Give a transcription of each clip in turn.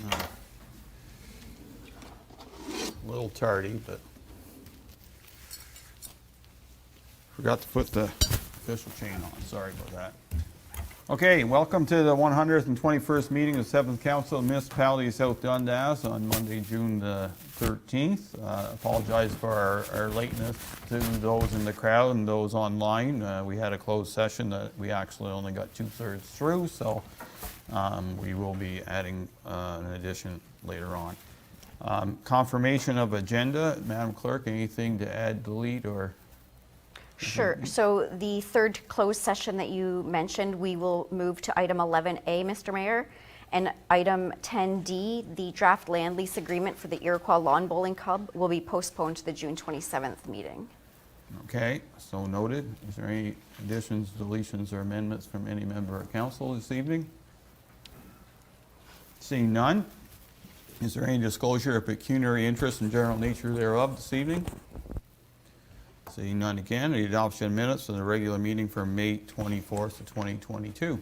A little tardy, but forgot to put the official chain on. Sorry about that. Okay, welcome to the 121st meeting of 7th Council of Municipality of South Dundas on Monday, June the 13th. Apologize for our lateness to those in the crowd and those online. We had a closed session that we actually only got 2/3 through, so we will be adding an addition later on. Confirmation of agenda. Madam Clerk, anything to add, delete, or? Sure. So the third closed session that you mentioned, we will move to item 11A, Mr. Mayor. And item 10D, the draft land lease agreement for the Iroquois Lawn Bowling Club, will be postponed to the June 27th meeting. Okay, so noted. Is there any additions, deletions, or amendments from any member of council this evening? Seeing none, is there any disclosure of pecuniary interest and general nature thereof this evening? Seeing none again, the adoption of minutes of the regular meeting for May 24th of 2022.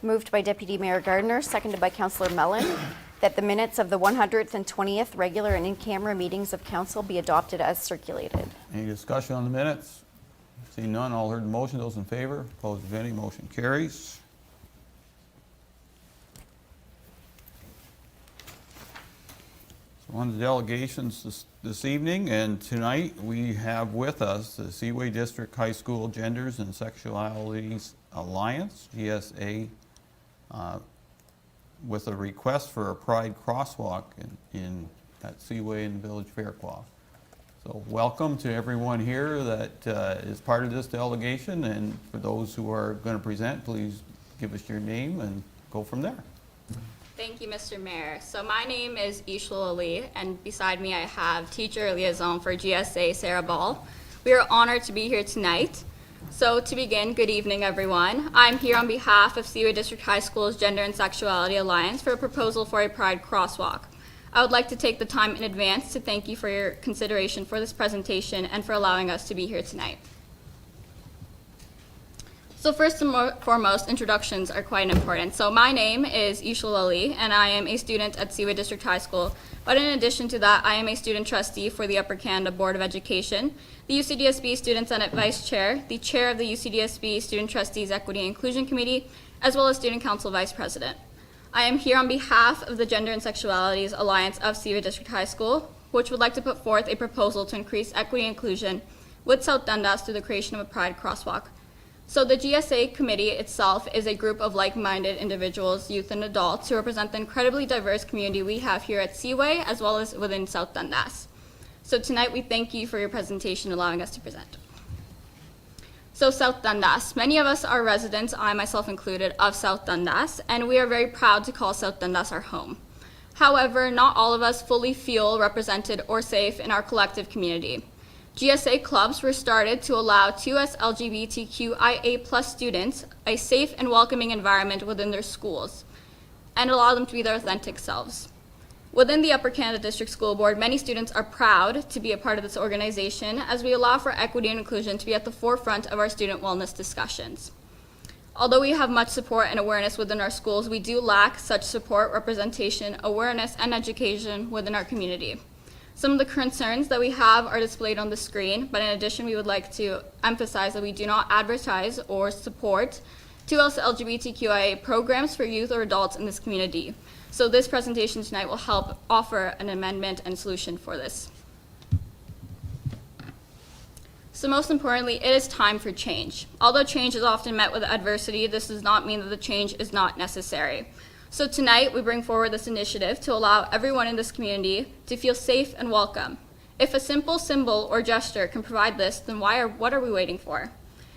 Moved by Deputy Mayor Gardner, seconded by Councillor Mellon, that the minutes of the 100th and 20th regular and in-camera meetings of council be adopted as circulated. Any discussion on the minutes? Seeing none, all heard the motion. Those in favor? Opposed, if any, motion carries. So on the delegations this evening and tonight, we have with us the Seaway District High School Genders and Sexualities Alliance, GSA, with a request for a Pride crosswalk at Seaway and Village Faircloth. So welcome to everyone here that is part of this delegation, and for those who are going to present, please give us your name and go from there. Thank you, Mr. Mayor. So my name is Ishla Ali, and beside me I have Teacher Liaison for GSA, Sarah Ball. We are honored to be here tonight. So to begin, good evening, everyone. I'm here on behalf of Seaway District High School's Gender and Sexuality Alliance for a proposal for a Pride crosswalk. I would like to take the time in advance to thank you for your consideration for this presentation and for allowing us to be here tonight. So first and foremost, introductions are quite important. So my name is Ishla Ali, and I am a student at Seaway District High School. But in addition to that, I am a student trustee for the Upper Canada Board of Education, the UCDSB Student Senate Vice Chair, the Chair of the UCDSB Student Trustees Equity and Inclusion Committee, as well as Student Council Vice President. I am here on behalf of the Gender and Sexualities Alliance of Seaway District High School, which would like to put forth a proposal to increase equity and inclusion with South Dundas through the creation of a Pride crosswalk. So the GSA committee itself is a group of like-minded individuals, youth and adults, who represent the incredibly diverse community we have here at Seaway, as well as within South Dundas. So tonight we thank you for your presentation, allowing us to present. So South Dundas, many of us are residents, I myself included, of South Dundas, and we are very proud to call South Dundas our home. However, not all of us fully feel represented or safe in our collective community. GSA clubs were started to allow 2S LGBTQIA+ students a safe and welcoming environment within their schools and allow them to be their authentic selves. Within the Upper Canada District School Board, many students are proud to be a part of this organization as we allow for equity and inclusion to be at the forefront of our student wellness discussions. Although we have much support and awareness within our schools, we do lack such support, representation, awareness, and education within our community. Some of the concerns that we have are displayed on the screen, but in addition, we would like to emphasize that we do not advertise or support 2S LGBTQIA programs for youth or adults in this community. So this presentation tonight will help offer an amendment and solution for this. So most importantly, it is time for change. Although change is often met with adversity, this does not mean that the change is not necessary. So tonight, we bring forward this initiative to allow everyone in this community to feel safe and welcome. If a simple symbol or gesture can provide this, then what are we waiting for?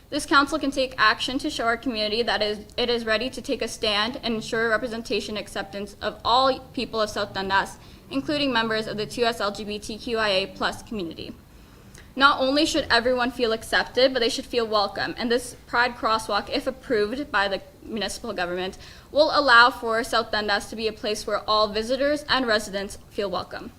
This council can take action to show our community that it is ready to take a stand and ensure representation and acceptance of all people of South Dundas, including members of the 2S LGBTQIA+ community. Not only should everyone feel accepted, but they should feel welcome. And this Pride crosswalk, if approved by the municipal government, will allow for South Dundas to be a place where all visitors and residents feel welcome.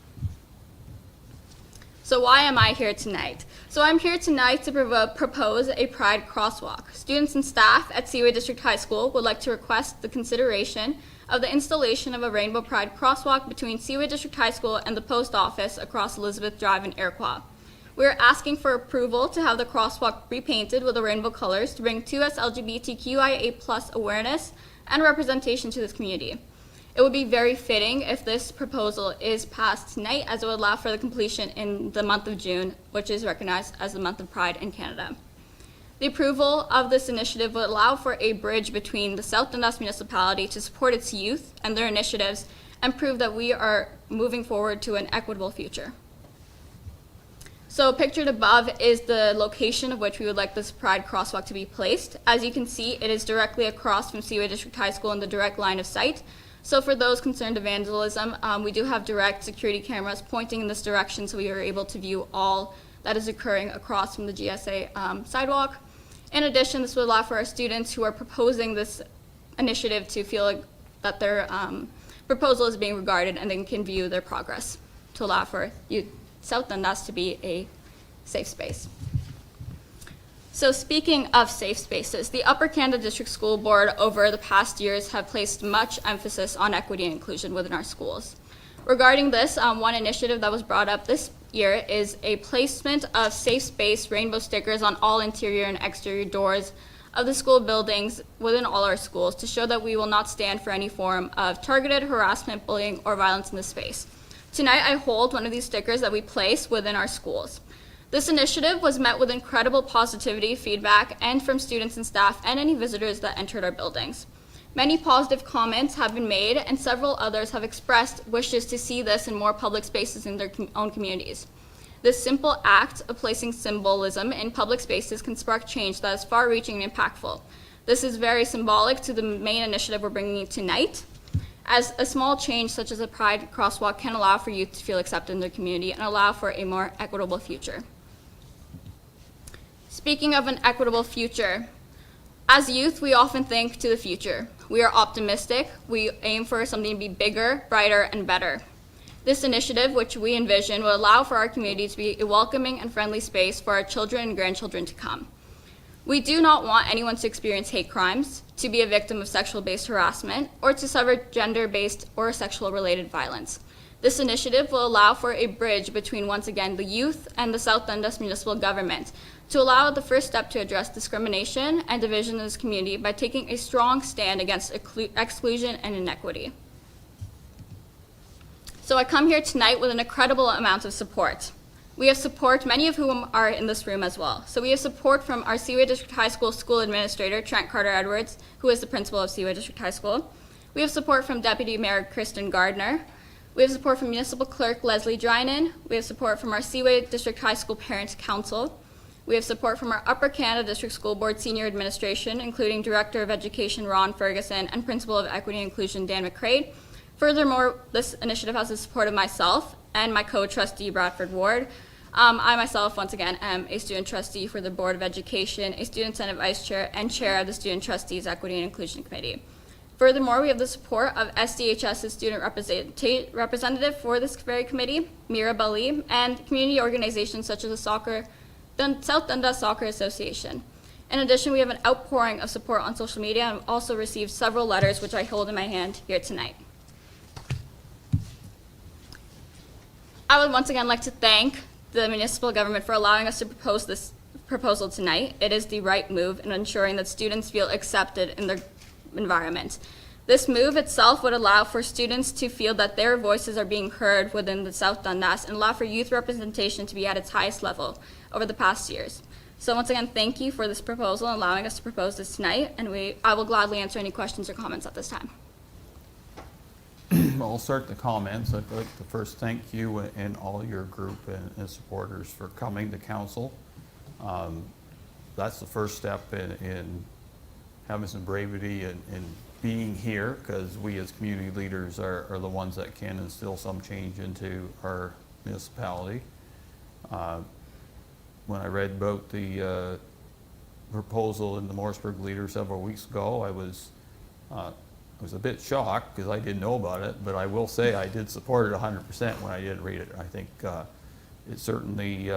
So why am I here tonight? So I'm here tonight to propose a Pride crosswalk. Students and staff at Seaway District High School would like to request the consideration of the installation of a Rainbow Pride crosswalk between Seaway District High School and the post office across Elizabeth Drive in Iroquois. We are asking for approval to have the crosswalk repainted with the rainbow colors to bring 2S LGBTQIA+ awareness and representation to this community. It would be very fitting if this proposal is passed tonight, as it would allow for the completion in the month of June, which is recognized as the month of Pride in Canada. The approval of this initiative would allow for a bridge between the South Dundas municipality to support its youth and their initiatives and prove that we are moving forward to an equitable future. So pictured above is the location of which we would like this Pride crosswalk to be placed. As you can see, it is directly across from Seaway District High School in the direct line of sight. So for those concerned of vandalism, we do have direct security cameras pointing in this direction, so we are able to view all that is occurring across from the GSA sidewalk. In addition, this would allow for our students who are proposing this initiative to feel like that their proposal is being regarded, and they can view their progress to allow for South Dundas to be a safe space. So speaking of safe spaces, the Upper Canada District School Board over the past years have placed much emphasis on equity and inclusion within our schools. Regarding this, one initiative that was brought up this year is a placement of safe space rainbow stickers on all interior and exterior doors of the school buildings within all our schools to show that we will not stand for any form of targeted harassment, bullying, or violence in this space. Tonight, I hold one of these stickers that we place within our schools. This initiative was met with incredible positivity, feedback, and from students and staff and any visitors that entered our buildings. Many positive comments have been made, and several others have expressed wishes to see this in more public spaces in their own communities. This simple act of placing symbolism in public spaces can spark change that is far-reaching and impactful. This is very symbolic to the main initiative we're bringing tonight, as a small change such as a Pride crosswalk can allow for youth to feel accepted in their community and allow for a more equitable future. Speaking of an equitable future, as youth, we often think to the future. We are optimistic. We aim for something to be bigger, brighter, and better. This initiative, which we envision, will allow for our community to be a welcoming and friendly space for our children and grandchildren to come. We do not want anyone to experience hate crimes, to be a victim of sexual-based harassment, or to suffer gender-based or sexual-related violence. This initiative will allow for a bridge between, once again, the youth and the South Dundas municipal government to allow the first step to address discrimination and division in this community by taking a strong stand against exclusion and inequity. So I come here tonight with an incredible amount of support. We have support, many of whom are in this room as well. So we have support from our Seaway District High School School Administrator, Trent Carter-Edwards, who is the principal of Seaway District High School. We have support from Deputy Mayor Kristen Gardner. We have support from Municipal Clerk Leslie Drynan. We have support from our Seaway District High School Parent Council. We have support from our Upper Canada District School Board Senior Administration, including Director of Education Ron Ferguson and Principal of Equity and Inclusion Dan McCrae. Furthermore, this initiative has the support of myself and my co-trustee Bradford Ward. I myself, once again, am a student trustee for the Board of Education, a student senate vice chair, and chair of the Student Trustees Equity and Inclusion Committee. Furthermore, we have the support of SDHS's student representative for this very committee, Mira Bali, and community organizations such as the South Dundas Soccer Association. In addition, we have an outpouring of support on social media and also received several letters which I hold in my hand here tonight. I would once again like to thank the municipal government for allowing us to propose this proposal tonight. It is the right move in ensuring that students feel accepted in their environment. This move itself would allow for students to feel that their voices are being heard within the South Dundas and allow for youth representation to be at its highest level over the past years. So once again, thank you for this proposal and allowing us to propose this tonight, and I will gladly answer any questions or comments at this time. Well, I'll start the comments. I'd like to first thank you and all your group and supporters for coming to council. That's the first step in having some bravery and being here, because we as community leaders are the ones that can instill some change into our municipality. When I read about the proposal in the Morrisburg Leader several weeks ago, I was a bit shocked because I didn't know about it, but I will say I did support it 100% when I did read it. I think it certainly,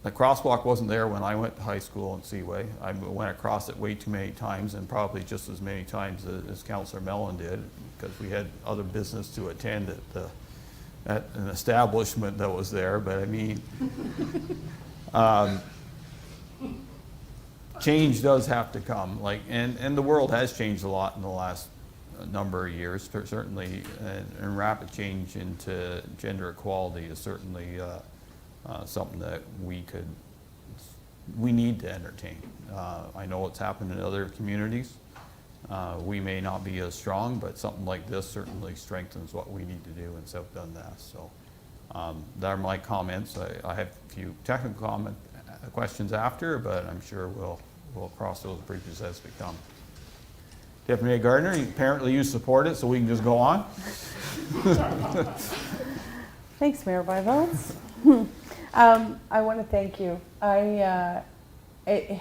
the crosswalk wasn't there when I went to high school in Seaway. I went across it way too many times, and probably just as many times as Councillor Mellon did, because we had other business to attend at an establishment that was there. But I mean, change does have to come. Like, and the world has changed a lot in the last number of years. Certainly, and rapid change into gender equality is certainly something that we need to entertain. I know it's happened in other communities. We may not be as strong, but something like this certainly strengthens what we need to do in South Dundas. So that are my comments. I have a few technical questions after, but I'm sure we'll cross those bridges as we come. Deputy Mayor Gardner, apparently you support it, so we can just go on. Thanks, Mayor Byvelds. I want to thank you. It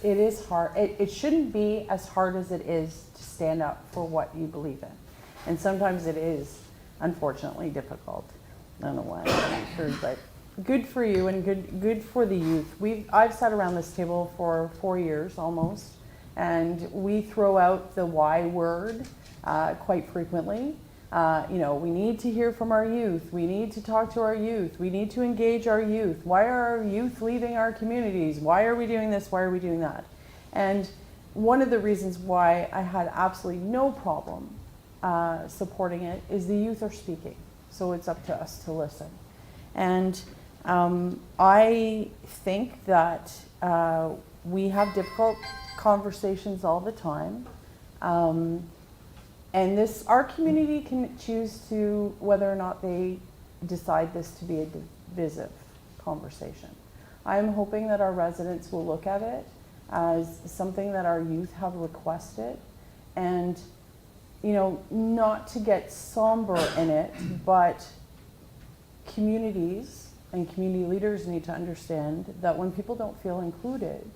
is hard. It shouldn't be as hard as it is to stand up for what you believe in, and sometimes it is, unfortunately, difficult. I don't know why I'm sure, but good for you and good for the youth. I've sat around this table for 4 years almost, and we throw out the why word quite frequently. We need to hear from our youth. We need to talk to our youth. We need to engage our youth. Why are our youth leaving our communities? Why are we doing this? Why are we doing that? And one of the reasons why I had absolutely no problem supporting it is the youth are speaking. So it's up to us to listen. And I think that we have difficult conversations all the time. And our community can choose to whether or not they decide this to be a divisive conversation. I'm hoping that our residents will look at it as something that our youth have requested, and not to get somber in it, but communities and community leaders need to understand that when people don't feel included,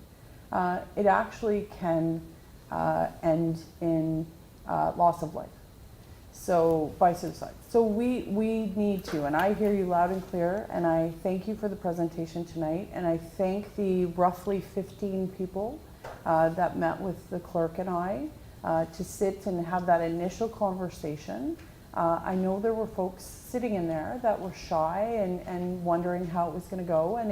it actually can end in loss of life, so by suicide. So we need to, and I hear you loud and clear, and I thank you for the presentation tonight, and I thank the roughly 15 people that met with the clerk and I to sit and have that initial conversation. I know there were folks sitting in there that were shy and wondering how it was going to go, and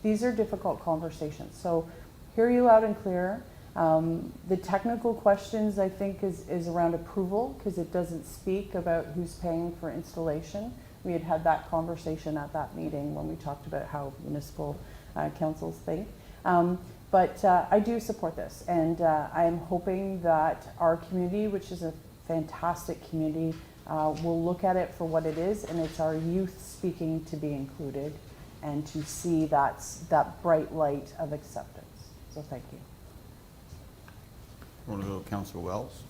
these are difficult conversations. So hear you loud and clear. The technical questions, I think, is around approval, because it doesn't speak about who's paying for installation. We had that conversation at that meeting when we talked about how municipal councils think. But I do support this, and I am hoping that our community, which is a fantastic community, will look at it for what it is, and it's our youth speaking to be included and to see that bright light of acceptance. So thank you. Want to go to Councillor Wells?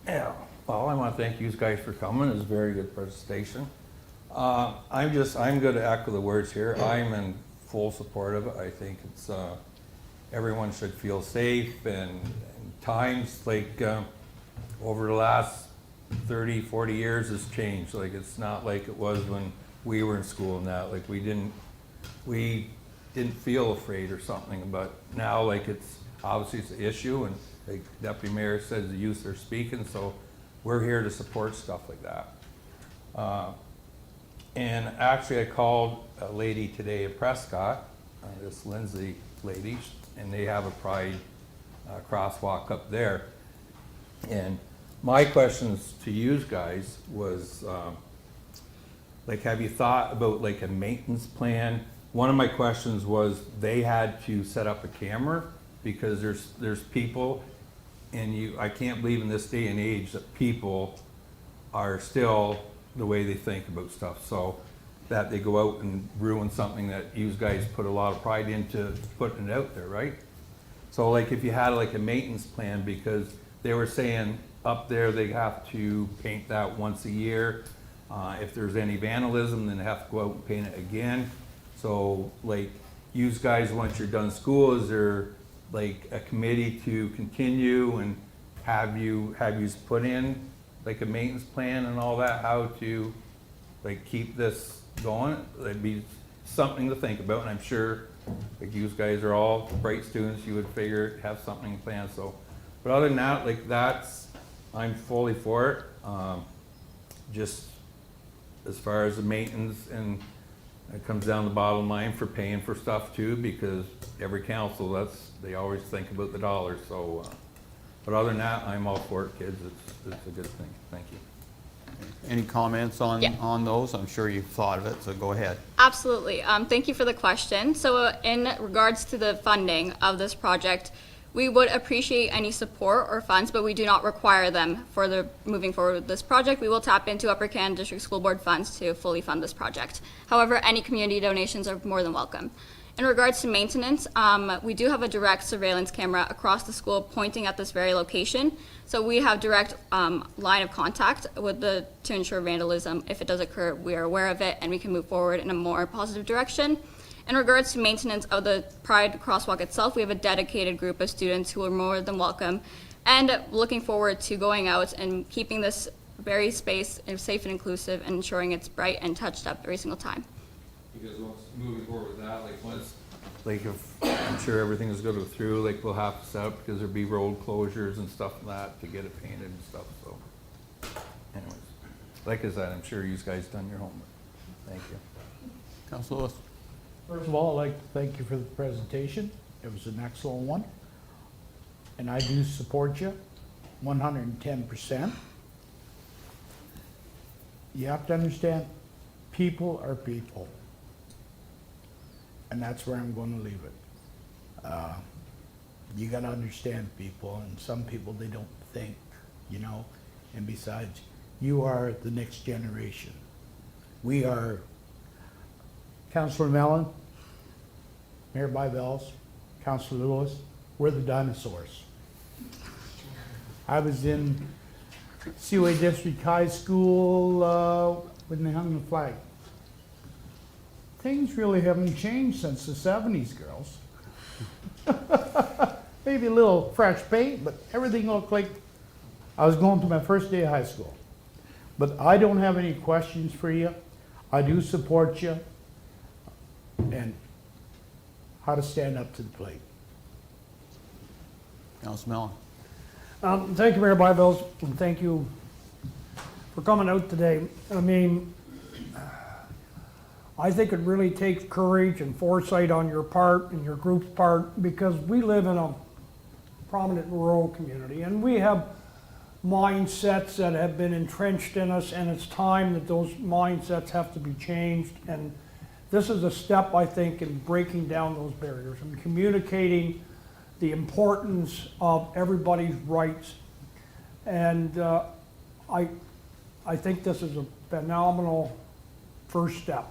Yeah, well, I want to thank you guys for coming. It was a very good presentation. I'm going to echo the words here. I'm in full support of it. I think it's everyone should feel safe, and times like over the last 30, 40 years has changed. Like, it's not like it was when we were in school and that. Like, we didn't feel afraid or something, but now, like, it's obviously it's an issue, and like Deputy Mayor says, the youth are speaking, so we're here to support stuff like that. And actually, I called a lady today at Prescott, this Lindsay lady, and they have a pride crosswalk up there. And my questions to you guys was, like, have you thought about like a maintenance plan? One of my questions was they had to set up a camera, because there's people, and I can't believe in this day and age that people are still the way they think about stuff. So that they go out and ruin something that you guys put a lot of pride into putting it out there, right? So like if you had like a maintenance plan, because they were saying up there they have to paint that once a year. If there's any vandalism, then they have to go out and paint it again. So like you guys, once you're done school, is there like a committee to continue and have you put in like a maintenance plan and all that, how to like keep this going? something to think about, and I'm sure, like, you guys are all bright students, you would figure, have something planned, so. But other than that, like, I'm fully for it. Just as far as the maintenance, and it comes down to the bottom line for paying for stuff too, because every council, they always think about the dollars, so. But other than that, I'm all for it, kids, it's a good thing, thank you. Any comments on, Yeah. on those? I'm sure you've thought of it, so go ahead. Absolutely. Thank you for the question. So in regards to the funding of this project, we would appreciate any support or funds, but we do not require them for the moving forward with this project. We will tap into Upper Canada District School Board funds to fully fund this project. However, any community donations are more than welcome. In regards to maintenance, we do have a direct surveillance camera across the school pointing at this very location. So we have direct line of contact to ensure vandalism. If it does occur, we are aware of it and we can move forward in a more positive direction. In regards to maintenance of the Pride crosswalk itself, we have a dedicated group of students who are more than welcome and looking forward to going out and keeping this very space safe and inclusive and ensuring it's bright and touched up every single time. Because once moving forward with that, like if, I'm sure everything is going to go through, like we'll have to set up, because there'll be road closures and stuff like that to get it painted and stuff, so. Anyways, like I said, I'm sure you guys done your homework. Thank you. Councilor Lewis? First of all, I'd like to thank you for the presentation. It was an excellent one. And I do support you 110%. You have to understand, people are people. And that's where I'm going to leave it. You got to understand people, and some people, they don't think, you know. And besides, you are the next generation. We are, Councillor Mellon, Mayor Bybels, Councillor Lewis, we're the dinosaurs. I was in Seaway District High School when they hung the flag. Things really haven't changed since the 70s, girls. Maybe a little fresh paint, but everything looked like I was going to my first day of high school. But I don't have any questions for you. I do support you and how to stand up to the plate. Councilor Mellon? Thank you, Mayor Bybels, and thank you for coming out today. I mean, I think it really takes courage and foresight on your part and your group's part, because we live in a prominent rural community and we have mindsets that have been entrenched in us, and it's time that those mindsets have to be changed. And this is a step, I think, in breaking down those barriers and communicating the importance of everybody's rights. And I think this is a phenomenal first step.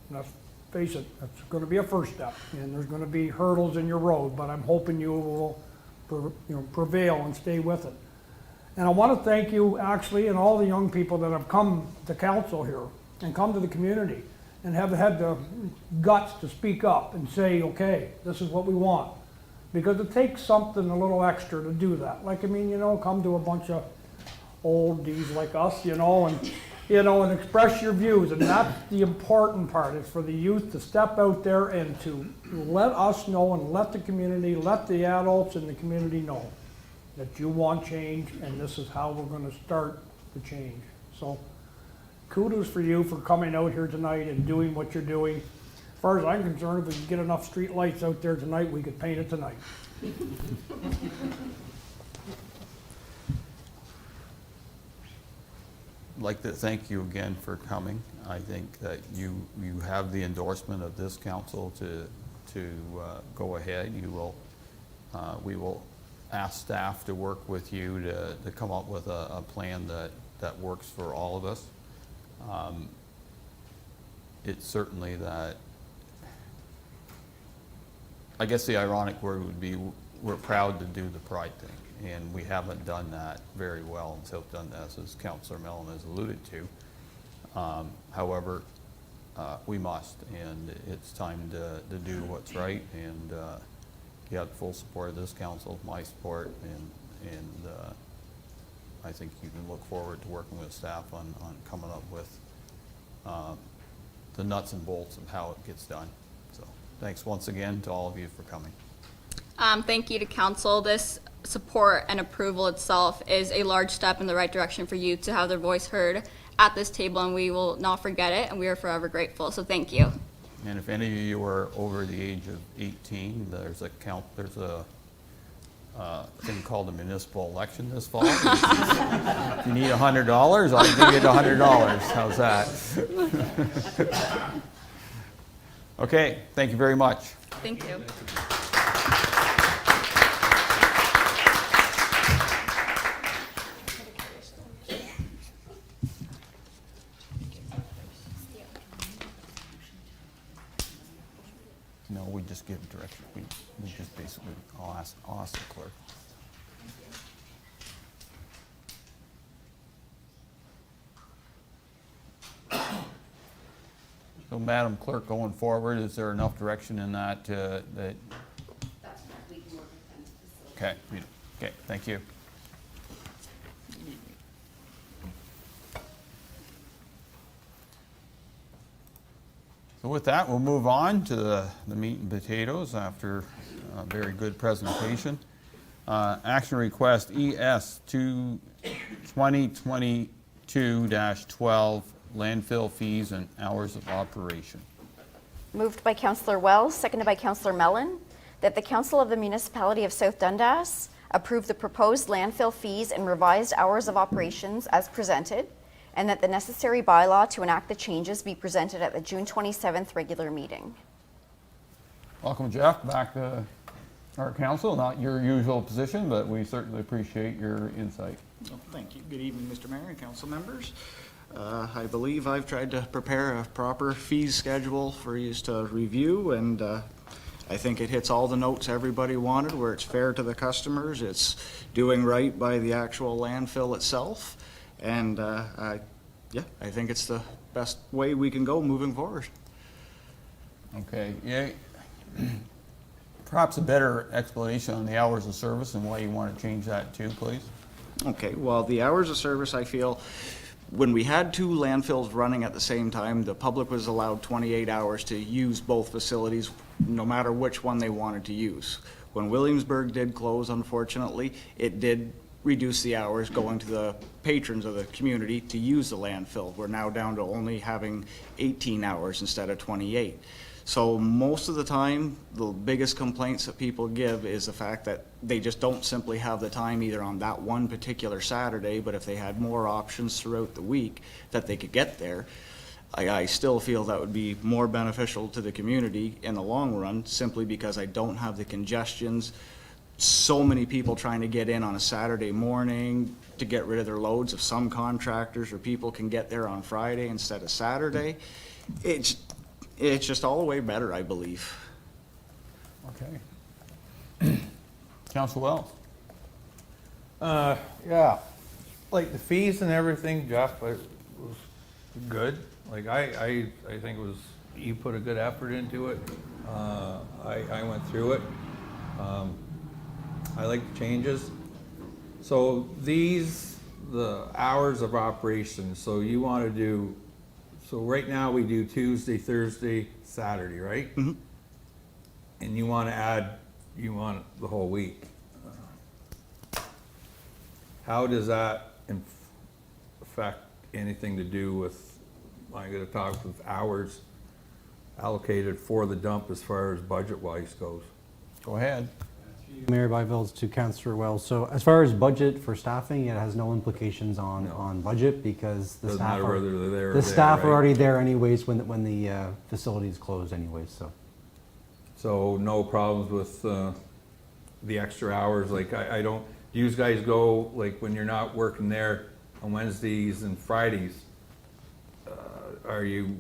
Let's face it, it's going to be a first step, and there's going to be hurdles in your road, but I'm hoping you will prevail and stay with it. And I want to thank you, actually, and all the young people that have come to council here and come to the community and have had the guts to speak up and say, okay, this is what we want. Because it takes something a little extra to do that. Like, I mean, come to a bunch of oldies like us, and express your views. And that's the important part, is for the youth to step out there and to let us know and let the community, let the adults in the community know that you want change, and this is how we're going to start the change. So kudos for you for coming out here tonight and doing what you're doing. As far as I'm concerned, if we could get enough street lights out there tonight, we could paint it tonight. I'd like to thank you again for coming. I think that you have the endorsement of this council to go ahead. We will ask staff to work with you to come up with a plan that works for all of us. It's certainly that, I guess the ironic word would be, we're proud to do the pride thing, and we haven't done that very well in South Dundas, as Councillor Mellon has alluded to. However, we must, and it's time to do what's right, and you have full support of this council, my support, and I think you can look forward to working with staff on coming up with the nuts and bolts of how it gets done. So thanks once again to all of you for coming. Thank you to council. This support and approval itself is a large step in the right direction for you to have their voice heard at this table, and we will not forget it, and we are forever grateful. So thank you. And if any of you are over the age of 18, there's a thing called a municipal election this fall. If you need $100, I'll give you $100. How's that? Okay, thank you very much. Thank you. No, we just give direction. We just basically, I'll ask the clerk. So Madam Clerk, going forward, is there enough direction in that, that? Okay, okay, thank you. So with that, we'll move on to the meat and potatoes after a very good presentation. Action request ES 2022-12, landfill fees and hours of operation. Moved by Councillor Wells, seconded by Councillor Mellon, that the Council of the Municipality of South Dundas approve the proposed landfill fees and revised hours of operations as presented, and that the necessary bylaw to enact the changes be presented at the June 27th regular meeting. Welcome, Jeff, back to our council. Not your usual position, but we certainly appreciate your insight. Well, thank you. Good evening, Mr. Mayor and council members. I believe I've tried to prepare a proper fees schedule for you to review, and I think it hits all the notes everybody wanted, where it's fair to the customers, it's doing right by the actual landfill itself, and yeah, I think it's the best way we can go moving forward. Okay, yeah. Perhaps a better explanation on the hours of service and why you want to change that too, please. Okay, well, the hours of service, I feel, when we had two landfills running at the same time, the public was allowed 28 hours to use both facilities, no matter which one they wanted to use. When Williamsburg did close, unfortunately, it did reduce the hours going to the patrons of the community to use the landfill. We're now down to only having 18 hours instead of 28. So most of the time, the biggest complaints that people give is the fact that they just don't simply have the time either on that one particular Saturday, but if they had more options throughout the week that they could get there, I still feel that would be more beneficial to the community in the long run, simply because I don't have the congestions. So many people trying to get in on a Saturday morning to get rid of their loads. If some contractors or people can get there on Friday instead of Saturday, it's just all the way better, I believe. Okay. Council Wells. Yeah, like the fees and everything, Jeff, it was good. Like I think it was, you put a good effort into it. I went through it. I like the changes. So the hours of operation, so you want to do, so right now we do Tuesday, Thursday, Saturday, right? Mm-hmm. And you want to add, you want the whole week. How does that affect anything to do with, I'm going to talk with hours allocated for the dump as far as budget-wise goes? Go ahead. Mayor Byvelds to Councillor Wells. So as far as budget for staffing, it has no implications on budget because the Doesn't staff matter are, whether they're there or the there, staff are right? already there anyways when the facility is closed anyways. So no problems with the extra hours, like I don't, do you guys go, like when you're not working there on Wednesdays and Fridays, are you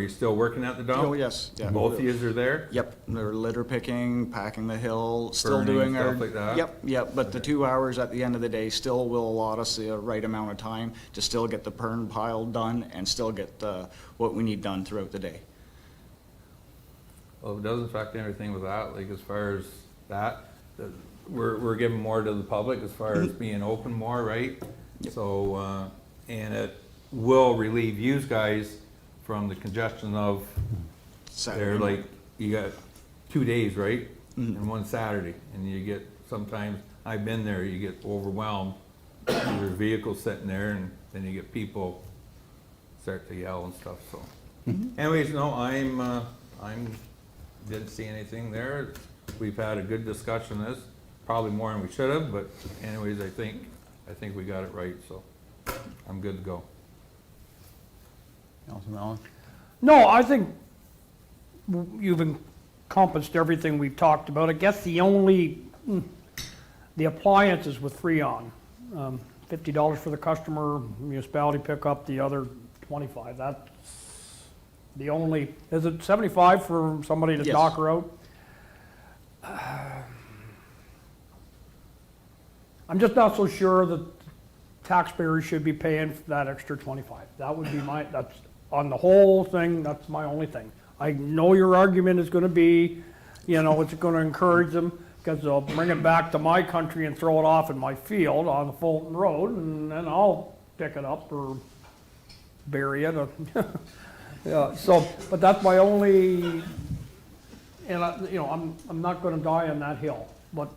still working at the dump? Oh, yes. Yeah. Both of yous are there? Yep, they're litter picking, packing the hill, still Burning, doing our. stuff like that? Yep, but the 2 hours at the end of the day still will allot us the right amount of time to still get the burn pile done and still get what we need done throughout the day. Well, it doesn't affect everything with that, like as far as that, we're giving more to the public as far as being open more, right? So, and it will relieve you guys from the congestion of, Saturday they're morning. like, you got 2 days, right? And one Saturday, and you get, sometimes, I've been there, you get overwhelmed. There's vehicles sitting there, and then you get people start to yell and stuff, so. Anyways, no, didn't see anything there. We've had a good discussion on this, probably more than we should have, but anyways, I think we got it right, so I'm good to go. Councilman Allen? No, I think you've encompassed everything we've talked about. I guess the only, the appliances with Freon, $50 for the customer, municipality pick up the other 25. That's the only, is it 75 for somebody to Yes. knock her out? I'm just not so sure that taxpayers should be paying for that extra 25. That would be that's, on the whole thing, that's my only thing. I know your argument is gonna be, it's gonna encourage them, because they'll bring it back to my country and throw it off in my field on the Fulton Road, and then I'll pick it up or bury it. Yeah, so, but that's my only, and I'm not gonna die on that hill, but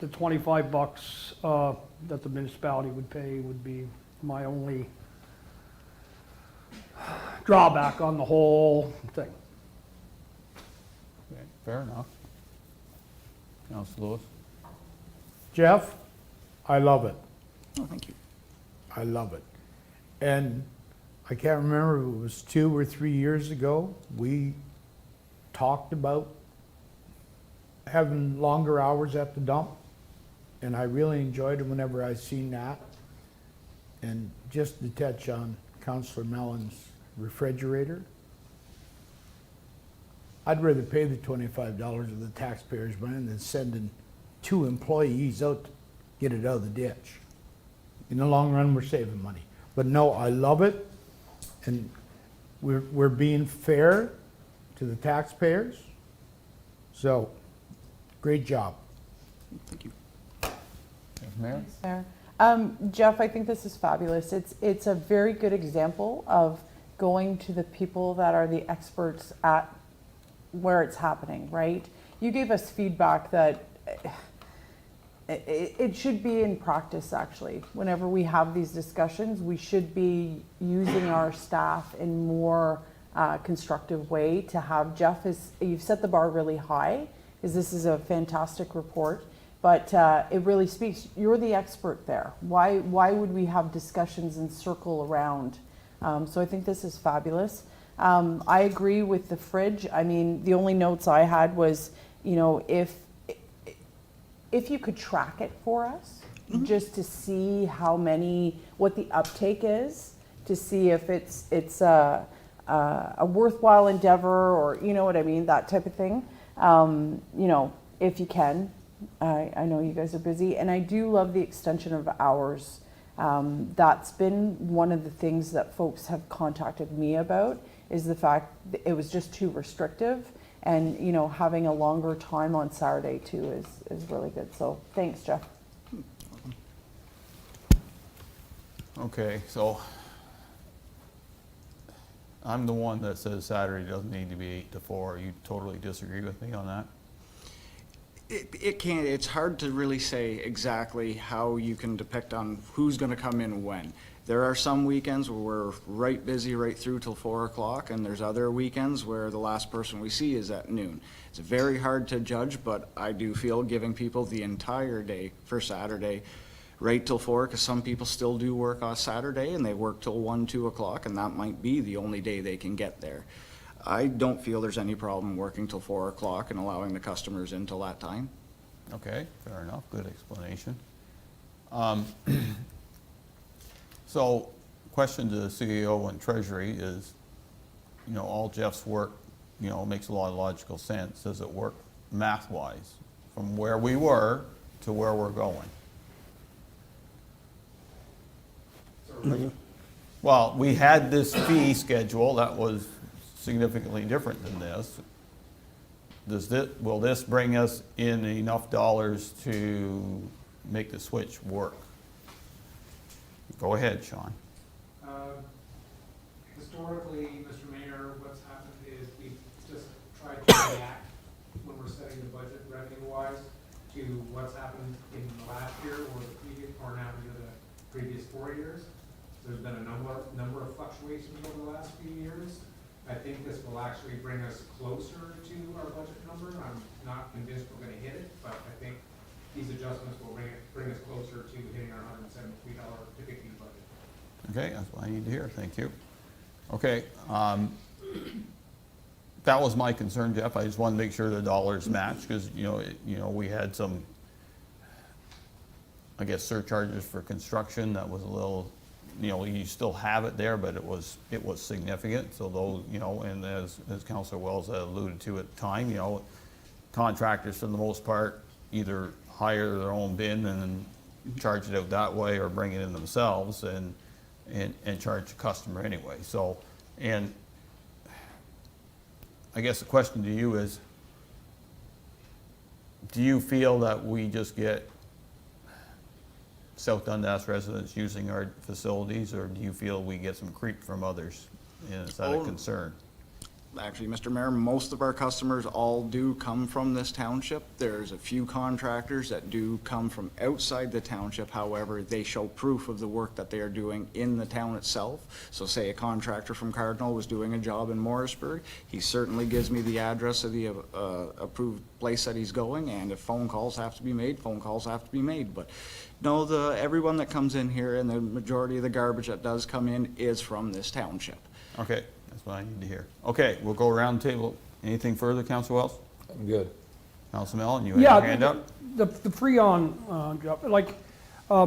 the $25 that the municipality would pay would be my only drawback on the whole thing. Okay, fair enough. Councilor Lewis? Jeff, I love it. Oh, thank you. I love it. And I can't remember if it was 2 or 3 years ago, we talked about having longer hours at the dump. And I really enjoyed it whenever I seen that. And just to touch on Councillor Mellon's refrigerator, I'd rather pay the $25 of the taxpayers' money than sending 2 employees out to get it out of the ditch. In the long run, we're saving money. But no, I love it, and we're being fair to the taxpayers. So, great job. Thank you. Mayor? Mayor. Jeff, I think this is fabulous. It's a very good example of going to the people that are the experts at where it's happening, right? You gave us feedback that it should be in practice, actually. Whenever we have these discussions, we should be using our staff in more constructive way to have Jeff you've set the bar really high, because this is a fantastic report. But it really speaks, you're the expert there. Why would we have discussions and circle around? So I think this is fabulous. I agree with the fridge. I mean, the only notes I had was, if you could track it for us, just to see what the uptake is, to see if it's a worthwhile endeavor, or you know what I mean, that type of thing. If you can. I know you guys are busy, and I do love the extension of hours. That's been one of the things that folks have contacted me about, is the fact that it was just too restrictive, and having a longer time on Saturday too is really good. So thanks, Jeff. Okay, so I'm the one that says Saturday doesn't need to be 8 to 4. You totally disagree with me on that? It's hard to really say exactly how you can depict on who's gonna come in when. There are some weekends where we're right busy right through till 4 o'clock, and there's other weekends where the last person we see is at noon. It's very hard to judge, but I do feel giving people the entire day for Saturday right till 4, because some people still do work on Saturday and they work till 1, 2 o'clock, and that might be the only day they can get there. I don't feel there's any problem working till 4 o'clock and allowing the customers in till that time. Okay, fair enough, good explanation. So, question to the CEO and Treasury is, all Jeff's work, makes a lot of logical sense. Does it work math-wise from where we were to where we're going? Well, we had this fee schedule that was significantly different than this. Will this bring us in enough dollars to make the switch work? Go ahead, Sean. Historically, Mr. Mayor, what's happened is we've just tried to react when we're setting the budget revenue-wise to what's happened in the last year or the previous, or now the previous 4 years. There's been a number of fluctuations over the last few years. I think this will actually bring us closer to our budget number. I'm not convinced we're gonna hit it, but I think these adjustments will bring us closer to hitting our $173 ticket fee budget. Okay, that's what I need to hear, thank you. Okay, that was my concern, Jeff. I just wanted to make sure the dollars match, because, we had some, I guess, surcharges for construction that was a little, you still have it there, but it was significant. So those, and as Councilor Wells alluded to at the time, contractors for the most part either hire their own bin and then charge it out that way, or bring it in themselves and charge the customer anyway. So, and I guess the question to you is, do you feel that we just get South Dundas residents using our facilities, or do you feel we get some creep from others? And is that a concern? Actually, Mr. Mayor, most of our customers all do come from this township. There's a few contractors that do come from outside the township. However, they show proof of the work that they are doing in the town itself. So say a contractor from Cardinal was doing a job in Morrisburg, he certainly gives me the address of the approved place that he's going, and if phone calls have to be made, phone calls have to be made. But no, everyone that comes in here, and the majority of the garbage that does come in is from this township. Okay, that's what I need to hear. Okay, we'll go around the table. Anything further, Councilor Wells? I'm good. Councilor Mellon, you had your hand up? The Freon job, like, I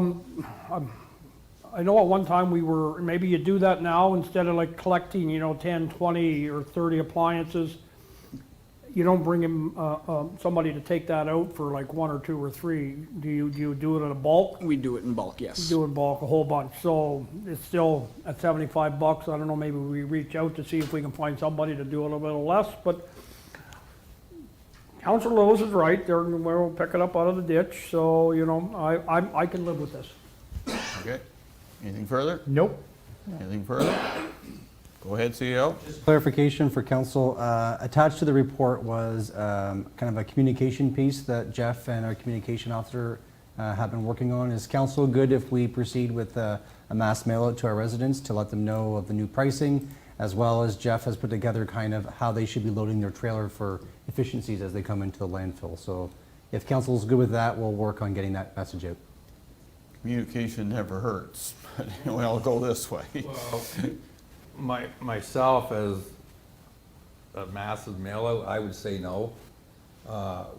know at one time maybe you do that now instead of like collecting, 10, 20, or 30 appliances. You don't bring in somebody to take that out for like 1 or 2 or 3. Do you do it in a bulk? We do it in bulk, yes. You do it in bulk, a whole bunch. So it's still at $75. I don't know, maybe we reach out to see if we can find somebody to do a little bit less, but Councilor Lewis is right. We'll pick it up out of the ditch. So, I can live with this. Okay. Anything further? Nope. Anything further? Go ahead, CEO. Clarification for council, attached to the report was kind of a communication piece that Jeff and our communication officer have been working on. Is council good if we proceed with a mass mail out to our residents to let them know of the new pricing, as well as Jeff has put together kind of how they should be loading their trailer for efficiencies as they come into the landfill? So if council is good with that, we'll work on getting that message out. Communication never hurts, but I'll go this way. Well, myself as a massive mail out, I would say no.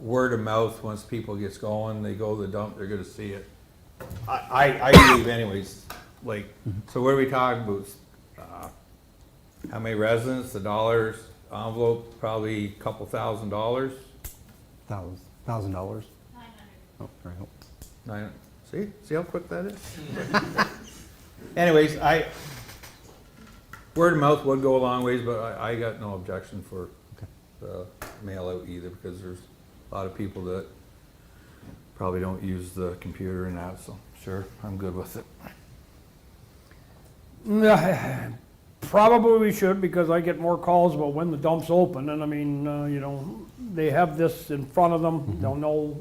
Word of mouth, once people gets going, they go to the dump, they're gonna see it. I believe anyways, like, so what are we talking about? How many residents, the dollars, envelope, probably a couple $1,000? $1,000. Oh, very helpful. See how quick that is? Anyways, word of mouth would go a long ways, but I got no objection for the mail out either, because there's a lot of people that probably don't use the computer and that, so sure, I'm good with it. Probably we should, because I get more calls about when the dump's open, and I mean, they have this in front of them. They'll know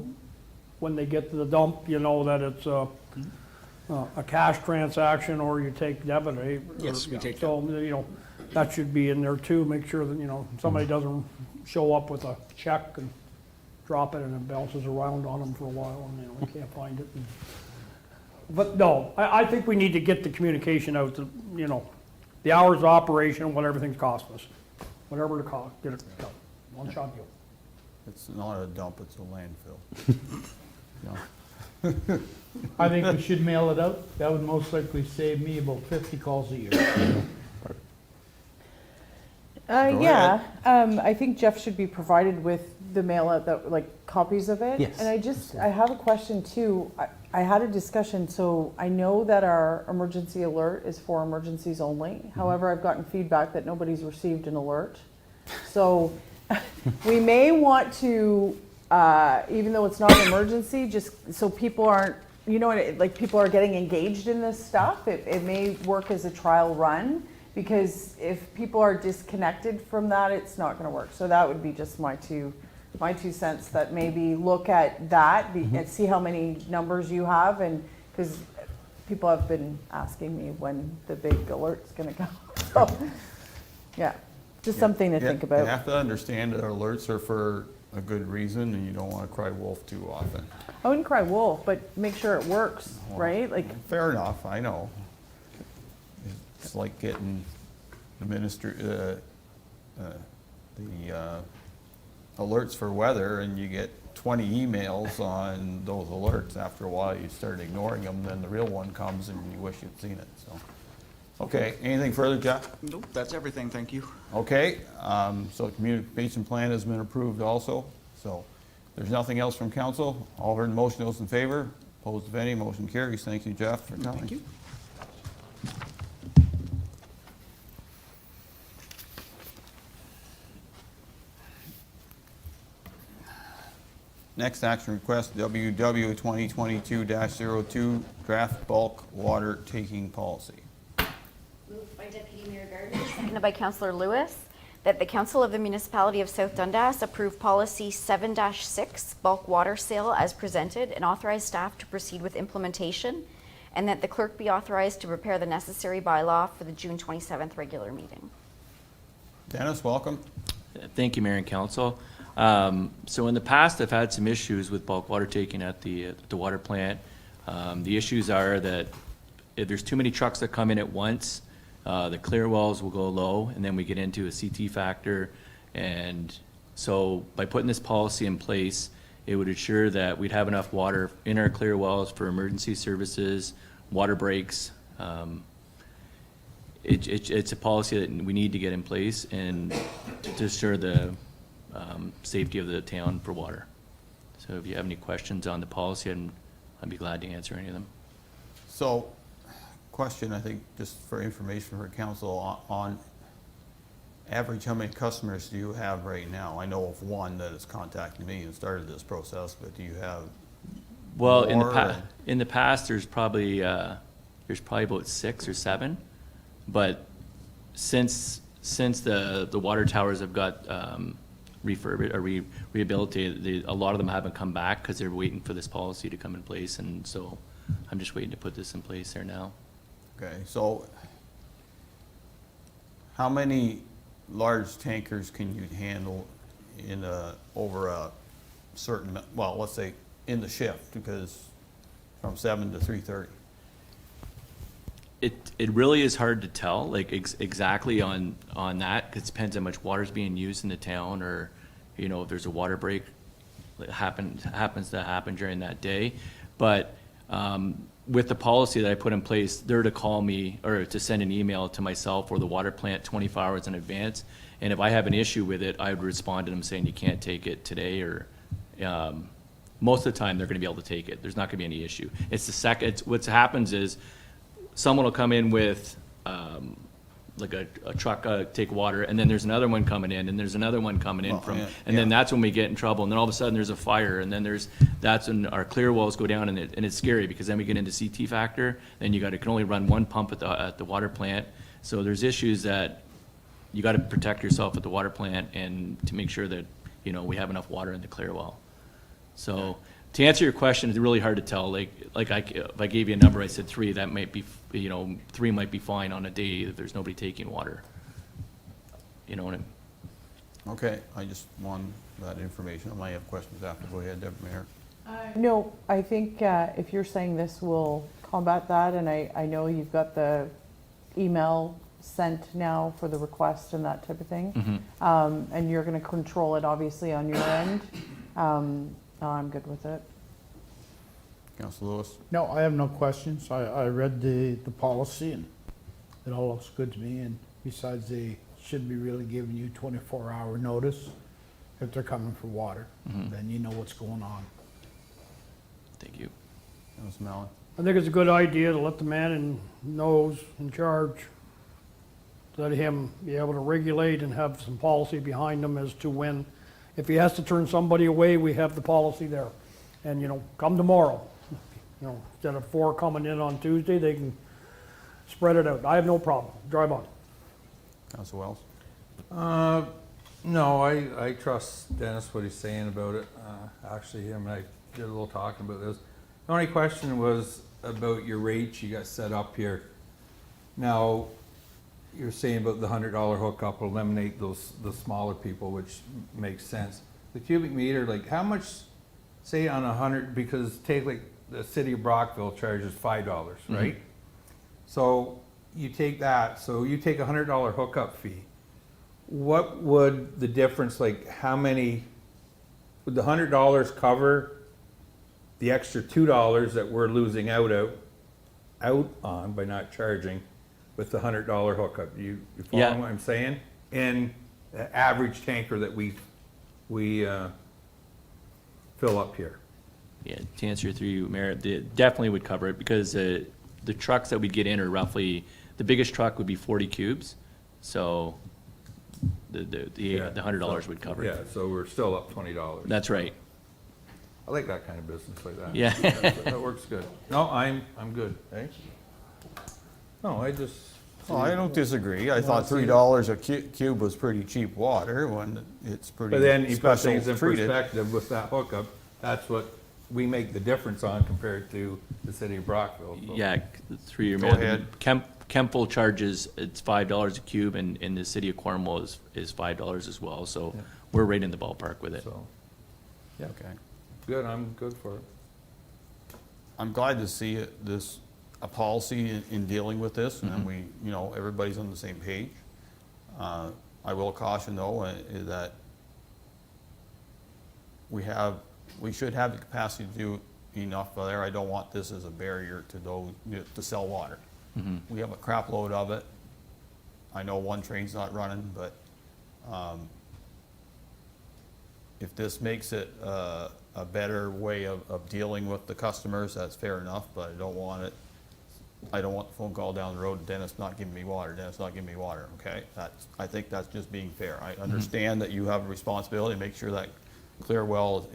when they get to the dump, that it's a cash transaction or you take debit. Yes, we take So, that should be in there too. Make sure that, somebody doesn't show up with a check and drop it and it bounces around on them for a while and, we can't find it. But no, I think we need to get the communication out to, the hours of operation, what everything's costing us. Whatever the cost, get it done. One shot deal. It's not a dump, it's a landfill. I think we should mail it out. That would most likely save me about 50 calls a year. Yeah, I think Jeff should be provided with the mail out, that, like, copies of it. Yes. And I have a question too. I had a discussion, so I know that our emergency alert is for emergencies only. However, I've gotten feedback that nobody's received an alert. So we may want to, even though it's not an emergency, just so people aren't, like people are getting engaged in this stuff, it may work as a trial run because if people are disconnected from that, it's not gonna work. So that would be just my two cents, that maybe look at that and see how many numbers you have, and, because people have been asking me when the big alert's gonna come. So, yeah, just something to think You about. have to understand that alerts are for a good reason, and you don't want to cry wolf too often. I wouldn't cry wolf, but make sure it works, right? Like, Fair enough, I know. It's like getting the alerts for weather, and you get 20 emails on those alerts. After a while, you start ignoring them, then the real one comes and you wish you'd seen it, so. Okay, anything further, Jeff? Nope, that's everything, thank you. Okay, so the communication plan has been approved also, so there's nothing else from council. All heard the motion, those in favor, opposed if any, motion carries. Thank you, Jeff, for coming. Thank you. Next action request, WW 2022-02, draft bulk water taking policy. Moved by Deputy Mayor Gardner, seconded by Councillor Lewis, that the Council of the Municipality of South Dundas approve Policy 7-6, bulk water sale as presented, and authorize staff to proceed with implementation, and that the clerk be authorized to prepare the necessary bylaw for the June 27th regular meeting. Dennis, welcome. Thank you, Mayor and Council. So in the past, I've had some issues with bulk water taking at the water plant. The issues are that if there's too many trucks that come in at once, the clear wells will go low, and then we get into a CT factor. And so by putting this policy in place, it would ensure that we'd have enough water in our clear wells for emergency services, water breaks. It's a policy that we need to get in place and to ensure the safety of the town for water. So if you have any questions on the policy, I'd be glad to answer any of them. So, question, I think, just for information for council, on average, how many customers do you have right now? I know of one that has contacted me and started this process, but do you have Well, more, in the past, there's probably about 6 or 7, but since the water towers have got refurbished or rehabilitated, a lot of them haven't come back because they're waiting for this policy to come in place, and so I'm just waiting to put this in place there now. okay, so how many large tankers can you handle in over a certain, well, let's say in the shift, because from 7 to 3:30? It really is hard to tell, like exactly on that, because it depends how much water is being used in the town, or, you know, if there's a water break that happens to happen during that day. But with the policy that I put in place, they're to call me or to send an email to myself or the water plant 24 hours in advance. And if I have an issue with it, I would respond to them saying you can't take it today, or most of the time they're going to be able to take it. There's not going to be any issue. What happens is someone will come in with like a truck, take water, and then there's another one coming in, and there's another one coming in then that's when we get in trouble, and then all of a sudden there's a fire, and then that's when our clear wells go down, and it's scary, because then we get into CT factor, then you can only run one pump at the water plant. So there's issues that you got to protect yourself at the water plant, and to make sure that, you know, we have enough water in the clear well. So to answer your question, it's really hard to tell. If I gave you a number, I said 3, that might be, 3 might be fine on a day if there's nobody taking water. You know what I mean? Okay, I just want that information. I might have questions after. Go ahead, Deputy Mayor. no, I think if you're saying this will combat that, and I know you've got the email sent now for the request and that type of thing, and you're going to control it obviously on your end. No, I'm good with it. Councilor Lewis? No, I have no questions. I read the policy and it all looks good to me. And besides, they shouldn't be really giving you 24-hour notice if they're coming for water. Then you know what's going on. Thank you. Councilor Mallon? I think it's a good idea to let the man in charge, let him be able to regulate and have some policy behind him as to when, if he has to turn somebody away, we have the policy there. And, come tomorrow. Instead of 4 coming in on Tuesday, they can spread it out. I have no problem. Drive on. Council Wells? No, I trust Dennis, what he's saying about it. Actually, him and I did a little talking about this. The only question was about your rates you got set up here. Now, you're saying about the $100 hookup will eliminate the smaller people, which makes sense. The cubic meter, like how much, say on 100, because take like the city of Brockville charges $5, right? So you take that, so you take a $100 hookup fee. What would the difference, like how many, would the $100 cover the extra $2 that we're losing out on by not charging with the $100 hookup? You Yeah. following what I'm saying? And the average tanker that we fill up here. Yeah, to answer through you, Mayor, definitely would cover it because the trucks that we get in are roughly, the biggest truck would be 40 cubes. So the $100 would cover Yeah, it. so we're still up $20. That's right. I like that kind of business like that. Yeah. That works good. No, I'm good, eh? No, I just. Well, I don't disagree. I thought $3 a cube was pretty cheap water when it's pretty But then you put special things in treated. perspective with that hookup, that's what we make the difference on compared to the city of Brockville. So. Yeah, through your Go mayor. ahead. Kempville charges, it's $5 a cube, and the city of Cornwall is $5 as well. So Yeah. we're right in the ballpark with it. So, yeah, Okay. good, I'm good for it. I'm glad to see a policy in dealing with this, and we, everybody's on the same page. I will caution though, that we should have the capacity to do enough there. I don't want this as a barrier to those, to sell water. We have a crap load of it. I know one train's not running, but, if this makes it, a better way of dealing with the customers, that's fair enough, but I don't want the phone call down the road, Dennis not giving me water, Dennis not giving me water, okay? I think that's just being fair. I understand that you have a responsibility to make sure that Clearwell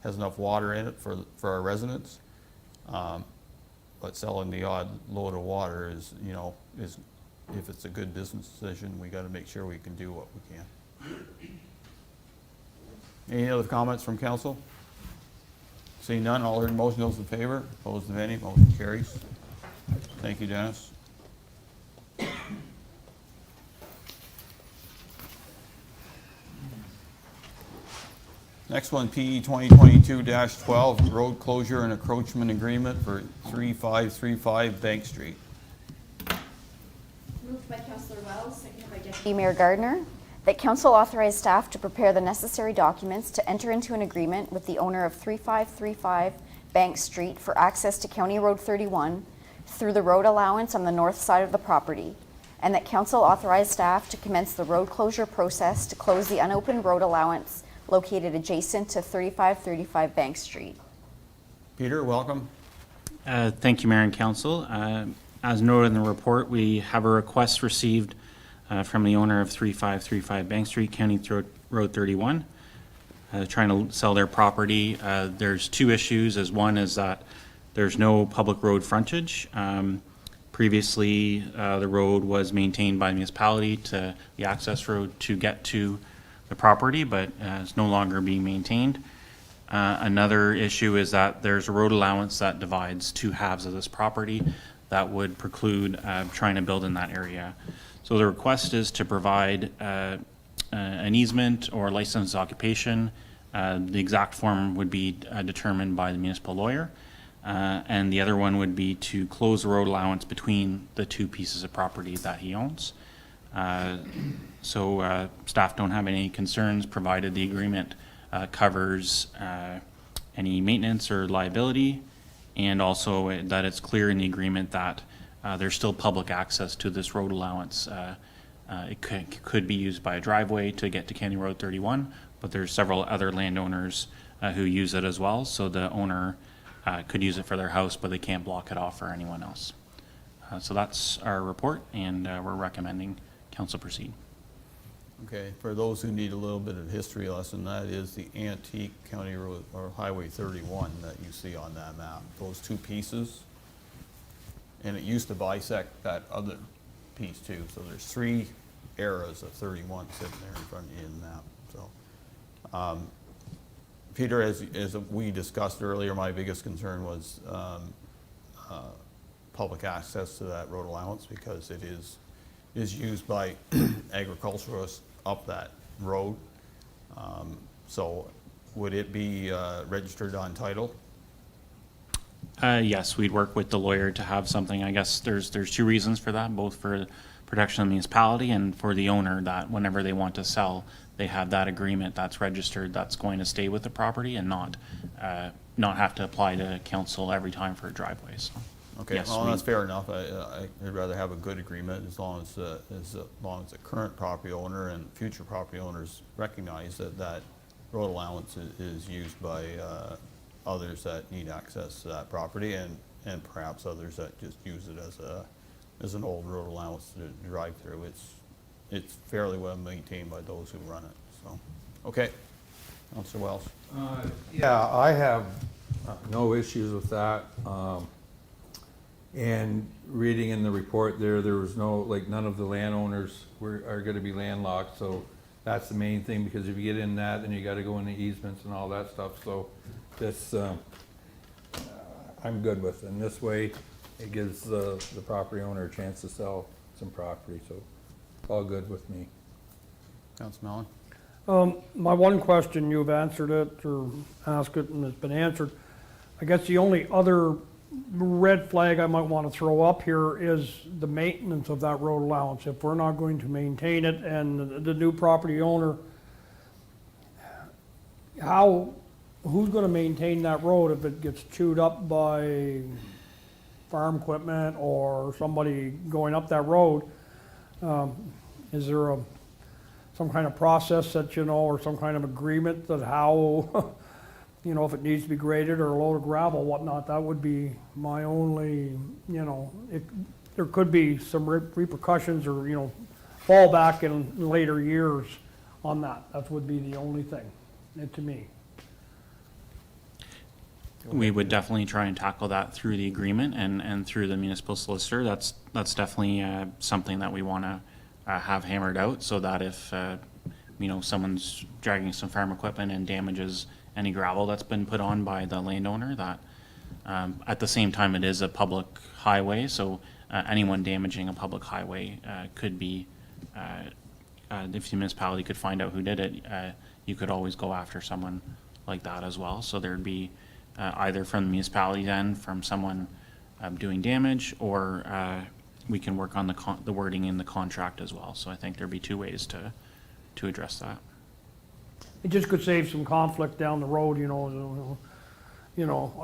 has enough water in it for our residents. But selling the odd load of water is, if it's a good business decision, we gotta make sure we can do what we can. Any other comments from council? Seeing none, all heard in motion, those in favor, opposed if any, motion carries. Thank you, Dennis. Next one, PE 2022-12, road closure and encroachment agreement for 3535 Bank Street. Moved by Councillor Wells, seconded by Deputy Mayor Gardner, that council authorize staff to prepare the necessary documents to enter into an agreement with the owner of 3535 Bank Street for access to County Road 31 through the road allowance on the north side of the property, and that council authorize staff to commence the road closure process to close the unopened road allowance located adjacent to 3535 Bank Street. Peter, welcome. Thank you, Mayor and Council. As noted in the report, we have a request received from the owner of 3535 Bank Street, County Road 31, trying to sell their property. There's two issues. One is that there's no public road frontage. Previously, the road was maintained by the municipality to the access road to get to the property, but it's no longer being maintained. Another issue is that there's a road allowance that divides two halves of this property that would preclude trying to build in that area. So the request is to provide an easement or licensed occupation. The exact form would be determined by the municipal lawyer. And the other one would be to close the road allowance between the two pieces of property that he owns. So staff don't have any concerns, provided the agreement covers any maintenance or liability, and also that it's clear in the agreement that there's still public access to this road allowance. It could be used by a driveway to get to County Road 31, but there's several other landowners who use it as well, so the owner could use it for their house, but they can't block it off for anyone else. So that's our report, and we're recommending council proceed. Okay, for those who need a little bit of history lesson, that is the antique County Road or Highway 31 that you see on that map. Those two pieces, and it used to bisect that other piece too. So there's 3 eras of 31 sitting there in front of you in the map, so. Peter, as we discussed earlier, my biggest concern was public access to that road allowance, because it is used by agriculturalists up that road. So would it be registered on title? Yes, we'd work with the lawyer to have something. I guess there's 2 reasons for that, both for protection of the municipality and for the owner, that whenever they want to sell, they have that agreement that's registered, that's going to stay with the property and not have to apply to council every time for a driveway, so. Okay, yes, well, we- that's fair enough. I'd rather have a good agreement as long as the current property owner and future property owners recognize that road allowance is used by others that need access to that property, and perhaps others that just use it as an old road allowance to drive through. It's fairly well maintained by those who run it, so. Okay, Councilor Welsh. Yeah, I have no issues with that. And reading in the report there was no, like, none of the landowners are gonna be landlocked, so that's the main thing, because if you get in that, then you gotta go into easements and all that stuff, so this, I'm good with, and this way, it gives the property owner a chance to sell some property, so it's all good with me. Councilor Mellon? My one question, you've answered it or asked it and it's been answered. I guess the only other red flag I might want to throw up here is the maintenance of that road allowance. If we're not going to maintain it and the new property owner, who's going to maintain that road if it gets chewed up by farm equipment or somebody going up that road? Is there some kind of process that, or some kind of agreement that how, if it needs to be graded or a load of gravel, whatnot? That would be my only, there could be some repercussions or, fallback in later years on that. That would be the only thing, to me. We would definitely try and tackle that through the agreement and through the municipal solicitor. That's definitely something that we want to have hammered out, so that if someone's dragging some farm equipment and damages any gravel that's been put on by the landowner, that at the same time it is a public highway, so anyone damaging a public highway could be, if the municipality could find out who did it, you could always go after someone like that as well. So there'd be either from the municipality's end, from someone doing damage, or we can work on the wording in the contract as well. So I think there'd be 2 ways to address that. It just could save some conflict down the road, I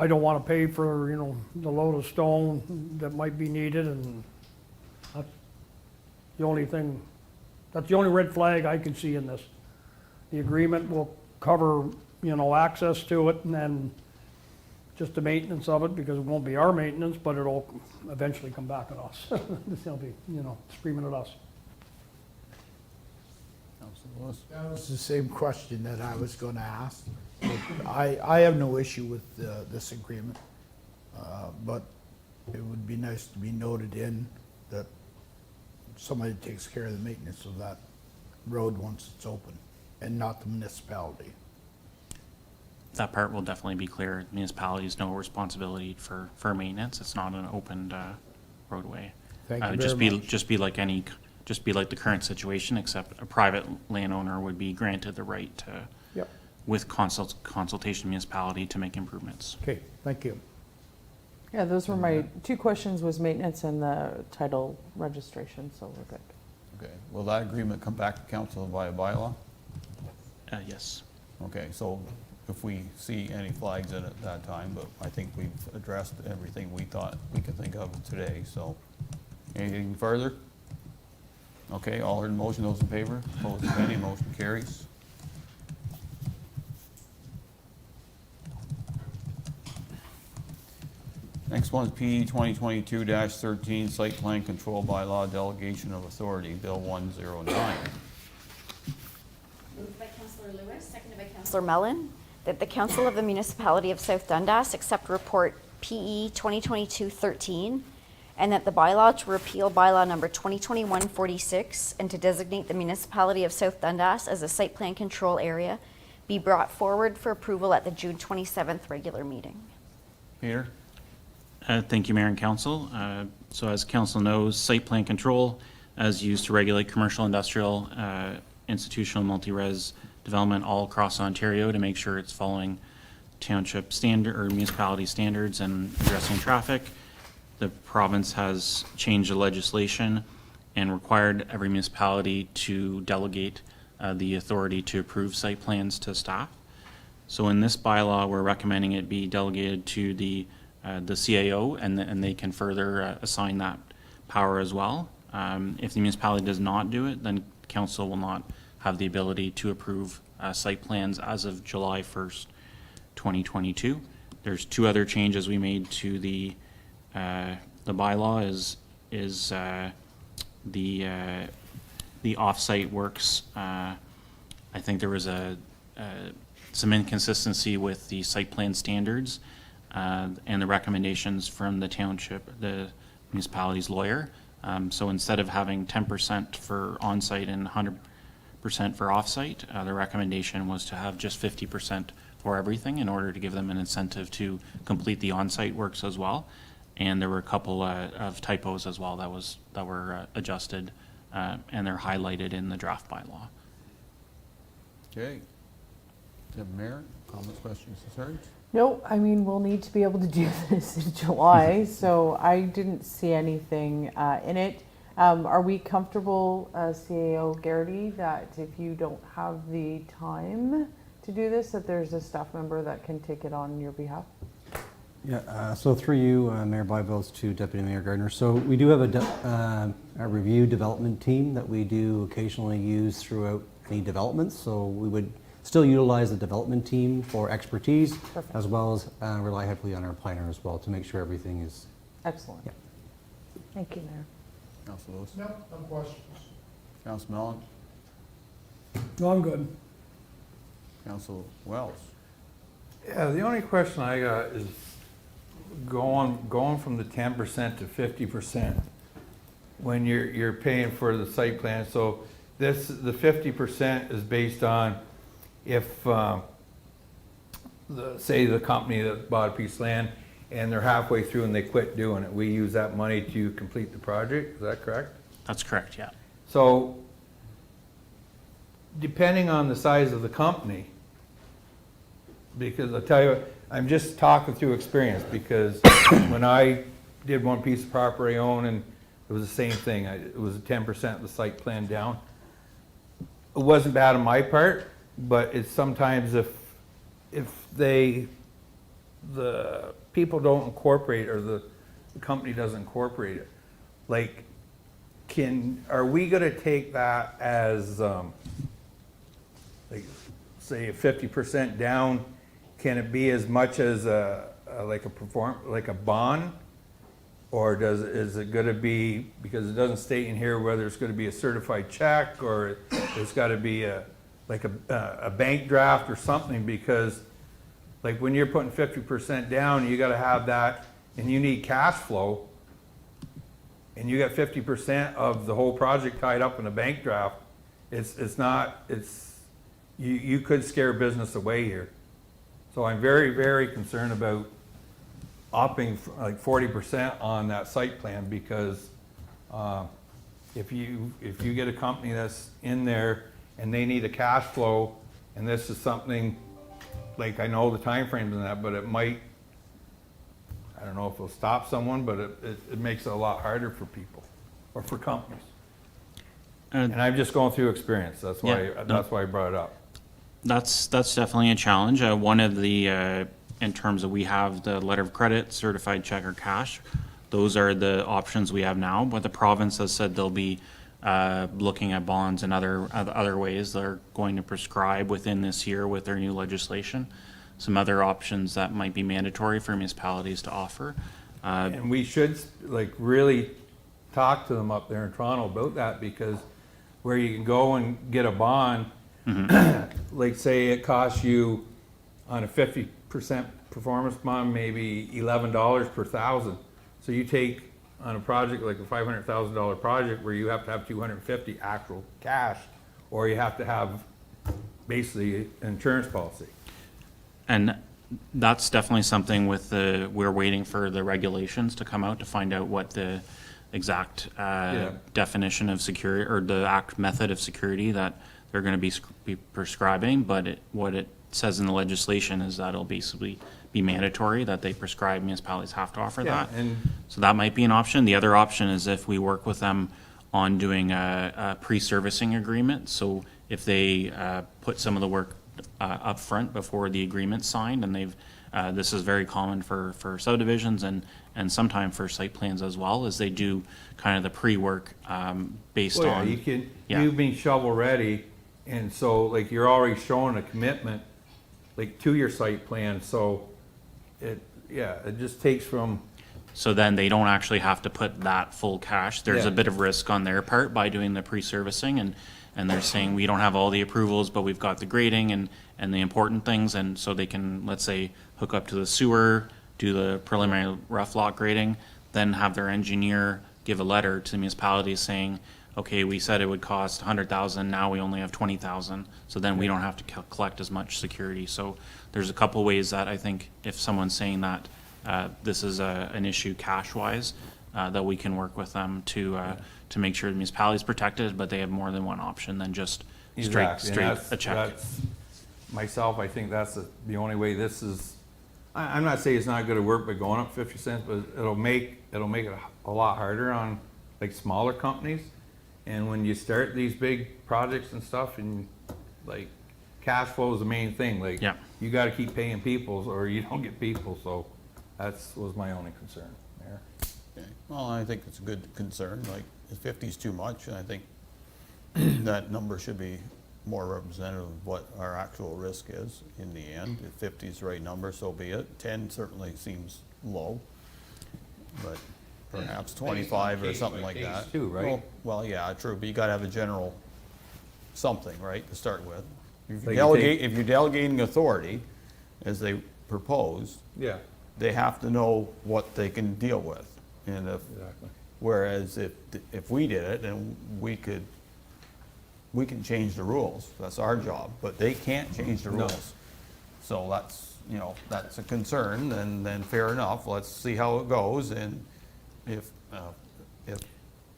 don't want to pay for, the load of stone that might be needed, and that's the only thing, that's the only red flag I can see in this. The agreement will cover, access to it, and then just the maintenance of it, because it won't be our maintenance, but it'll eventually come back at us. They'll be, screaming at us. Councilor Lewis? That was the same question that I was gonna ask. I have no issue with this agreement, but it would be nice to be noted in that somebody takes care of the maintenance of that road once it's open, and not the municipality. That part will definitely be clear. Municipalities no responsibility for maintenance. It's not an opened roadway. Thank you Just very be much. just be like the current situation, except a private landowner would be granted the right to, Yep. with consultation municipality, to make improvements. Okay, thank you. Yeah, those were my 2 questions, was maintenance and the title registration, so we're good. Okay, will that agreement come back to council via bylaw? Yes. Okay, so if we see any flags in it at that time, but I think we've addressed everything we thought we could think of today, so. Anything further? Okay, all heard the motion, those in favor, opposed, if any, motion carries. Next one is P 2022-13, Site Plan Control Bylaw Delegation of Authority, Bill 109. Moved by Councillor Lewis, seconded by Councillor Mellon, that the Council of the Municipality of South Dundas accept report PE 2022-13 and that the bylaw to repeal bylaw number 2021-46 and to designate the municipality of South Dundas as a site plan control area be brought forward for approval at the June 27th regular meeting. Peter? Thank you, Mayor and Council. So as Council knows, site plan control is used to regulate commercial, industrial, institutional, multi-res development all across Ontario to make sure it's following township standard or municipality standards and addressing traffic. The province has changed the legislation and required every municipality to delegate the authority to approve site plans to staff. So in this bylaw, we're recommending it be delegated to the CAO, and they can further assign that power as well. If the municipality does not do it, then council will not have the ability to approve site plans as of July 1st, 2022. There's two other changes we made to the bylaw is the off-site works. I think there was some inconsistency with the site plan standards and the recommendations from the township, the municipality's lawyer. So instead of having 10% for on-site and 100% for off-site, the recommendation was to have just 50% for everything in order to give them an incentive to complete the on-site works as well. And there were a couple of typos as well that were adjusted, and they're highlighted in the draft bylaw. Okay. Mayor, comments, questions, concerns? No, I mean, we'll need to be able to do this in July, so I didn't see anything in it. Are we comfortable, CAO Garrity, that if you don't have the time to do this, that there's a staff member that can take it on your behalf? Yeah, so through you, Mayor Byvelds, to Deputy Mayor Gardner. So we do have a review development team that we do occasionally use throughout any developments. So we would still utilize the development team for expertise, Perfect. as well as rely heavily on our planner as well to make sure everything is. Excellent. Yeah. Thank you, Mayor. Council Lewis? No questions. Council Mellon? No, I'm good. Council Wells? Yeah, the only question I got is going from the 10% to 50% when you're paying for the site plan. So the 50% is based on if say the company that bought a piece of land and they're halfway through and they quit doing it, we use that money to complete the project. Is that correct? That's correct, yeah. So depending on the size of the company, because I'll tell you, I'm just talking through experience, because when I did one piece of property I own, and it was the same thing, it was 10% of the site plan down. It wasn't bad on my part, but it's sometimes if the people don't incorporate, or the company doesn't incorporate it, like, are we gonna take that as, like, say 50% down? Can it be as much as like a bond? Or is it gonna be, because it doesn't state in here whether it's gonna be a certified check or it's gotta be a bank draft or something, because like when you're putting 50% down, you gotta have that, and you need cash flow, and you got 50% of the whole project tied up in a bank draft, you could scare business away here. So I'm very, very concerned about upping like 40% on that site plan, because if you get a company that's in there and they need a cash flow, and this is something, like, I know the timeframes in that, but it might, I don't know if it'll stop someone, but it makes it a lot harder for people or for companies. And I'm just going through experience. That's why I brought it up. That's definitely a challenge. One of the, in terms of, we have the letter of credit, certified check, or cash. Those are the options we have now, but the province has said they'll be looking at bonds and other ways they're going to prescribe within this year with their new legislation. Some other options that might be mandatory for municipalities to offer. And we should like really talk to them up there in Toronto about that, because where you can go and get a bond, like say it costs you on a 50% performance bond, maybe $11 per thousand. So you take on a project like a $500,000 project where you have to have 250 actual cash, or you have to have basically an insurance policy. And that's definitely something with we're waiting for the regulations to come out to find out what the exact definition of security, or the method of security that they're going to be prescribing. But what it says in the legislation is that it'll basically be mandatory that they prescribe, municipalities have to offer that. And So that might be an option. The other option is if we work with them on doing a pre-servicing agreement. So if they put some of the work up front before the agreement's signed, and this is very common for subdivisions and sometimes for site plans as well, is they do kind of the pre-work based well, on. you've been shovel ready, and so like you're already showing a commitment like to your site plan, so it just takes from. So then they don't actually have to put that full cash. There's Yeah. a bit of risk on their part by doing the pre-servicing, and they're saying we don't have all the approvals, but we've got the grading and the important things, and so they can, let's say, hook up to the sewer, do the preliminary rough lot grading, then have their engineer give a letter to the municipality saying, okay, we said it would cost 100,000, now we only have 20,000, so then we don't have to collect as much security. So there's a couple ways that I think if someone's saying that this is an issue cash-wise, that we can work with them to make sure the municipality is protected, but they have more than one option than just Exactly, and straight a check. Myself, I think that's the only way this is, I'm not saying it's not gonna work by going up 50 cents, but it'll make it a lot harder on like smaller companies. And when you start these big projects and stuff, and like cash flow is the main thing, like Yeah. you gotta keep paying people or you don't get people, so was my only concern there. Okay. Well, I think it's a good concern, like, if 50 is too much, and I think that number should be more representative of what our actual risk is in the end. If 50 is the right number, so be it. 10 certainly seems low, but perhaps 25 or something like that. Case too, right? Well, yeah, true, but you gotta have a general something, right, to start with. If you Like you delegate, if you're delegating authority, as they propose, Yeah, they have to know what they can deal with. And exactly. whereas if we did it, then we can change the rules. That's our job, but they can't change the No. rules. So that's a concern, and then fair enough, let's see how it goes. And if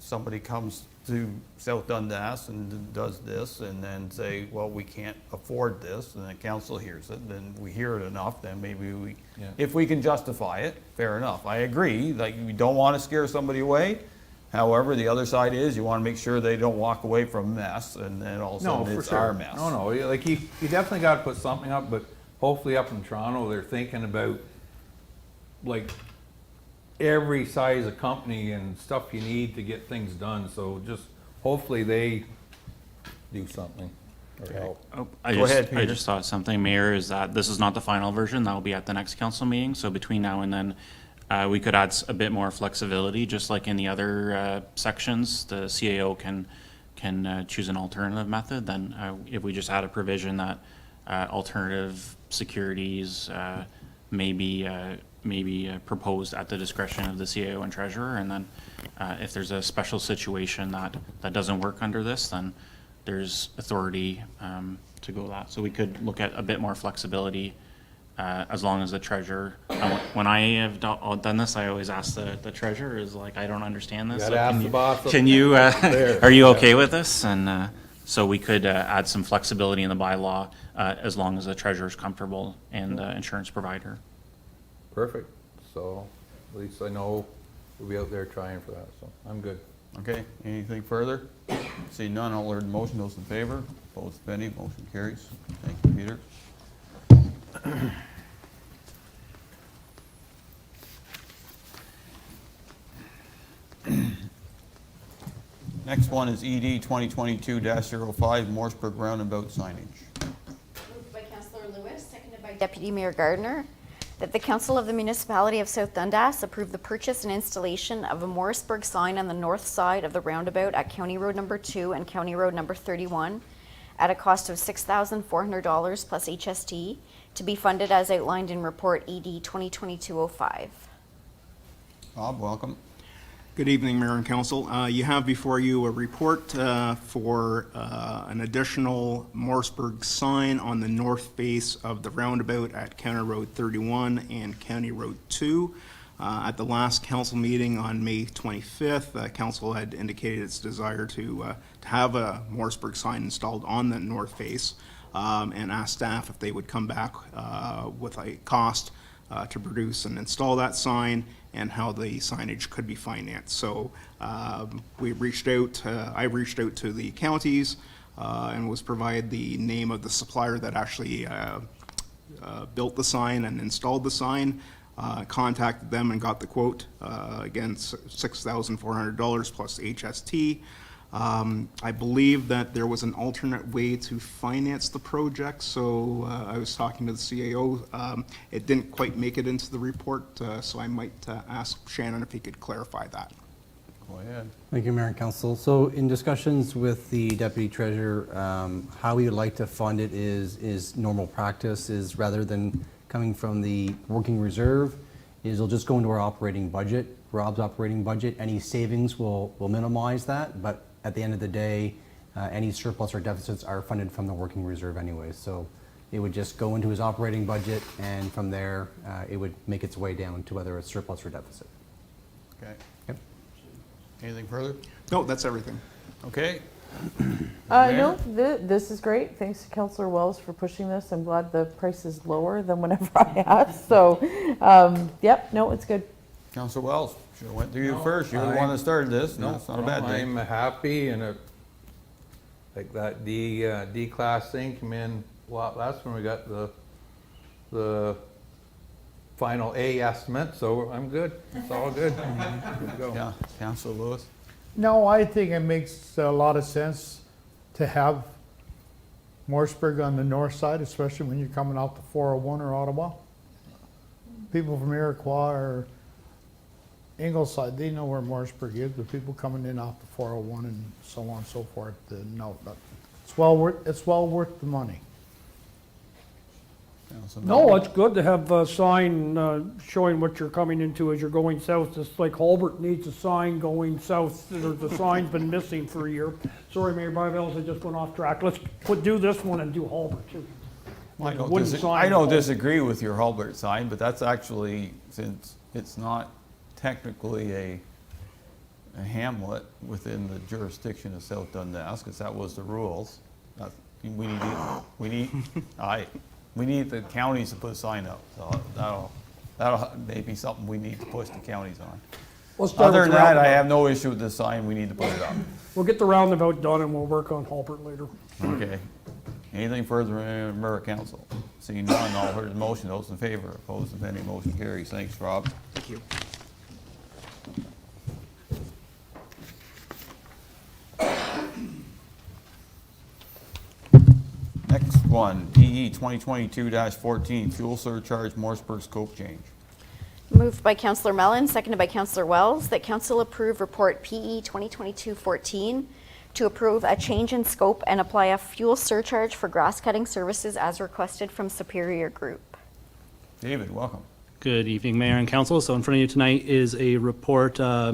somebody comes to South Dundas and does this and then say, well, we can't afford this, and the council hears it, then we hear it enough, then maybe if we can justify it, fair enough. I agree, like, we don't want to scare somebody away. However, the other side is you want to make sure they don't walk away from mess, and then all of a No, sudden for it's sure. our mess. No, like you definitely gotta put something up, but hopefully up in Toronto, they're thinking about like every size of company and stuff you need to get things done, so just hopefully they do something or help. Oh, Go ahead, I Peter. just thought something, Mayor, is that this is not the final version. That will be at the next council meeting. So between now and then, we could add a bit more flexibility, just like in the other sections. The CAO can choose an alternative method. Then if we just add a provision that alternative securities may be proposed at the discretion of the CAO and treasurer, and then if there's a special situation that doesn't work under this, then there's authority to go that. So we could look at a bit more flexibility as long as the treasurer, when I have done this, I always ask the treasurer, is like, I don't understand this. Gotta so ask the boss up Can you, there. are you okay with this? And so we could add some flexibility in the bylaw as long as the treasurer's comfortable and the insurance provider. Perfect, so at least I know we'll be out there trying for that, so I'm good. Okay, anything further? See none, I'll order the motion. Those in favor? Opposed, if any, motion carries. Thank you, Peter. Next one is ED 2022-05, Morseburg Roundabout signage. Moved by Councillor Lewis, seconded by Deputy Mayor Gardner, that the Council of the Municipality of South Dundas approve the purchase and installation of a Morseburg sign on the north side of the roundabout at County Road Number 2 and County Road Number 31 at a cost of $6,400 plus HST to be funded as outlined in Report ED 2022-05. Bob, welcome. Good evening, Mayor and Council. You have before you a report for an additional Morrisburg sign on the north face of the roundabout at County Road 31 and County Road 2. At the last council meeting on May 25th, council had indicated its desire to have a Morrisburg sign installed on the north face and asked staff if they would come back with a cost to produce and install that sign and how the signage could be financed. So we reached out, I reached out to the counties and was provided the name of the supplier that actually built the sign and installed the sign. Contacted them and got the quote, again, $6,400 plus HST. I believe that there was an alternate way to finance the project, so I was talking to the CAO. It didn't quite make it into the report, so I might ask Shannon if he could clarify that. Go ahead. Thank you, Mayor and Council. So in discussions with the Deputy Treasurer, how we would like to fund it is normal practice, is rather than coming from the working reserve, is it'll just go into our operating budget, Rob's operating budget. Any savings will minimize that, but at the end of the day, any surplus or deficits are funded from the working reserve anyway. So it would just go into his operating budget, and from there, it would make its way down to whether it's surplus or deficit. Okay. Yep. Anything further? No, that's everything. Okay. No, this is great. Thanks to Councillor Wells for pushing this. I'm glad the price is lower than whenever I asked. So, yep, no, it's good. Councilor Wells, should have went to you first. You're the one that started this. No, it's not a bad day. I'm happy, and like that D class thing came in a lot less when we got the final A estimate, so I'm good. It's all good. Good to go. Yeah, Councilor Lewis. No, I think it makes a lot of sense to have Morrisburg on the north side, especially when you're coming out the 401 or Ottawa. People from Iroquois or Ingleside, they know where Morrisburg is, but people coming in off the 401 and so on and so forth, no, but it's well worth the money. Councilor No, Miller. it's good to have a sign showing what you're coming into as you're going south. Just like Holbert needs a sign going south. The sign's been missing for a year. Sorry, Mayor Byvells, I just went off track. Let's do this one and do Holbert too. I don't Wooden sign. I don't disagree with your Hulbert sign, but that's actually, since it's not technically a hamlet within the jurisdiction of South Dundas, because that was the rules. We need the counties to put a sign up, so that'll maybe something we need to push the counties on. Let's start Other with than that, I roundabout. have no issue with the sign, we need to put it up. We'll get the roundabout done and we'll work on Holbert later. Okay. Anything further from Borough Council? Seeing none, all heard the motion, those in favor, opposed, if any, motion carries. Thanks, Rob. Thank you. Next one, PE 2022-14, fuel surcharge Morrisburg scope change. Moved by Councillor Mellon, seconded by Councillor Wells, that Council approve report PE 2022-14 to approve a change in scope and apply a fuel surcharge for grass cutting services as requested from Superior Group. David, welcome. Good evening, Mayor and Council. So in front of you tonight is a report. I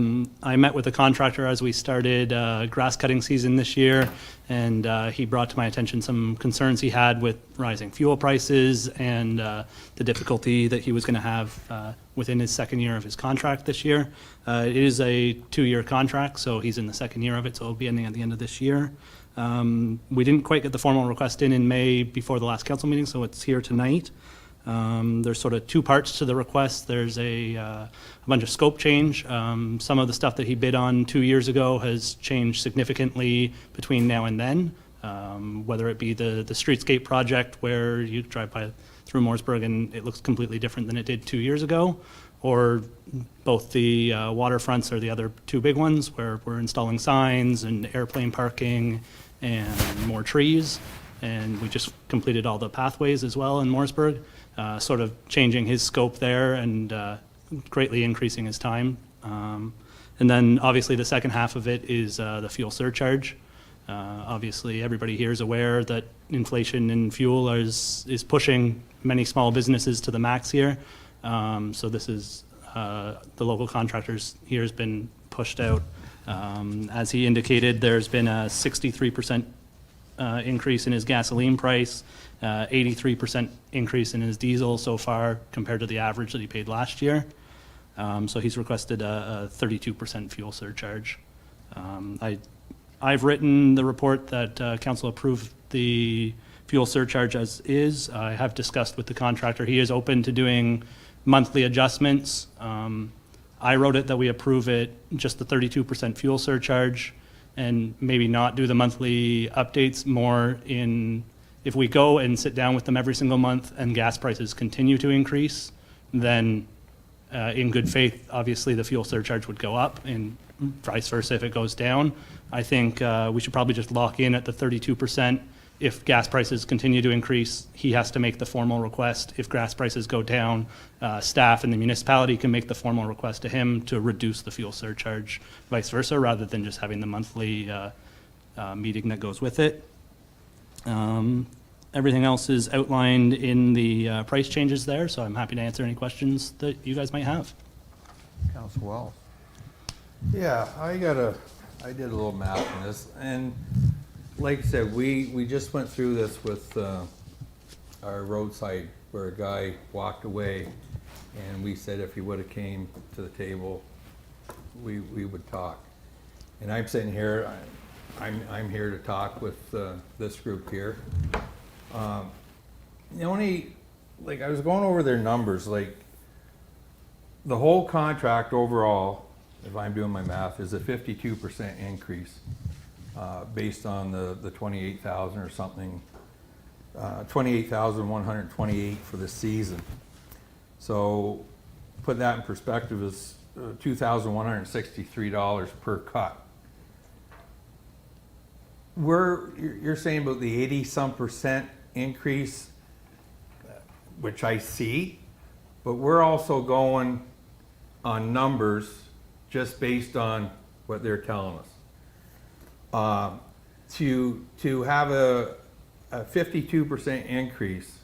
met with a contractor as we started grass cutting season this year, and he brought to my attention some concerns he had with rising fuel prices and the difficulty that he was going to have within his second year of his contract this year. It is a 2-year contract, so he's in the second year of it, so it'll be ending at the end of this year. We didn't quite get the formal request in May before the last council meeting, so it's here tonight. There's sort of two parts to the request. There's a bunch of scope change. Some of the stuff that he bid on 2 years ago has changed significantly between now and then, whether it be the streetscape project where you drive through Morrisburg and it looks completely different than it did 2 years ago, or both the waterfronts are the other two big ones where we're installing signs and airplane parking and more trees. And we just completed all the pathways as well in Morrisburg. Sort of changing his scope there and greatly increasing his time. And then obviously the second half of it is the fuel surcharge. Obviously everybody here is aware that inflation in fuel is pushing many small businesses to the max here. So this is, the local contractors here has been pushed out. As he indicated, there's been a 63% increase in his gasoline price, 83% increase in his diesel so far compared to the average that he paid last year. So he's requested a 32% fuel surcharge. I've written the report that council approved the fuel surcharge as is. I have discussed with the contractor. He is open to doing monthly adjustments. I wrote it that we approve it, just the 32% fuel surcharge, and maybe not do the monthly updates more in, if we go and sit down with them every single month and gas prices continue to increase, then in good faith, obviously the fuel surcharge would go up, and vice versa if it goes down. I think we should probably just lock in at the 32%. If gas prices continue to increase, he has to make the formal request. If gas prices go down, staff and the municipality can make the formal request to him to reduce the fuel surcharge, vice versa, rather than just having the monthly meeting that goes with it. Everything else is outlined in the price changes there, so I'm happy to answer any questions that you guys might have. Councilor Wells. Yeah, I did a little math on this, and like I said, we just went through this with our roadside where a guy walked away, and we said if he would have came to the table, we would talk. And I'm sitting here, I'm here to talk with this group here. The only, like, I was going over their numbers, like the whole contract overall, if I'm doing my math, is a 52% increase. Based on the 28,000 or something, 28,128 for the season. So put that in perspective is $2,163 per cut. You're saying about the 80-some% increase, which I see, but we're also going on numbers just based on what they're telling us. To have a 52% increase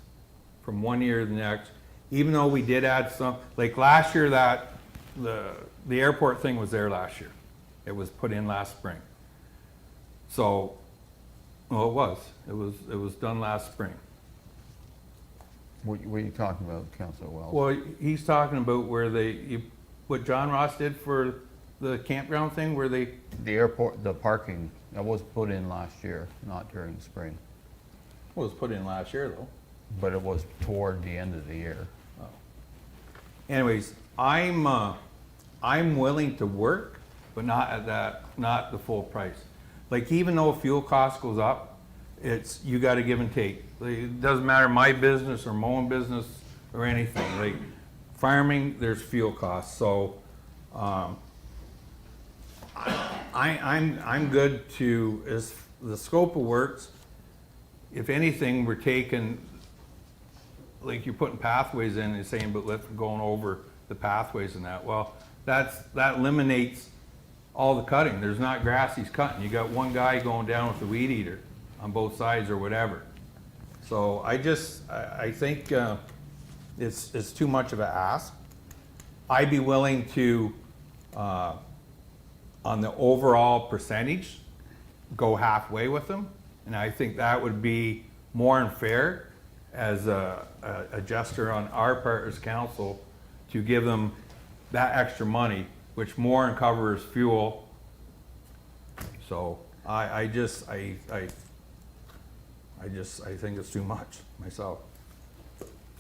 from one year to the next, even though we did add some, like last year, that the airport thing was there last year. It was put in last spring. So, well, it was done last spring. What are you talking about, Councilor Wells? Well, he's talking about where what John Ross did for the campground thing, where the airport, the parking, that was put in last year, not during the spring. Well, it was put in last year though. But it was toward the end of the year. Oh. Anyways, I'm willing to work, but not at not the full price. Like, even though fuel cost goes up, you got to give and take. Like, it doesn't matter my business or mowing business or anything. Like farming, there's fuel costs. So I'm good to, as the scope of works, if anything, we're taking, like you're putting pathways in and saying, but let's going over the pathways and that. Well, that eliminates all the cutting. There's not grass he's cutting. You got one guy going down with the weed eater on both sides or whatever. So I think it's too much of an ask. I'd be willing to, on the overall percentage, go halfway with them. And I think that would be more unfair as a gesture on our part as council to give them that extra money, which more than covers fuel. So I think it's too much myself,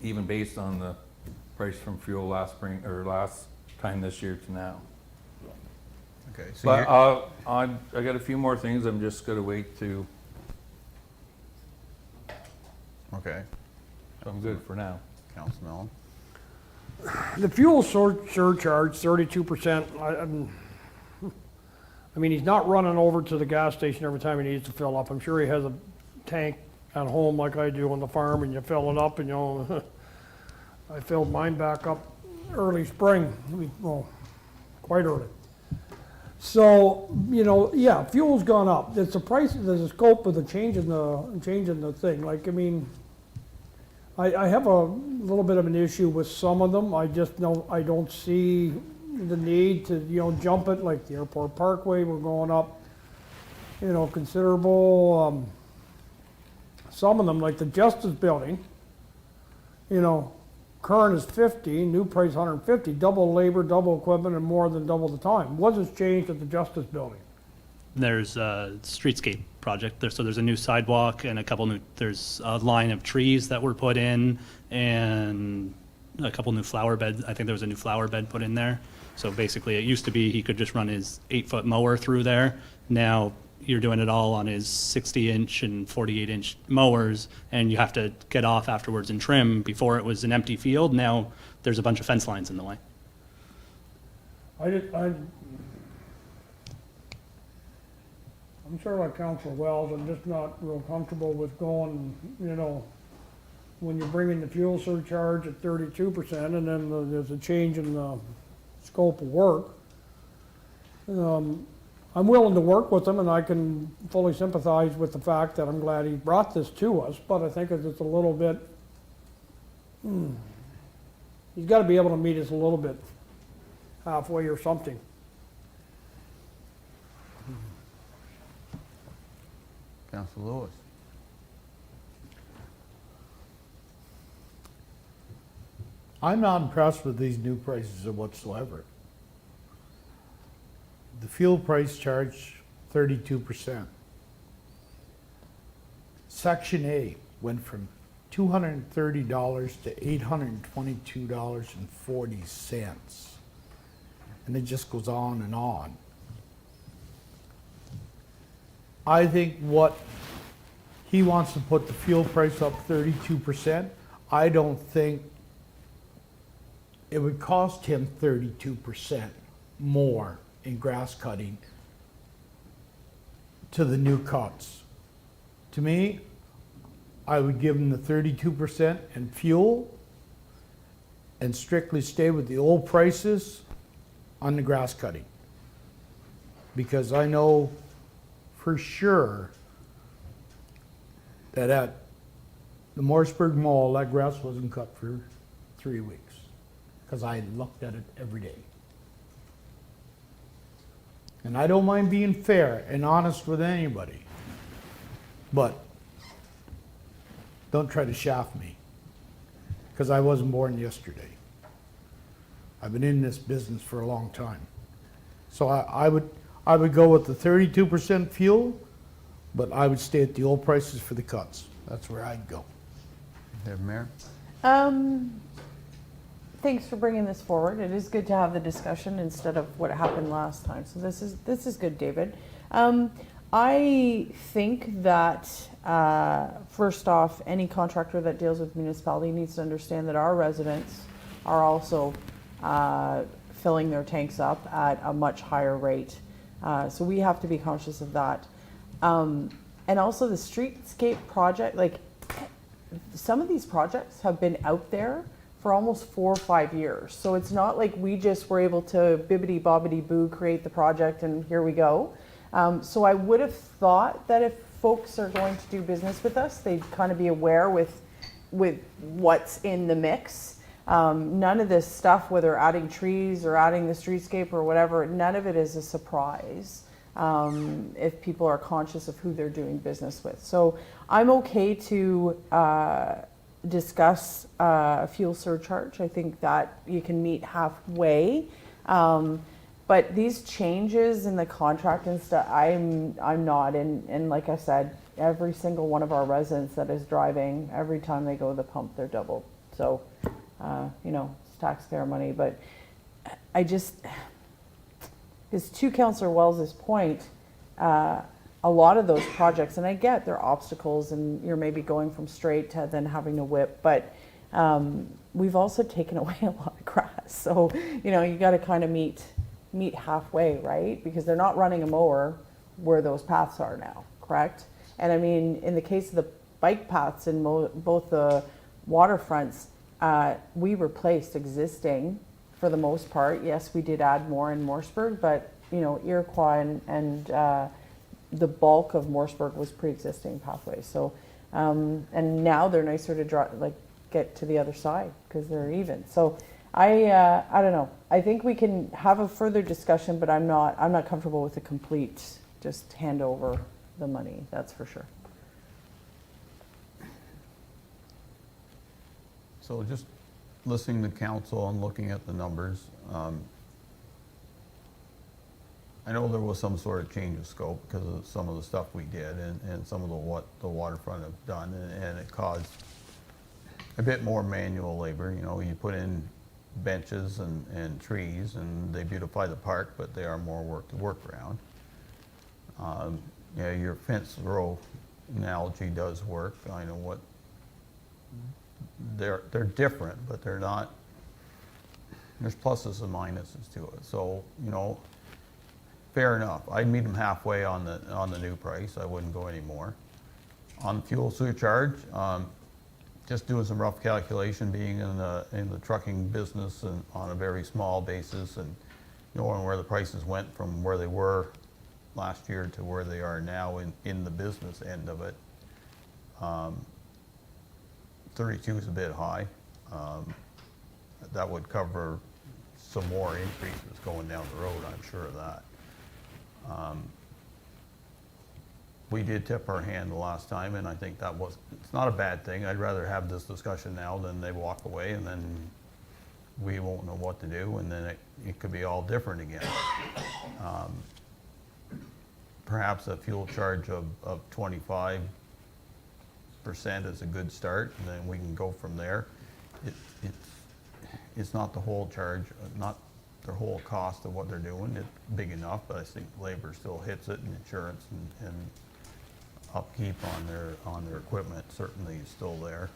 even based on the price from fuel last spring or last time this year to now. Okay. So But I got a few more things. I'm just gonna wait to. okay. So I'm good for now. Councilor Mellon. The fuel surcharge, 32%, I mean, he's not running over to the gas station every time he needs to fill up. I'm sure he has a tank at home like I do on the farm, and you fill it up, and you know, I filled mine back up early spring, well, quite early. So, you know, yeah, fuel's gone up. It's the price, there's a scope of the change in the thing. Like, I mean, I have a little bit of an issue with some of them. I just know I don't see the need to, jump it, like the Airport Parkway, we're going up, considerable, some of them, like the Justice Building, current is 50, new price 150, double labor, double equipment, and more than double the time. What has changed at the Justice Building? There's a streetscape project. So there's a new sidewalk and there's a line of trees that were put in and a couple new flower beds. I think there was a new flower bed put in there. So basically it used to be he could just run his 8-foot mower through there. Now you're doing it all on his 60-inch and 48-inch mowers, and you have to get off afterwards and trim. Before it was an empty field. Now there's a bunch of fence lines in the way. I'm sure like Councilor Wells, I'm just not real comfortable with going, when you're bringing the fuel surcharge at 32% and then there's a change in the scope of work. I'm willing to work with them, and I can fully sympathize with the fact that I'm glad he brought this to us, but I think it's a little bit, he's got to be able to meet us a little bit halfway or something. Councilor Lewis. I'm not impressed with these new prices whatsoever. The fuel price charge, 32%. Section A went from $230 to $822.40. And it just goes on and on. I think what he wants to put the fuel price up 32%, I don't think it would cost him 32% more in grass cutting to the new cuts. To me, I would give him the 32% in fuel and strictly stay with the old prices on the grass cutting. Because I know for sure that at the Morrisburg Mall, that grass wasn't cut for 3 weeks. Because I looked at it every day. And I don't mind being fair and honest with anybody. But don't try to shaft me. Because I wasn't born yesterday. I've been in this business for a long time. So I would go with the 32% fuel, but I would stay at the old prices for the cuts. That's where I'd go. Mayor? Thanks for bringing this forward. It is good to have the discussion instead of what happened last time. So this is good, David. I think that first off, any contractor that deals with municipality needs to understand that our residents are also filling their tanks up at a much higher rate. So we have to be conscious of that. And also the streetscape project, like some of these projects have been out there for almost 4 or 5 years. So it's not like we just were able to bibbity bobbity boo create the project and here we go. So I would have thought that if folks are going to do business with us, they'd kind of be aware with what's in the mix. None of this stuff, whether adding trees or adding the streetscape or whatever, none of it is a surprise if people are conscious of who they're doing business with. So I'm okay to discuss a fuel surcharge. I think that you can meet halfway. But these changes in the contract and stuff, I'm not. And like I said, every single one of our residents that is driving, every time they go to the pump, they're doubled. So, it's taxpayer money. But I just, because to Councillor Wells's point, a lot of those projects, and I get there are obstacles and you're maybe going from straight to then having to whip, but we've also taken away a lot of grass. So, you got to kind of meet halfway, right? Because they're not running a mower where those paths are now, correct? And I mean, in the case of the bike paths in both the waterfronts, we replaced existing for the most part. Yes, we did add more in Morrisburg, but Iroquois and the bulk of Morrisburg was pre-existing pathways. So, and now they're nicer to get to the other side because they're even. So, I don't know. I think we can have a further discussion, but I'm not comfortable with the complete, just hand over the money, that's for sure. So just listening to council and looking at the numbers, I know there was some sort of change of scope because of some of the stuff we did and some of what the waterfront have done, and it caused a bit more manual labor. You know, you put in benches and trees and they beautify the park, but they are more work to work around. Yeah, your fence row analogy does work. I know what, they're different, but they're not, there's pluses and minuses to it. So, you know, fair enough. I'd meet them halfway on the new price. I wouldn't go any more. On fuel surcharge, just doing some rough calculation, being in the trucking business and on a very small basis, and knowing where the prices went from where they were last year to where they are now in the business end of it. 32 is a bit high. That would cover some more increases going down the road, I'm sure of that. We did tip our hand the last time, and I think it's not a bad thing. I'd rather have this discussion now than they walk away and then we won't know what to do, and then it could be all different again. Perhaps a fuel charge of 25% is a good start, and then we can go from there. It's not the whole charge, not their whole cost of what they're doing. It's big enough, but I think labor still hits it, and insurance and upkeep on their equipment certainly is still there.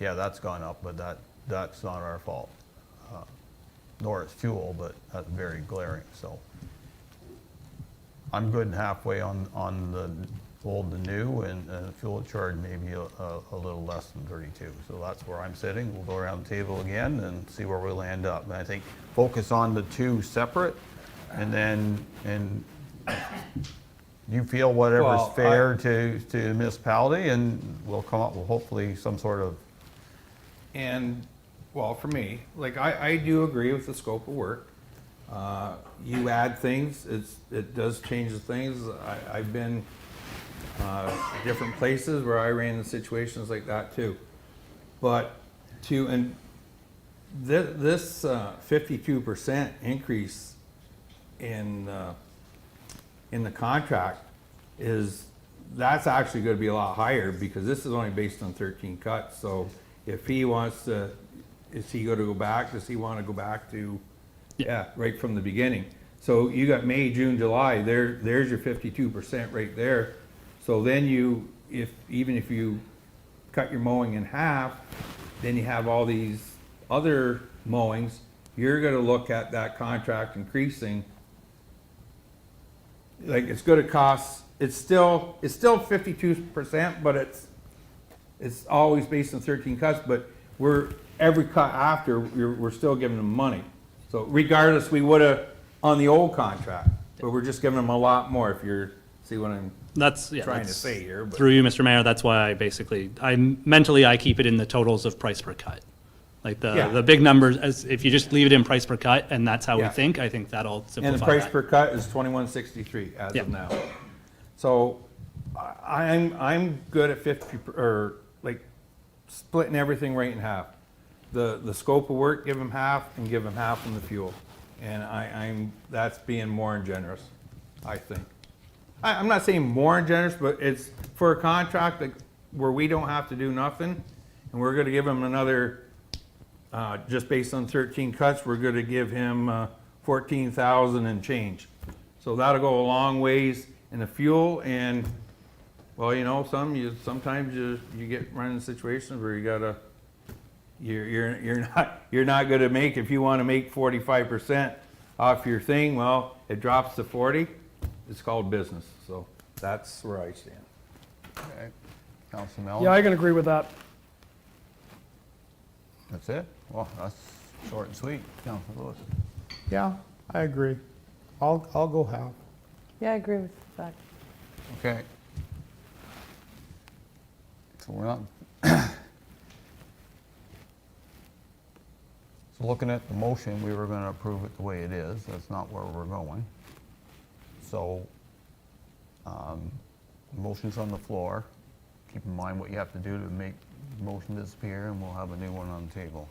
Yeah, that's gone up, but that's not our fault. Nor is fuel, but that's very glaring. So I'm good and halfway on the old to new, and fuel charge maybe a little less than 32. So that's where I'm sitting. We'll go around the table again and see where we land up. And I think focus on the two separate, and then you feel whatever's fair to the municipality, and we'll come up with hopefully some sort of. And, well, for me, like, I do agree with the scope of work. You add things, it does change the things. I've been different places where I ran into situations like that too. But this 52% increase in the contract that's actually going to be a lot higher, because this is only based on 13 cuts. So if he wants to, is he going to go back? Does he want to go back to, right from the beginning? So you got May, June, July. There's your 52% right there. So then even if you cut your mowing in half, then you have all these other mowings. You're going to look at that contract increasing. Like, it's going to cost. It's still 52%, but it's always based on 13 cuts. But every cut after we're still giving them money. So regardless, we would have on the old contract, but we're just giving them a lot more. If you're see what I'm trying to say here. But. Through you, Mr. Mayor, that's why I keep it in the totals of price per cut. Like the big numbers, as if you just leave it in price per cut, and that's how we think, I think that'll simplify. And the price per cut is $21.63 as of now. So I'm good at 50, or like splitting everything right in half. The scope of work, give them half, and give them half from the fuel. And that's being more than generous, I think. I'm not saying more than generous, but it's for a contract where we don't have to do nothing, and we're going to give him another, just based on 13 cuts, we're going to give him $14,000 and change. So that'll go a long ways in the fuel. And well, you know, sometimes you get running situations where you're not going to make, if you want to make 45% off your thing, well, it drops to 40. It's called business. So that's where I stand. Okay. Councilman Mellon? Yeah, I can agree with that. That's it? Well, that's short and sweet. Councilman Lewis? Yeah, I agree. I'll go half. Yeah, I agree with that. Okay. So we're not. So looking at the motion, we were gonna approve it the way it is. That's not where we're going. So, motion's on the floor. Keep in mind what you have to do to make the motion disappear, and we'll have a new one on the table.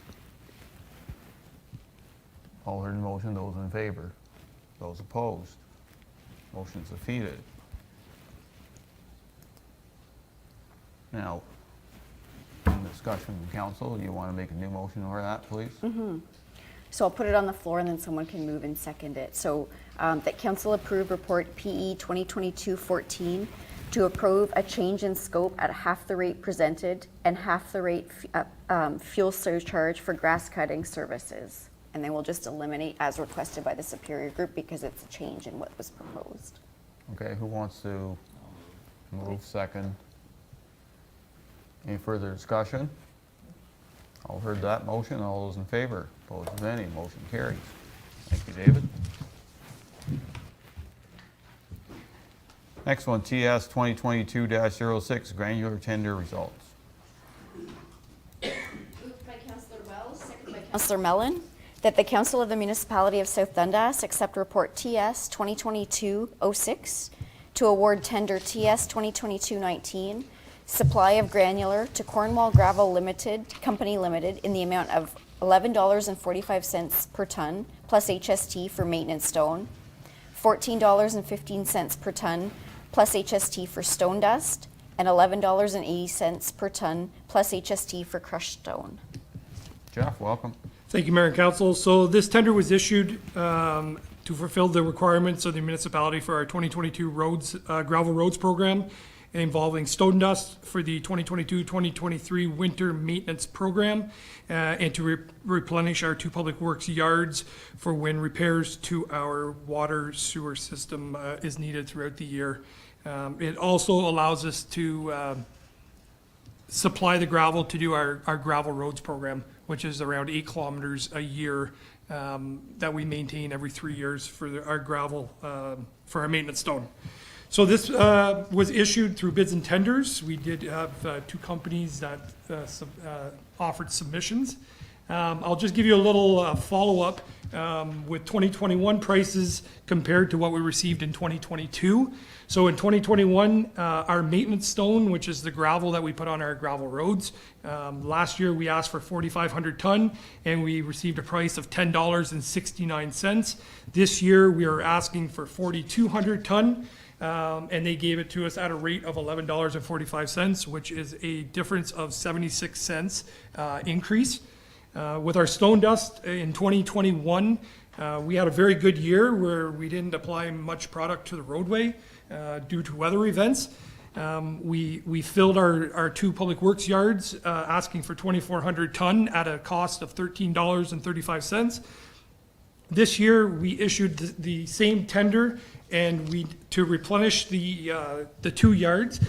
All heard the motion, those in favor? Those opposed? Motion's defeated. Now, in discussion with council, you want to make a new motion for that, please? So I'll put it on the floor and then someone can move and second it. So that council approve report PE 2022-14 to approve a change in scope at half the rate presented and half the rate fuel surcharge for grass cutting services. And then we'll just eliminate as requested by the Superior Group because it's a change in what was proposed. Okay, who wants to move second? Any further discussion? All heard that motion, all those in favor? Opposed, if any, motion carries. Thank you, David. Next one, TS 2022-06, granular tender results. Moved by Councillor Wells, seconded by Councillor Mellon, that the Council of the Municipality of South Dundas accept report TS 2022-06 to award tender TS 2022-19, supply of granular to Cornwall Gravel Limited, Company Limited, in the amount of $11.45 per ton, plus HST for maintenance stone, $14.15 per ton, plus HST for stone dust, and $11.80 per ton, plus HST for crushed stone. Jeff, welcome. Thank you, Mayor and Council. So this tender was issued to fulfill the requirements of the municipality for our 2022 roads, gravel roads program, involving stone dust for the 2022-2023 winter maintenance program, and to replenish our two public works yards for when repairs to our water sewer system is needed throughout the year. It also allows us to supply the gravel to do our gravel roads program, which is around 8 kilometers a year that we maintain every 3 years for our gravel, for our maintenance stone. So this was issued through bids and tenders. We did have 2 companies that offered submissions. I'll just give you a little follow-up with 2021 prices compared to what we received in 2022. So in 2021, our maintenance stone, which is the gravel that we put on our gravel roads, last year we asked for 4,500 ton and we received a price of $10.69. This year we are asking for 4,200 ton. And they gave it to us at a rate of $11.45, which is a difference of 76 cents increase. With our stone dust in 2021, we had a very good year where we didn't apply much product to the roadway due to weather events. We filled our 2 public works yards asking for 2,400 ton at a cost of $13.35. This year, we issued the same tender and to replenish the 2 yards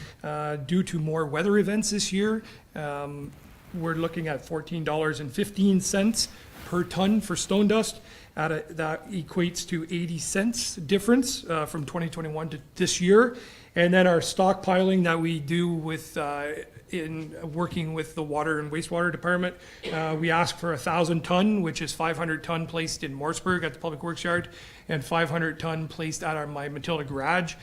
due to more weather events this year. We're looking at $14.15 per ton for stone dust. That equates to 80 cents difference from 2021 to this year. And then our stockpiling that we do with in working with the water and wastewater department, we ask for 1,000 ton, which is 500 ton placed in Morrisburg at the Public Works Yard, and 500 ton placed at my Matilda garage,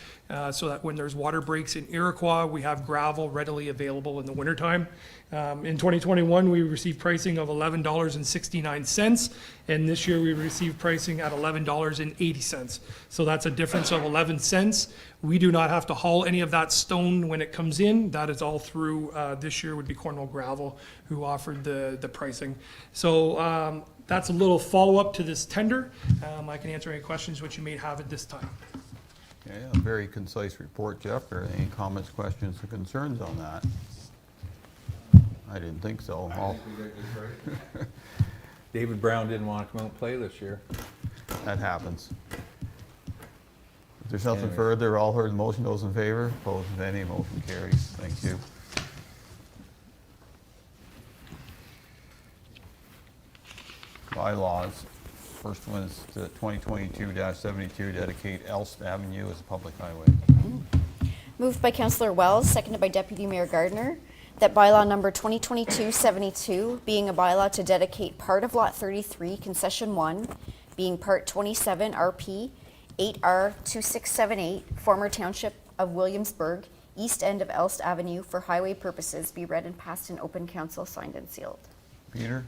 so that when there's water breaks in Iroquois, we have gravel readily available in the wintertime. In 2021, we received pricing of $11.69, and this year we received pricing at $11.80. So that's a difference of 11 cents. We do not have to haul any of that stone when it comes in. That is all through, this year would be Cornwall Gravel who offered the pricing. So that's a little follow-up to this tender. I can answer any questions which you may have at this time. Yeah, a very concise report, Jeff. Are there any comments, questions, or concerns on that? I didn't think so. David Brown didn't want to come out and play this year. That happens. If there's nothing further, all heard the motion, those in favor, opposed, if any, motion carries. Thank you. Bylaws. First one is the 2022-72, dedicate Elst Avenue as a public highway. Moved by Councillor Wells, seconded by Deputy Mayor Gardner, that bylaw number 2022-72, being a bylaw to dedicate part of Lot 33, Concession 1, being Part 27 RP 8R 2678, former Township of Williamsburg, east end of Elst Avenue for highway purposes, be read and passed in open council, signed and sealed. Peter?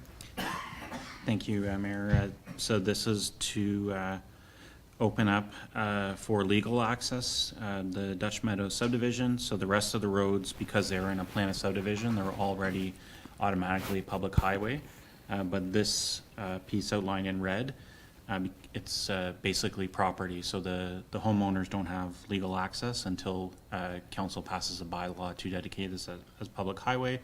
Thank you, Mayor. So this is to open up for legal access the Dutch Meadows subdivision. So the rest of the roads, because they're in a plan of subdivision, they're already automatically public highway. But this piece outlined in red, it's basically property. So the homeowners don't have legal access until council passes a bylaw to dedicate this as public highway.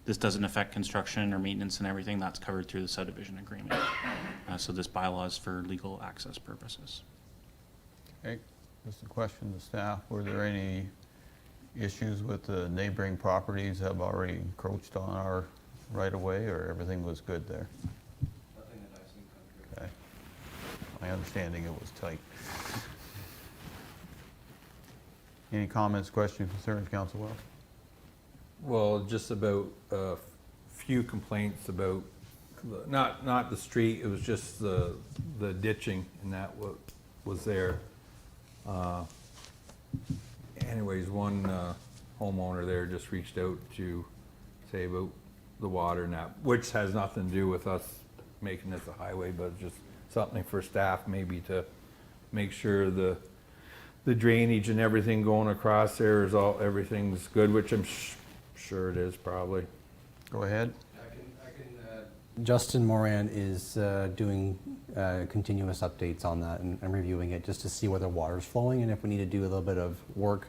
This doesn't affect construction or maintenance and everything. That's covered through the subdivision agreement. So this bylaw is for legal access purposes. Okay, just a question to staff. Were there any issues with the neighboring properties that have already encroached on our right-of-way, or everything was good there? Nothing that I've seen come through. Okay. My understanding it was tight. Any comments, questions, concerns, Council Wells? Well, just about a few complaints about, not the street, it was just the ditching and that what was there. Anyways, one homeowner there just reached out to say about the water and that, which has nothing to do with us making this a highway, but just something for staff maybe to make sure the drainage and everything going across there is everything's good, which I'm sure it is probably. Go ahead. Justin Moran is doing continuous updates on that and reviewing it just to see where the water's flowing, and if we need to do a little bit of work,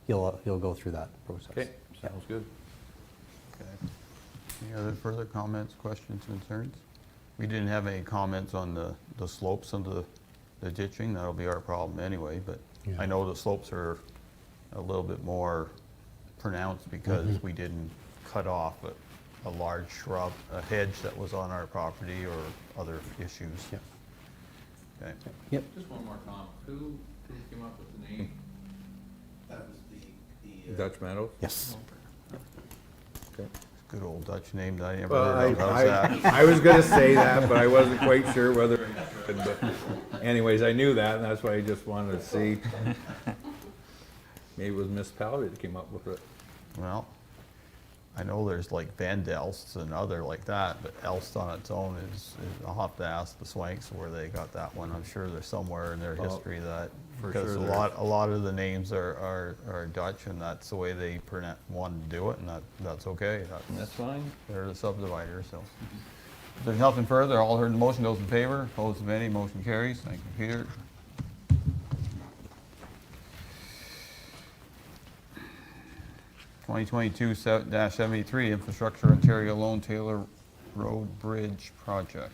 he'll go through that process. Okay, sounds good. Okay. Any other further comments, questions, concerns? We didn't have any comments on the slopes and the ditching. That'll be our problem anyway, but Yeah. I know the slopes are a little bit more pronounced because we didn't cut off a large shrub, a hedge that was on our property, or other issues. Yep. Okay. Yep. Just one more comment. Who came up with the name? That was the Dutch Meadows? Yes. Okay. Good old Dutch name that I never Well, heard of. How's that? I was gonna say that, but I wasn't quite sure whether I should, but anyways, I knew that, and that's why I just wanted to see. Maybe it was municipality that came up with it. Well, I know there's like Van Delst and other like that, but Elst on its own is I'll have to ask the Swanks where they got that one. I'm sure there's somewhere in their Well, history that, for because sure a lot of the names are Dutch, and that's the way they want to do it, and that's okay. That's fine. They're the subdivider, so. If there's nothing further, all heard the motion, those in favor, opposed if any, motion carries. Thank you, Peter. (2022-73) Infrastructure Ontario Loan Taylor Road Bridge Project.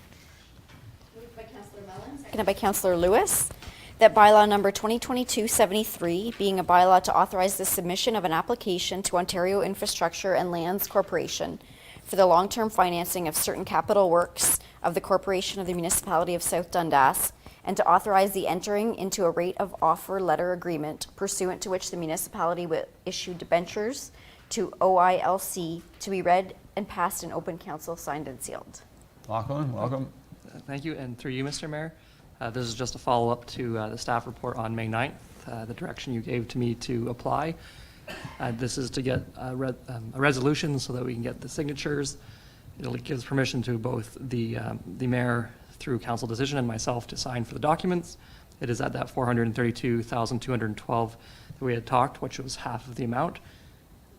Moved by Councillor Mellon, seconded by Councillor Lewis, that bylaw number 2022-73, being a bylaw to authorize the submission of an application to Ontario Infrastructure and Lands Corporation for the long-term financing of certain capital works of the Corporation of the Municipality of South Dundas, and to authorize the entering into a rate of offer letter agreement pursuant to which the municipality will issue debentures to OILC to be read and passed in open council, signed and sealed. Lachlan, welcome. Thank you, and through you, Mr. Mayor, this is just a follow-up to the staff report on May 9th, the direction you gave to me to apply. This is to get a resolution so that we can get the signatures. It gives permission to both the mayor through council decision and myself to sign for the documents. It is at that $432,212 that we had talked, which was half of the amount.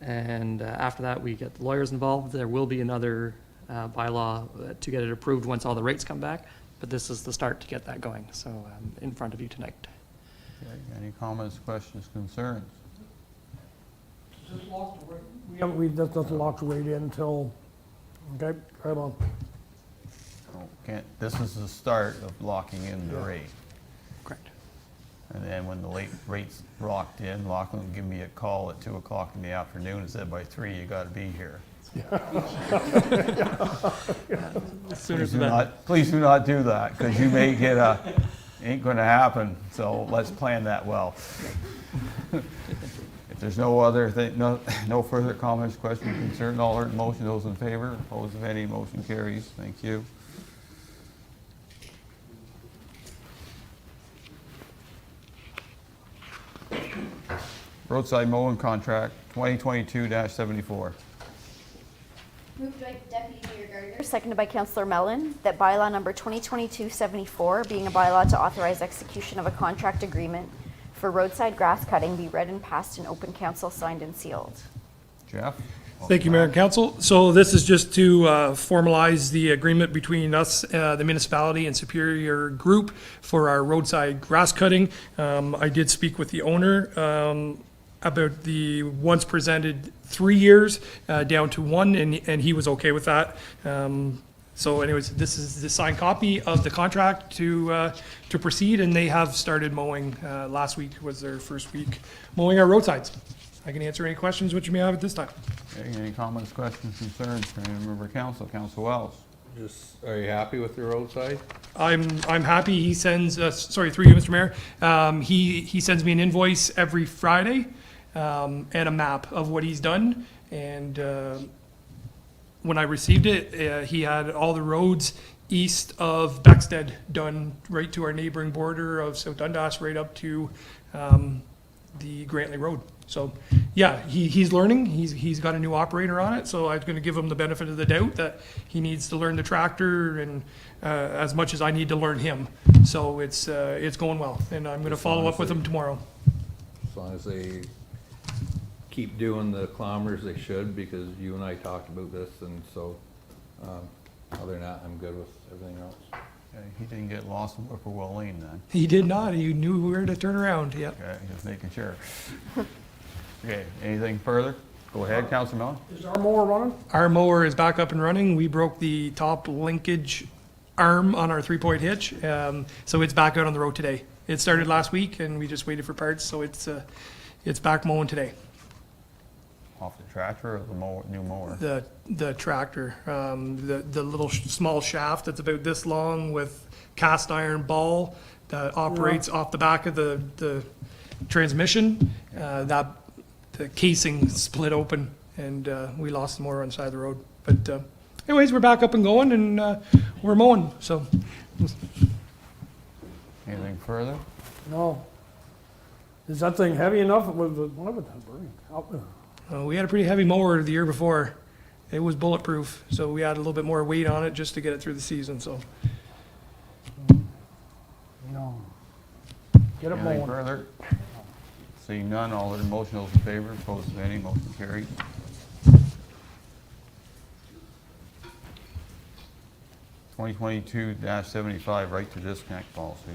And after that, we get the lawyers involved. There will be another bylaw to get it approved once all the rates come back, but this is the start to get that going. So in front of you tonight. Okay, any comments, questions, concerns? That doesn't lock the rate in until, okay, right on. This is the start of locking in the rate. Correct. And then when the rate's locked in, Lachlan will give me a call at 2 o'clock in the afternoon and said, by 3, you gotta be here. Please do not do that, because you may get ain't gonna happen, so let's plan that well. If there's no other thing, no further comments, questions, concerns, all heard in motion, those in favor, opposed if any, motion carries. Thank you. Roadside mowing contract, 2022-74. Moved by Deputy Mayor Gardner, seconded by Councillor Mellon, that bylaw number 2022-74, being a bylaw to authorize execution of a contract agreement for roadside grass cutting, be read and passed in open council, signed and sealed. Jeff? Thank you, Mayor and Council. So this is just to formalize the agreement between us, the municipality and Superior Group for our roadside grass cutting. I did speak with the owner about the once presented 3 years down to 1, and he was okay with that. So anyways, this is the signed copy of the contract to proceed, and they have started mowing. Last week was their first week mowing our roadsides. I can answer any questions which you may have at this time. Okay, any comments, questions, concerns from any member of council? Council Wells? Just, are you happy with your roadside? I'm happy. He sends, sorry, through you, Mr. Mayor. He sends me an invoice every Friday and a map of what he's done. And when I received it, he had all the roads east of Beckstead done right to our neighboring border of South Dundas, right up to the Grantley Road. So, yeah, he's learning. He's got a new operator on it, so I'm going to give him the benefit of the doubt that he needs to learn the tractor and as much as I need to learn him. So it's going well, and I'm going to follow up with him tomorrow. As long as they keep doing the kilometers they should, because you and I talked about this, and so other than that, I'm good with everything else. Okay, he didn't get lost in Whippoorwill Lane then. He did not. He knew where to turn around. Yeah. Okay, just making sure. Okay, anything further? Go ahead, Councilor Mellon. Is our mower running? Our mower is back up and running. We broke the top linkage arm on our 3-point hitch, so it's back out on the road today. It started last week, and we just waited for parts, so it's back mowing today. Off the tractor or the new mower? The tractor, the little small shaft that's about this long with cast iron ball that operates off the back of the transmission. The casing split open, and we lost the motor on the side of the road. But anyways, we're back up and going, and we're mowing. So, Anything further? No. Is that thing heavy enough? What was that burning? we had a pretty heavy mower the year before. It was bulletproof, so we had a little bit more weight on it just to get it through the season. So, No. Get it Anything mowing. further? Seeing none, all in motion, those in favor, opposed if any, motion carried. (2022-75) right to disconnect policy.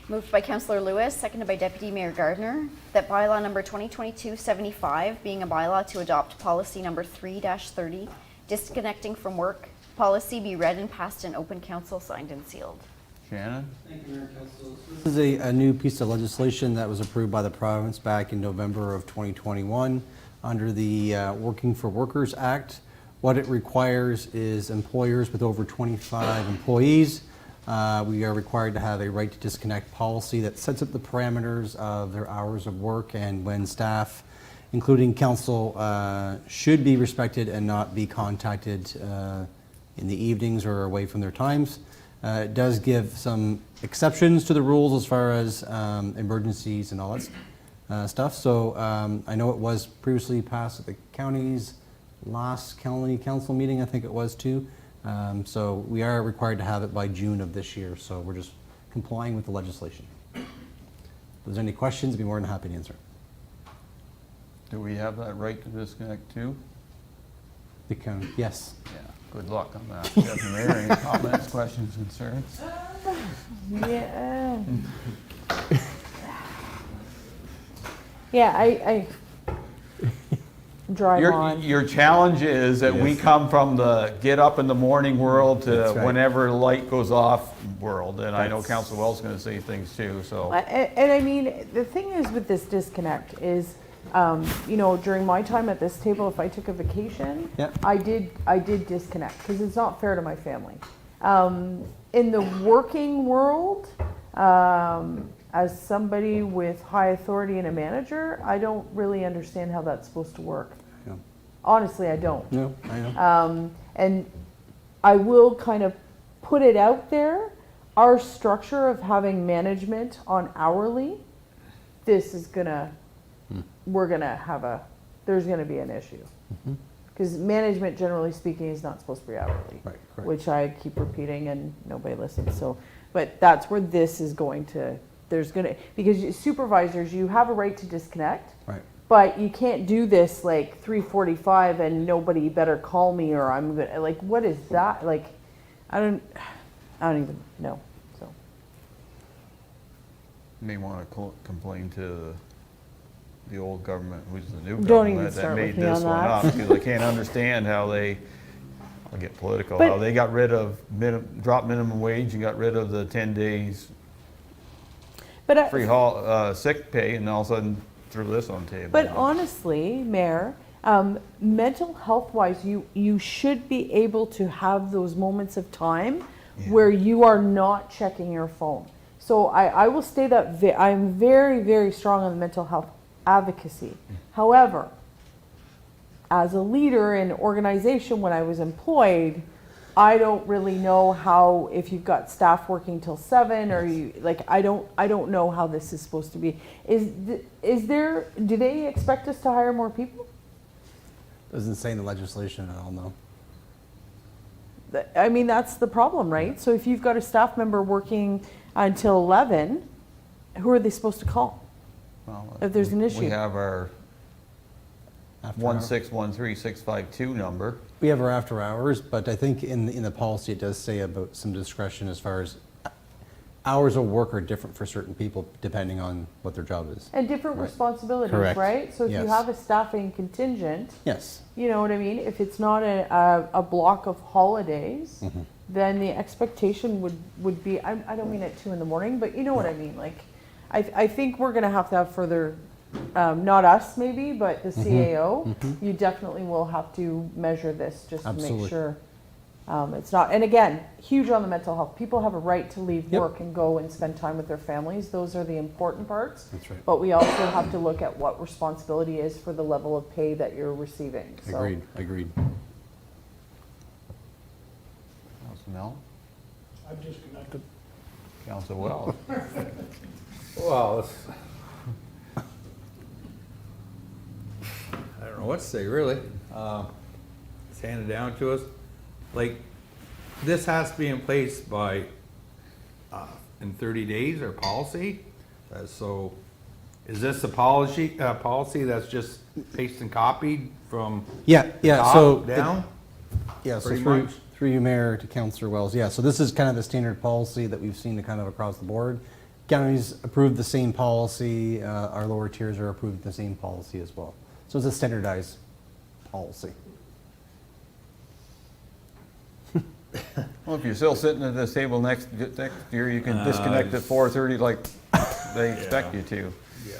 Moved by Councillor Lewis, seconded by Deputy Mayor Gardner, that bylaw number 2022-75, being a bylaw to adopt policy number 3-30, disconnecting from work policy, be read and passed in open council, signed and sealed. Shannon? Thank you, Mayor and Council. This is a new piece of legislation that was approved by the province back in November of 2021 under the Working for Workers Act. What it requires is employers with over 25 employees. We are required to have a right to disconnect policy that sets up the parameters of their hours of work and when staff, including council, should be respected and not be contacted in the evenings or away from their times. It does give some exceptions to the rules as far as emergencies and all that stuff. So I know it was previously passed at the county's last county council meeting, I think it was too. So we are required to have it by June of this year. So we're just complying with the legislation. If there's any questions, I'd be more than happy to answer. Do we have that right to disconnect too? The county, yes. Yeah, good luck on that. Deputy Mayor, any comments, questions, concerns? Yeah. Yeah, I drive on. Your challenge is that we come from the get up in the morning world to That's right. whenever light goes off world, and I know That's- Council Wells is going to say things too, so. And I mean, the thing is with this disconnect is, you know, during my time at this table, if I took a vacation, Yep. I did disconnect because it's not fair to my family. In the working world, as somebody with high authority and a manager, I don't really understand how that's supposed to work. Yeah. Honestly, I don't. No, I know. And I will kind of put it out there, our structure of having management on hourly, this is gonna, we're gonna have there's gonna be an issue. Because management, generally speaking, is not supposed to be hourly. Right, correct. Which I keep repeating and nobody listens, so, but that's where this is going to, because supervisors, you have a right to disconnect. Right. But you can't do this like 3:45 and nobody better call me or I'm gonna, like, what is that? Like, I don't even know, so. May want to complain to the old government, who's the new Don't even government, that start made with me this on one that. up, because I can't understand how they, I'll get political, But- how they got rid of dropped minimum wage and got rid of the 10 days But free sick pay, and all of a sudden threw this on the table. But honestly, Mayor, mental health wise, you should be able to have those moments of time where you are not checking your phone. So I will say that I'm very, very strong on the mental health advocacy. However, as a leader in organization when I was employed, I don't really know how, if you've got staff working till 7 or you, like, I don't know how this is supposed to be. Do they expect us to hire more people? Doesn't say in the legislation at all, no. I mean, that's the problem, right? So if you've got a staff member working until 11, who are they supposed to call Well, if there's an We issue? have our After hours. 1613652 number. We have our after hours, but I think in the policy it does say about some discretion as far as hours of work are different for certain people depending on what their job is. And different Right. responsibilities, Correct. right? So if you Yes. have a staffing contingent, Yes. you know what I mean? If it's not a block of holidays, then the expectation would be, I don't mean at 2 a.m, but you know what I mean? Like, I think we're gonna have to have further, not us maybe, but the CAO, you definitely will have to measure this just to make Absolutely. sure it's not, and again, huge on the mental health. People have a right to leave Yep. work and go and spend time with their families. Those are the important parts. That's right. But we also have to look at what responsibility is for the level of pay that you're receiving. So, Agreed. Council Mel, I've disconnected. Council Wells. Well, I don't know what to say, really. It's handed down to us. Like, this has to be in place by, in 30 days, our policy. So, is this a policy that's just pasted and copied from Yeah, top so down? Yeah, so Pretty through, much. through you, Mayor, to Councillor Wells. Yeah, so this is kind of the standard policy that we've seen kind of across the board. Counties approved the same policy, our lower tiers are approved the same policy as well. So it's a standardized policy. Well, if you're still sitting at this table next year, you can disconnect at 4:30 like they expect you to. Yeah.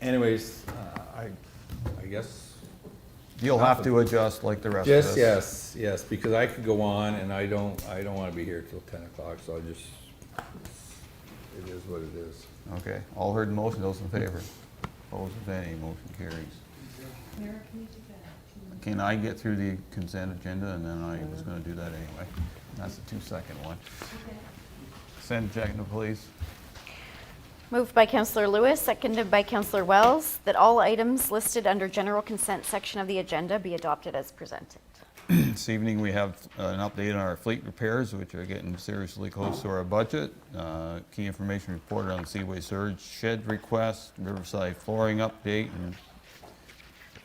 Anyways, I guess. You'll have to adjust like the rest of us. Just, yes, because I could go on and I don't want to be here till 10 o'clock, so it is what it is. Okay, all heard the motion, those in favor? Opposed, if any, motion carries. Can I get through the consent agenda, and then I was gonna do that anyway. That's the 2-second one. Consent agenda, please. Moved by Councillor Lewis, seconded by Councillor Wells, that all items listed under general consent section of the agenda be adopted as presented. This evening, we have an update on our fleet repairs, which are getting seriously close to our budget. Key information reported on the Seaway Surge shed request, Riverside flooring update and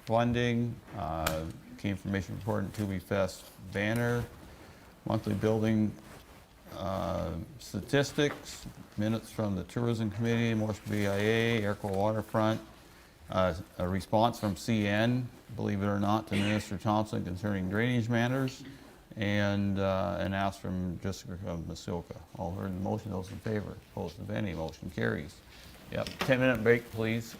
funding. Key information reported to be Fest banner, monthly building statistics, minutes from the Tourism Committee, Morse BIA, Airco Waterfront, a response from CN, believe it or not, to Minister Thompson concerning drainage matters, and an ask from Jessica of Muskoka. All heard the motion, those in favor. Opposed, if any, motion carries. Yep, 10-minute break, please.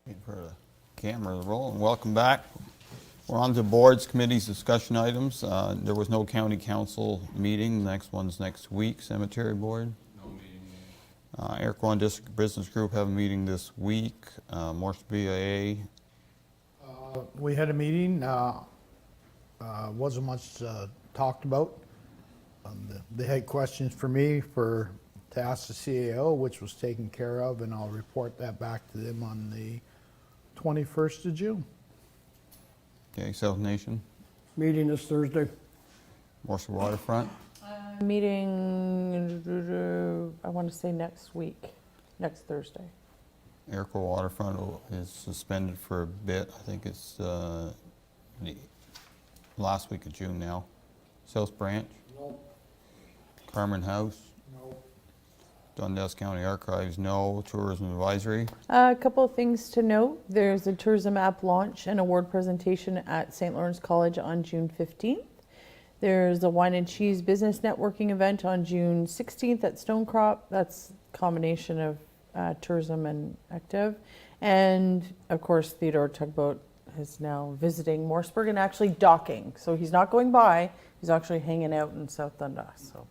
Wait for the camera to roll, and welcome back. We're on to boards, committees, discussion items. There was no county council meeting. Next one's next week, cemetery board. No meeting. Aircon District Business Group have a meeting this week. Morse BIA. We had a meeting, wasn't much talked about. They had questions for me to ask the CAO, which was taken care of, and I'll report that back to them on the 21st of June. Okay, South Nation. Meeting this Thursday. Morse Waterfront. Meeting, I want to say next week, next Thursday. Airco Waterfront is suspended for a bit. I think it's the last week of June now. South Branch. No. Carmen House. No. Dundas County Archives, no. Tourism Advisory. A couple of things to note. There's a tourism app launch and award presentation at St. Lawrence College on June 15th. There's a wine and cheese business networking event on June 16th at Stonecrop. That's a combination of tourism and active. And of course, Theodore Tugboat is now visiting Morseburg and actually docking. So he's not going by, he's actually hanging out in South Dundas. So.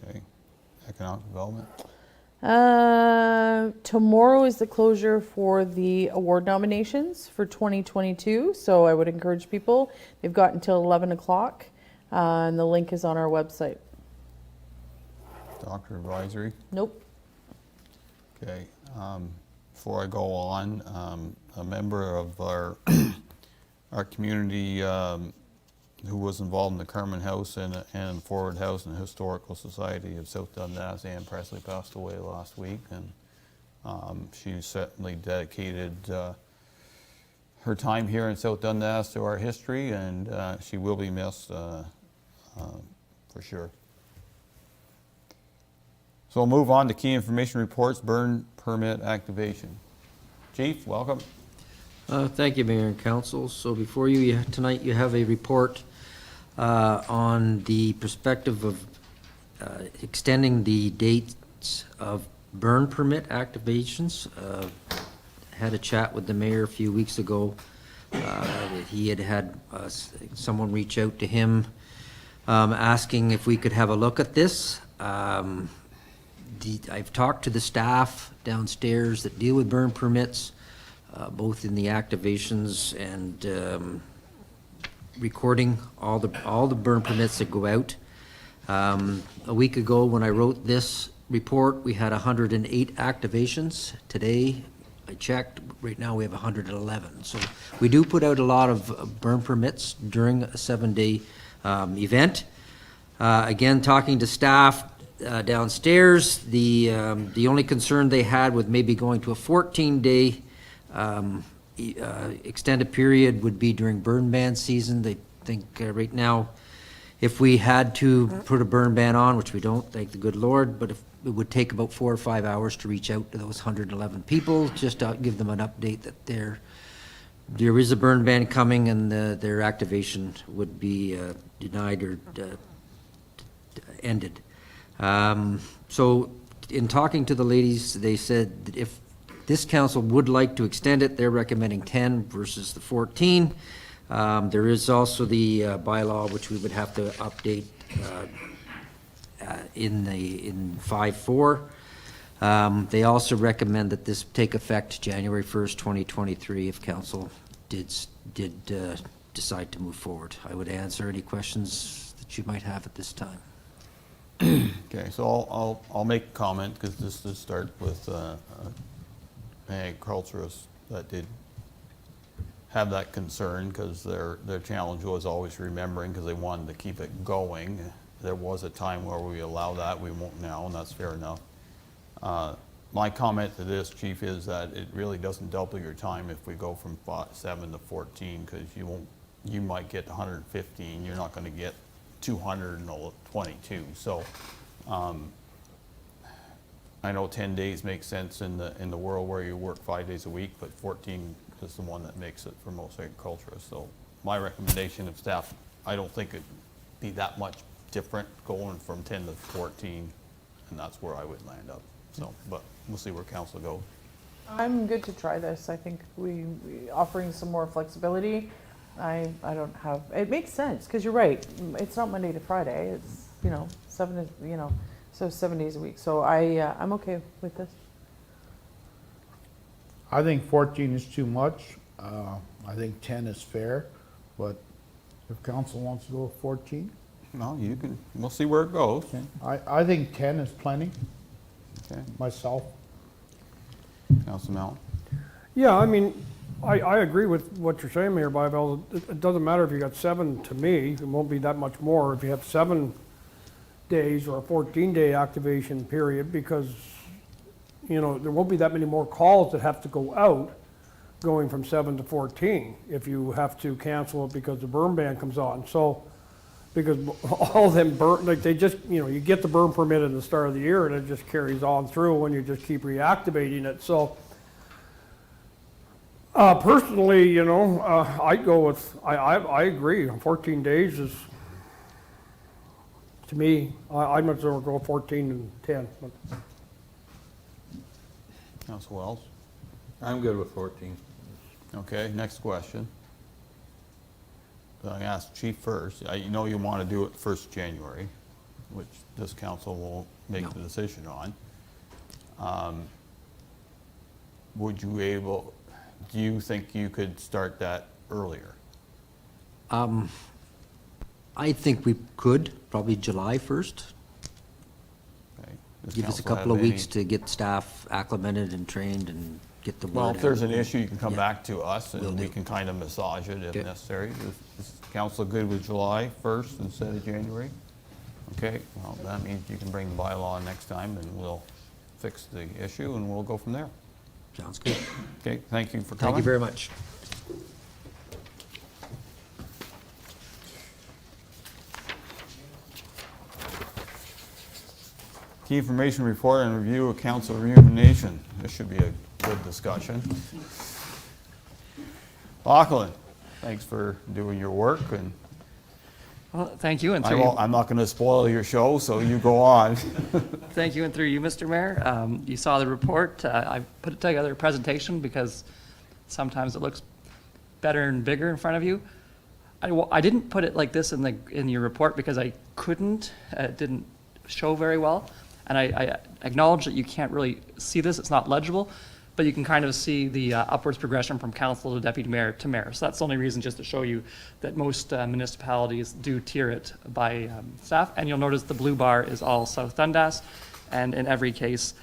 Okay. Economic Development. Tomorrow is the closure for the award nominations for 2022. So I would encourage people, they've got until 11 o'clock, and the link is on our website. Doctor Advisory. Nope. Okay. Before I go on, a member of our our community who was involved in the Carmen House and Forward House and Historical Society of South Dundas, Ann Presley, passed away last week, and she certainly dedicated her time here in South Dundas to our history, and she will be missed for sure. So we'll move on to key information reports, burn permit activation. Chief, welcome. Thank you, Mayor and Council. So before you tonight, you have a report on the perspective of extending the dates of burn permit activations. Had a chat with the mayor a few weeks ago. He had someone reach out to him asking if we could have a look at this. I've talked to the staff downstairs that deal with burn permits, both in the activations and recording all the burn permits that go out. A week ago, when I wrote this report, we had 108 activations. Today, I checked, right now we have 111. So we do put out a lot of burn permits during a 7-day event. Again, talking to staff downstairs, the only concern they had with maybe going to a 14-day extended period would be during burn ban season. They think right now, if we had to put a burn ban on, which we don't, thank the good Lord, but if it would take about 4 or 5 hours to reach out to those 111 people, just to give them an update that there is a burn ban coming and their activation would be denied or ended. So in talking to the ladies, they said that if this council would like to extend it, they're recommending 10 versus the 14. There is also the bylaw, which we would have to update in 5.4. They also recommend that this take effect January 1st, 2023, if council did decide to move forward. I would answer any questions that you might have at this time. Okay, so I'll make a comment, because this does start with an agriculturist that did have that concern, because their challenge was always remembering, because they wanted to keep it going. There was a time where we allow that, we won't now, and that's fair enough. My comment to this, Chief, is that it really doesn't double your time if we go from 7 to 14, because you might get 115, you're not going to get 222. So I know 10 days makes sense in the world where you work 5 days a week, but 14 is the one that makes it for most agriculturists. So my recommendation of staff, I don't think it'd be that much different going from 10 to 14, and that's where I would land up. So, but we'll see where council goes. I'm good to try this. I think we offering some more flexibility. I don't have, it makes sense, because you're right. It's not Monday to Friday. It's, 7 days a week. So I'm okay with this. I think 14 is too much. I think 10 is fair, but if council wants to go with 14, No, you can, we'll see where it goes. I think 10 is plenty, Okay, myself. Council Mellon. Yeah, I mean, I agree with what you're saying, Mayor Bybel. It doesn't matter if you got 7, to me, it won't be that much more if you have 7 days or a 14-day activation period, because, there won't be that many more calls that have to go out going from 7 to 14 if you have to cancel it because the burn ban comes on. So, because all of them burn, like they just, you get the burn permit at the start of the year and it just carries on through when you just keep reactivating it. So, personally, I'd go with, I agree, 14 days is, to me, I'd much rather go 14 than 10. But Council Wells. I'm good with 14. Okay, next question. I asked Chief first. You know you want to do it 1st January, which this council will make the decision on. Do you think you could start that earlier? I think we could, probably July 1st. Okay. Does Give us a council couple of have weeks to get staff acclimated and trained and get the word out. Well, if there's an issue, you can come Yeah. back to us Will and we do. can kind of massage it if Okay. necessary. Is council good with July 1st instead of January? Okay, well, that means you can bring the bylaw next time and we'll fix the issue and we'll go from there. Sounds good. Okay, thank you for coming. Thank you very much. Key information report and review of council remuneration. This should be a good discussion. Lachlan, thanks for doing your work, and Well, thank you, and through you, I'm not going to spoil your show, so you go on. thank you, and through you, Mr. Mayor. You saw the report. I put together a presentation because sometimes it looks better and bigger in front of you. I didn't put it like this in your report because I couldn't. It didn't show very well, and I acknowledge that you can't really see this. It's not legible, but you can kind of see the upwards progression from council to deputy mayor to mayor. So that's the only reason, just to show you that most municipalities do tier it by staff. And you'll notice the blue bar is all South Dundas, and in every case,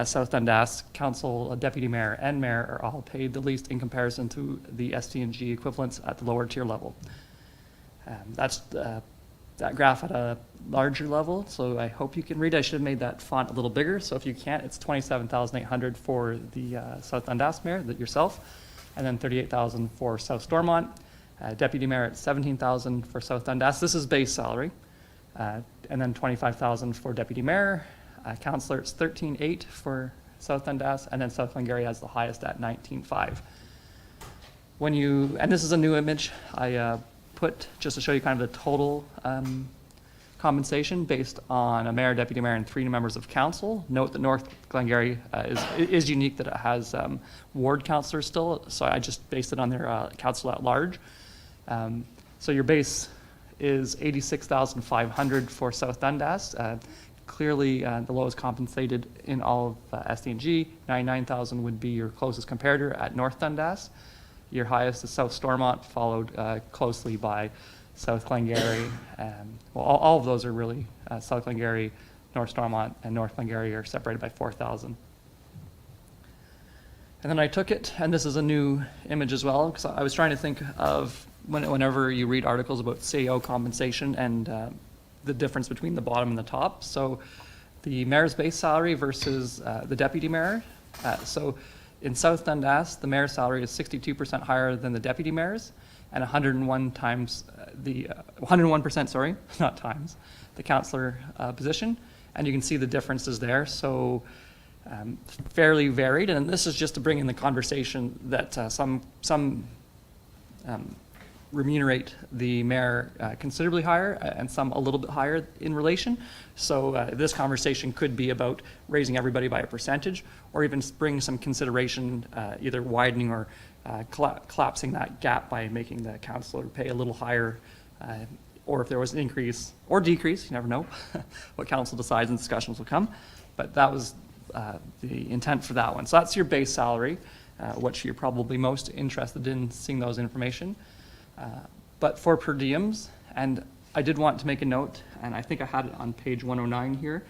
South Dundas council, deputy mayor, and mayor are all paid the least in comparison to the ST&G equivalents at the lower tier level. That's that graph at a larger level, so I hope you can read. I should have made that font a little bigger, so if you can't, it's 27,800 for the South Dundas mayor, yourself, and then 38,000 for South Stormont. Deputy mayor at 17,000 for South Dundas. This is base salary, and then 25,000 for deputy mayor. Councillor, it's 13,800 for South Dundas, and then South Glengarry has the highest at 19,500. And this is a new image I put just to show you kind of the total compensation based on a mayor, deputy mayor, and 3 members of council. Note that North Glengarry is unique that it has ward councillors still, so I just based it on their council at large. So your base is 86,500 for South Dundas. Clearly the lowest compensated in all of ST&G. 99,000 would be your closest comparator at North Dundas. Your highest is South Stormont, followed closely by South Glengarry. Well, all of those are really South Glengarry, North Stormont, and North Glengarry are separated by 4,000. And then I took it, and this is a new image as well, because I was trying to think of whenever you read articles about CEO compensation and the difference between the bottom and the top. So the mayor's base salary versus the deputy mayor. So in South Dundas, the mayor's salary is 62% higher than the deputy mayor's, and 101%, sorry, not times, the councillor position. And you can see the differences there. So fairly varied. And this is just to bring in the conversation that some remunerate the mayor considerably higher and some a little bit higher in relation. So this conversation could be about raising everybody by a percentage, or even bring some consideration, either widening or collapsing that gap by making the councillor pay a little higher, or if there was an increase or decrease, you never know what council decides and discussions will come. But that was the intent for that one. So that's your base salary, which you're probably most interested in seeing those information. But for per diems, and I did want to make a note, and I think I had it on page 109 here,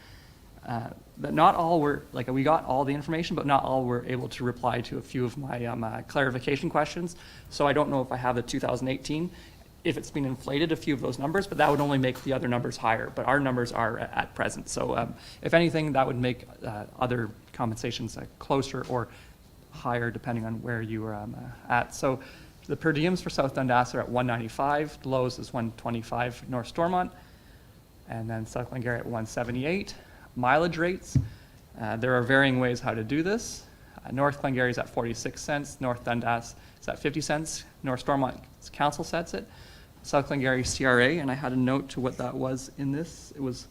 that not all were, like, we got all the information, but not all were able to reply to a few of my clarification questions. So I don't know if I have the 2018, if it's been inflated, a few of those numbers, but that would only make the other numbers higher. But our numbers are at present. So if anything, that would make other compensations closer or higher depending on where you were at. So the per diems for South Dundas are at 195, Lowe's is 125, North Stormont, and then South Glengarry at 178. Mileage rates, there are varying ways how to do this. North Glengarry is at 46 cents, North Dundas is at 50 cents, North Stormont's council sets it. South Glengarry CRA, and I had a note to what that was in this. It was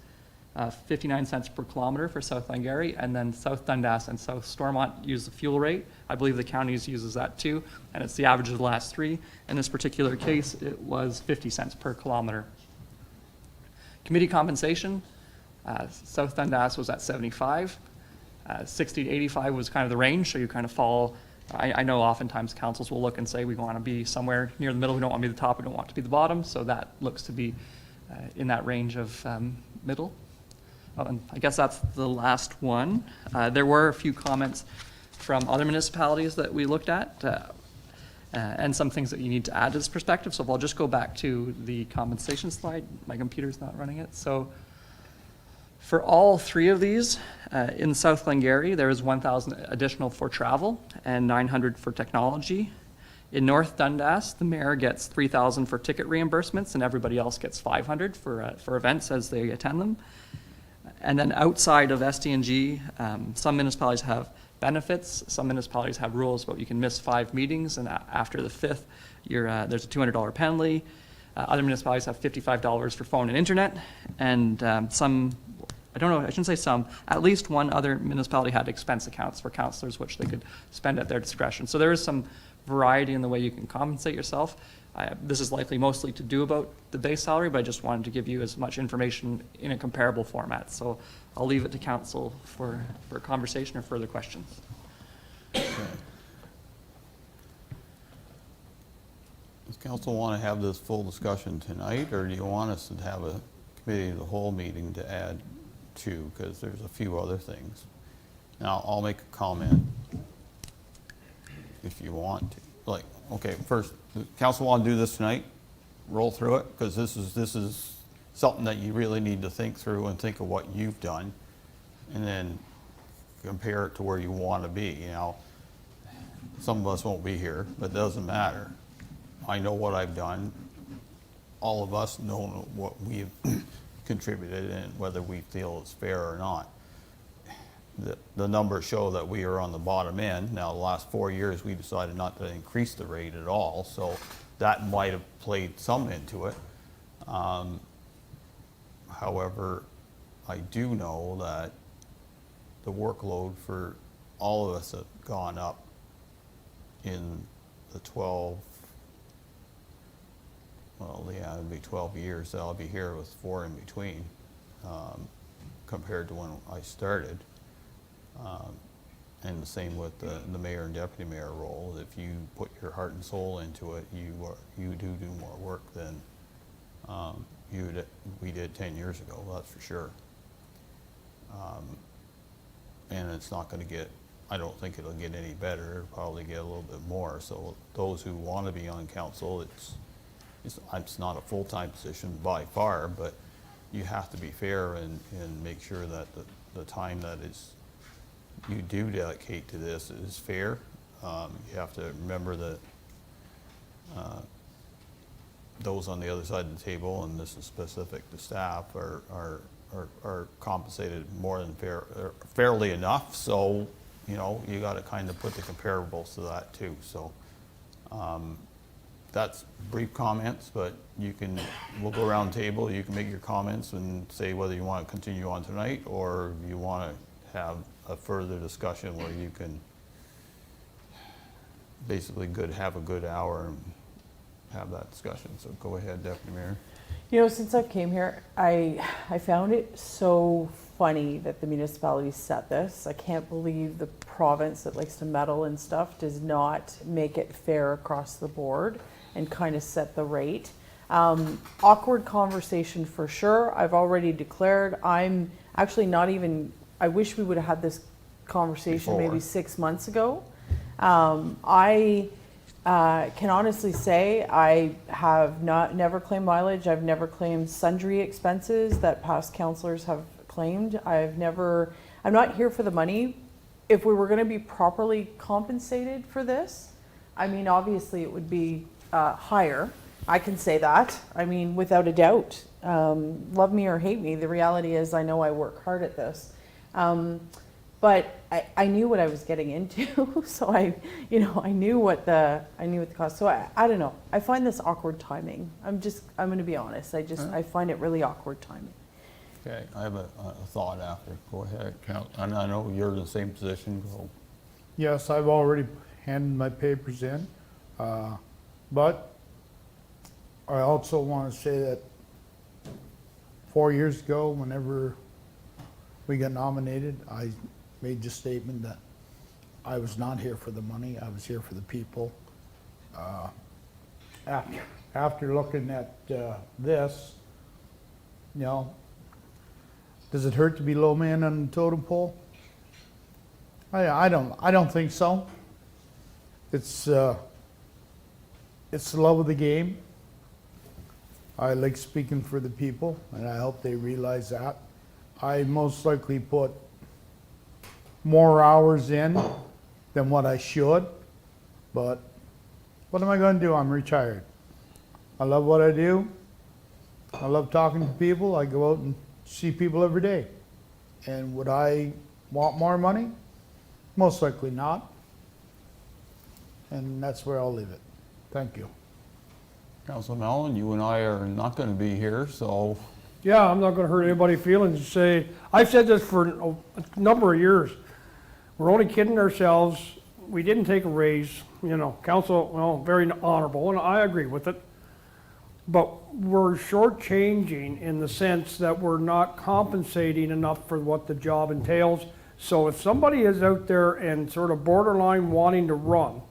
59 cents per kilometer for South Glengarry, and then South Dundas and South Stormont use the fuel rate. I believe the counties uses that too, and it's the average of the last three. In this particular case, it was 50 cents per kilometer. Committee compensation, South Dundas was at 75. 60 to 85 was kind of the range, so you kind of fall. I know oftentimes councils will look and say we want to be somewhere near the middle, we don't want to be the top, we don't want to be the bottom, so that looks to be in that range of middle. Oh, and I guess that's the last one. There were a few comments from other municipalities that we looked at, and some things that you need to add to this perspective. So if I'll just go back to the compensation slide. My computer's not running it. So for all three of these, in South Glengarry, there is 1,000 additional for travel and 900 for technology. In North Dundas, the mayor gets 3,000 for ticket reimbursements, and everybody else gets 500 for events as they attend them. And then outside of SDNG, some municipalities have benefits. Some municipalities have rules about you can miss 5 meetings, and after the 5th, there's a $200 penalty. Other municipalities have $55 for phone and internet, and some, I don't know, I shouldn't say some, at least one other municipality had expense accounts for councillors, which they could spend at their discretion. So there is some variety in the way you can compensate yourself. This is likely mostly to do about the base salary, but I just wanted to give you as much information in a comparable format. So I'll leave it to council for conversation or further questions. Okay. Does council want to have this full discussion tonight, or do you want us to have a committee of the whole meeting to add to? Because there's a few other things. Now, I'll make a comment if you want to. Like, okay, first, council want to do this tonight? Roll through it, because this is something that you really need to think through and think of what you've done, and then compare it to where you want to be. You know, some of us won't be here, but it doesn't matter. I know what I've done. All of us know what we've contributed and whether we feel it's fair or not. The numbers show that we are on the bottom end. Now, the last 4 years, we decided not to increase the rate at all, so that might have played some into it. However, I do know that the workload for all of us have gone up in the 12, well, yeah, it'd be 12 years that I'll be here with 4 in between, compared to when I started. And the same with the mayor and deputy mayor role. If you put your heart and soul into it, you do more work than we did 10 years ago, that's for sure. And it's not going to get, I don't think it'll get any better. It'll probably get a little bit more. So those who want to be on council, it's not a full-time position by far, but you have to be fair and make sure that the time that you do dedicate to this is fair. You have to remember that those on the other side of the table, and this is specific to staff, are compensated more than fairly enough. So, you know, you got to kind of put the comparables to that too. So, that's brief comments, but we'll go around the table, you can make your comments and say whether you want to continue on tonight, or you want to have a further discussion where you can basically have a good hour and have that discussion. So go ahead, Deputy Mayor. You know, since I came here, I found it so funny that the municipality set this. I can't believe the province that likes to meddle and stuff does not make it fair across the board and kind of set the rate. Awkward conversation for sure. I've already declared I'm actually not even, I wish we would have had this conversation maybe 6 months ago. I can honestly say I have never claimed mileage. I've never claimed sundry expenses that past councillors have claimed. I'm not here for the money. If we were going to be properly compensated for this, I mean, obviously it would be higher. I can say that. I mean, without a doubt. Love me or hate me, the reality is I know I work hard at this. But I knew what I was getting into, so I knew what the cost. So I don't know. I find this awkward timing. I'm going to be honest. I find it really awkward timing. Okay, I have a thought after. Go ahead, and I know you're in the same position. Go. Yes, I've already handed my papers in, but I also want to say that 4 years ago, whenever we got nominated, I made the statement that I was not here for the money, I was here for the people. After looking at this, you know, does it hurt to be low man on the totem pole? I don't think so. It's the love of the game. I like speaking for the people, and I hope they realize that. I most likely put more hours in than what I should, but what am I going to do? I'm retired. I love what I do. I love talking to people. I go out and see people every day. And would I want more money? Most likely not. And that's where I'll leave it. Thank you. Councilor Mellon, you and I are not going to be here, so. Yeah, I'm not gonna hurt anybody's feelings and say, I've said this for a number of years. We're only kidding ourselves. We didn't take a raise, council, well, very honorable, and I agree with it. But we're shortchanging in the sense that we're not compensating enough for what the job entails. So if somebody is out there and sort of borderline wanting to run,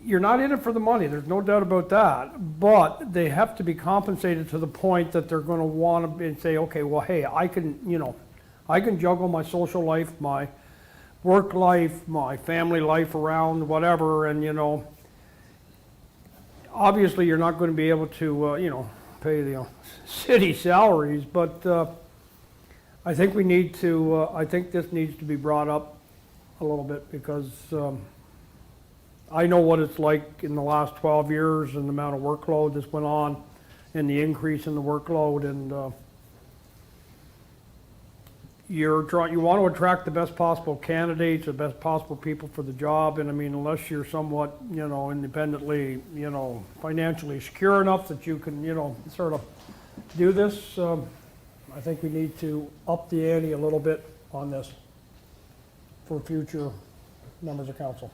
you're not in it for the money, there's no doubt about that, but they have to be compensated to the point that they're gonna want to say, okay, well, hey, I can juggle my social life, my work life, my family life around, whatever, and, obviously you're not gonna be able to, pay the city salaries, but I think we need to, I think this needs to be brought up a little bit because I know what it's like in the last 12 years and the amount of workload that's went on and the increase in the workload, and you want to attract the best possible candidates, the best possible people for the job, and I mean, unless you're somewhat, independently, financially secure enough that you can, sort of do this, I think we need to up the ante a little bit on this for future members of council.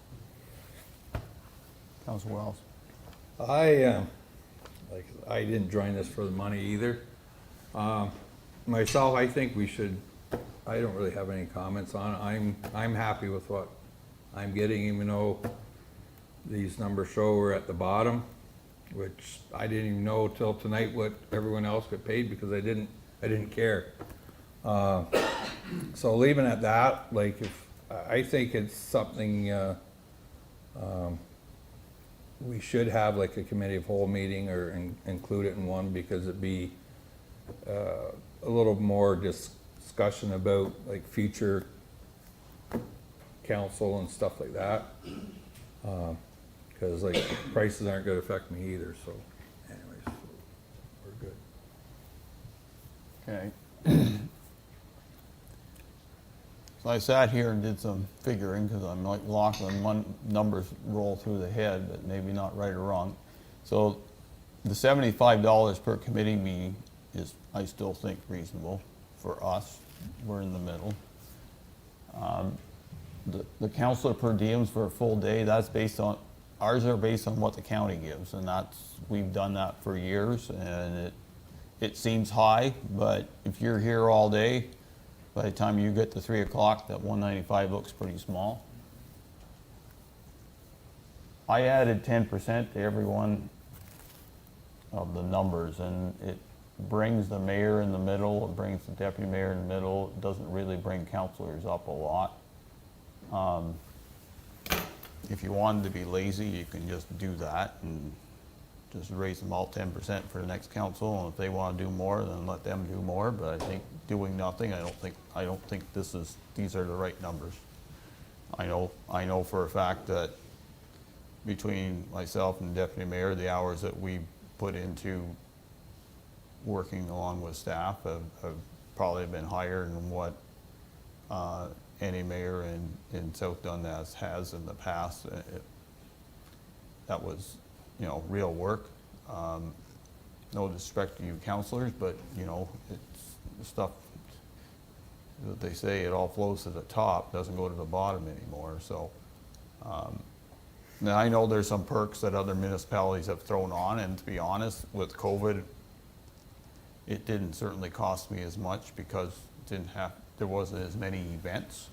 Councilor Wells. I didn't join this for the money either. Myself, I think we should, I don't really have any comments on it. I'm happy with what I'm getting, even though these numbers show we're at the bottom, which I didn't even know till tonight what everyone else got paid because I didn't care. So leaving at that, I think it's something we should have like a committee of whole meeting or include it in one, because it'd be a little more discussion about like future council and stuff like that. Because like prices aren't going to affect me either. So anyways, we're good. Okay. So I sat here and did some figuring, because I'm like Lachlan, numbers roll through the head, but maybe not right or wrong. So the $75 per committee meeting is, I still think, reasonable for us. We're in the middle. The counselor per diems for a full day, that's based on, ours are based on what the county gives, and we've done that for years, and it seems high, but if you're here all day, by the time you get to 3 o'clock, that 195 looks pretty small. I added 10% to every one of the numbers, and it brings the mayor in the middle, it brings the deputy mayor in the middle, it doesn't really bring councilors up a lot. If you wanted to be lazy, you can just do that and just raise them all 10% for the next council, and if they want to do more, then let them do more. But I think doing nothing, I don't think these are the right numbers. I know for a fact that between myself and the deputy mayor, the hours that we put into working along with staff have probably been higher than what any mayor in South Dundas has in the past. That was, real work. No disrespect to you councilors, but, it's the stuff that they say, it all flows to the top, doesn't go to the bottom anymore. So now I know there's some perks that other municipalities have thrown on, and to be honest, with COVID, it didn't certainly cost me as much because there wasn't as many events.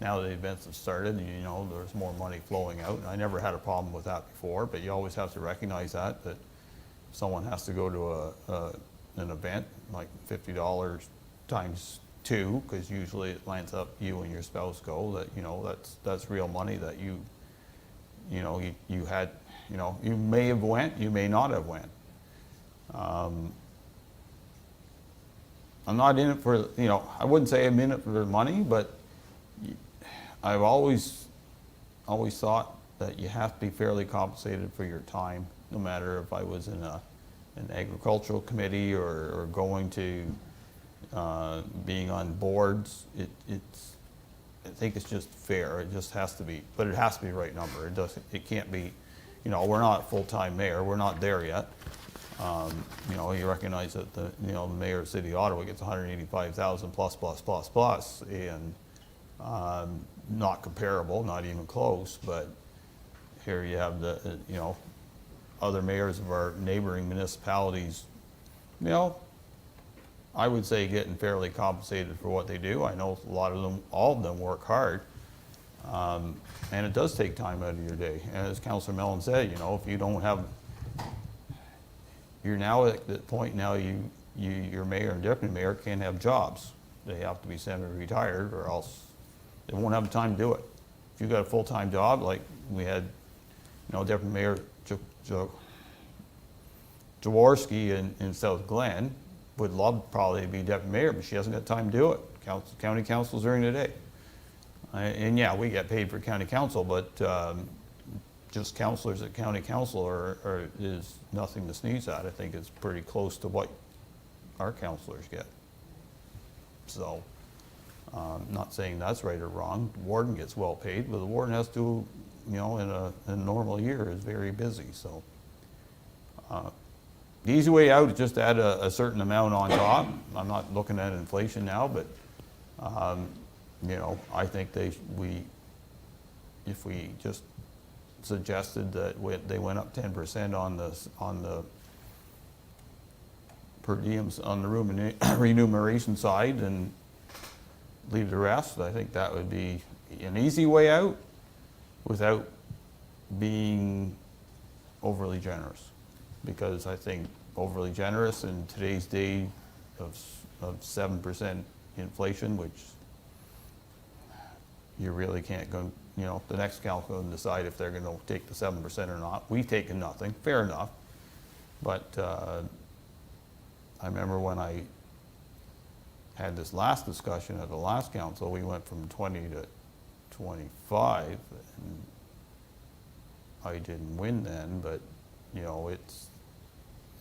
Now the events have started, and there's more money flowing out. And I never had a problem with that before, but you always have to recognize that someone has to go to an event, like $50 times 2, because usually it lands up you and your spouse go. That's real money that you had. You may have went, you may not have went. I'm not in it for, I wouldn't say I'm in it for the money, but I've always thought that you have to be fairly compensated for your time, no matter if I was in an agricultural committee or going to being on boards. I think it's just fair. It just has to be, but it has to be the right number. It can't be, we're not a full-time mayor. We're not there yet. You recognize that the mayor of the city of Ottawa gets $185,000 plus, and not comparable, not even close. But here you have the other mayors of our neighboring municipalities. I would say getting fairly compensated for what they do. I know all of them work hard, and it does take time out of your day. And as Councillor Mellon said, if you don't have, you're now at the point now your mayor and deputy mayor can't have jobs. They have to be semi-retired, or else they won't have time to do it. If you've got a full-time job, like we had, Deputy Mayor Jaworski in South Glen, would love probably to be deputy mayor, but she hasn't got time to do it. County council's during the day. And yeah, we get paid for county council, but just councilors at county council is nothing to sneeze at. I think it's pretty close to what our councilors get. So, not saying that's right or wrong. The warden gets well paid, but the warden has to, in a normal year, is very busy. So, the easy way out is just add a certain amount on top. I'm not looking at inflation now, but I think if we just suggested that they went up 10% on the per diems on the remuneration side and leave the rest, I think that would be an easy way out without being overly generous. Because I think overly generous in today's day of 7% inflation, which you really can't go, the next council can decide if they're going to take the 7% or not. We've taken nothing, fair enough. But I remember when I had this last discussion at the last council, we went from 20 to 25, and I didn't win then, but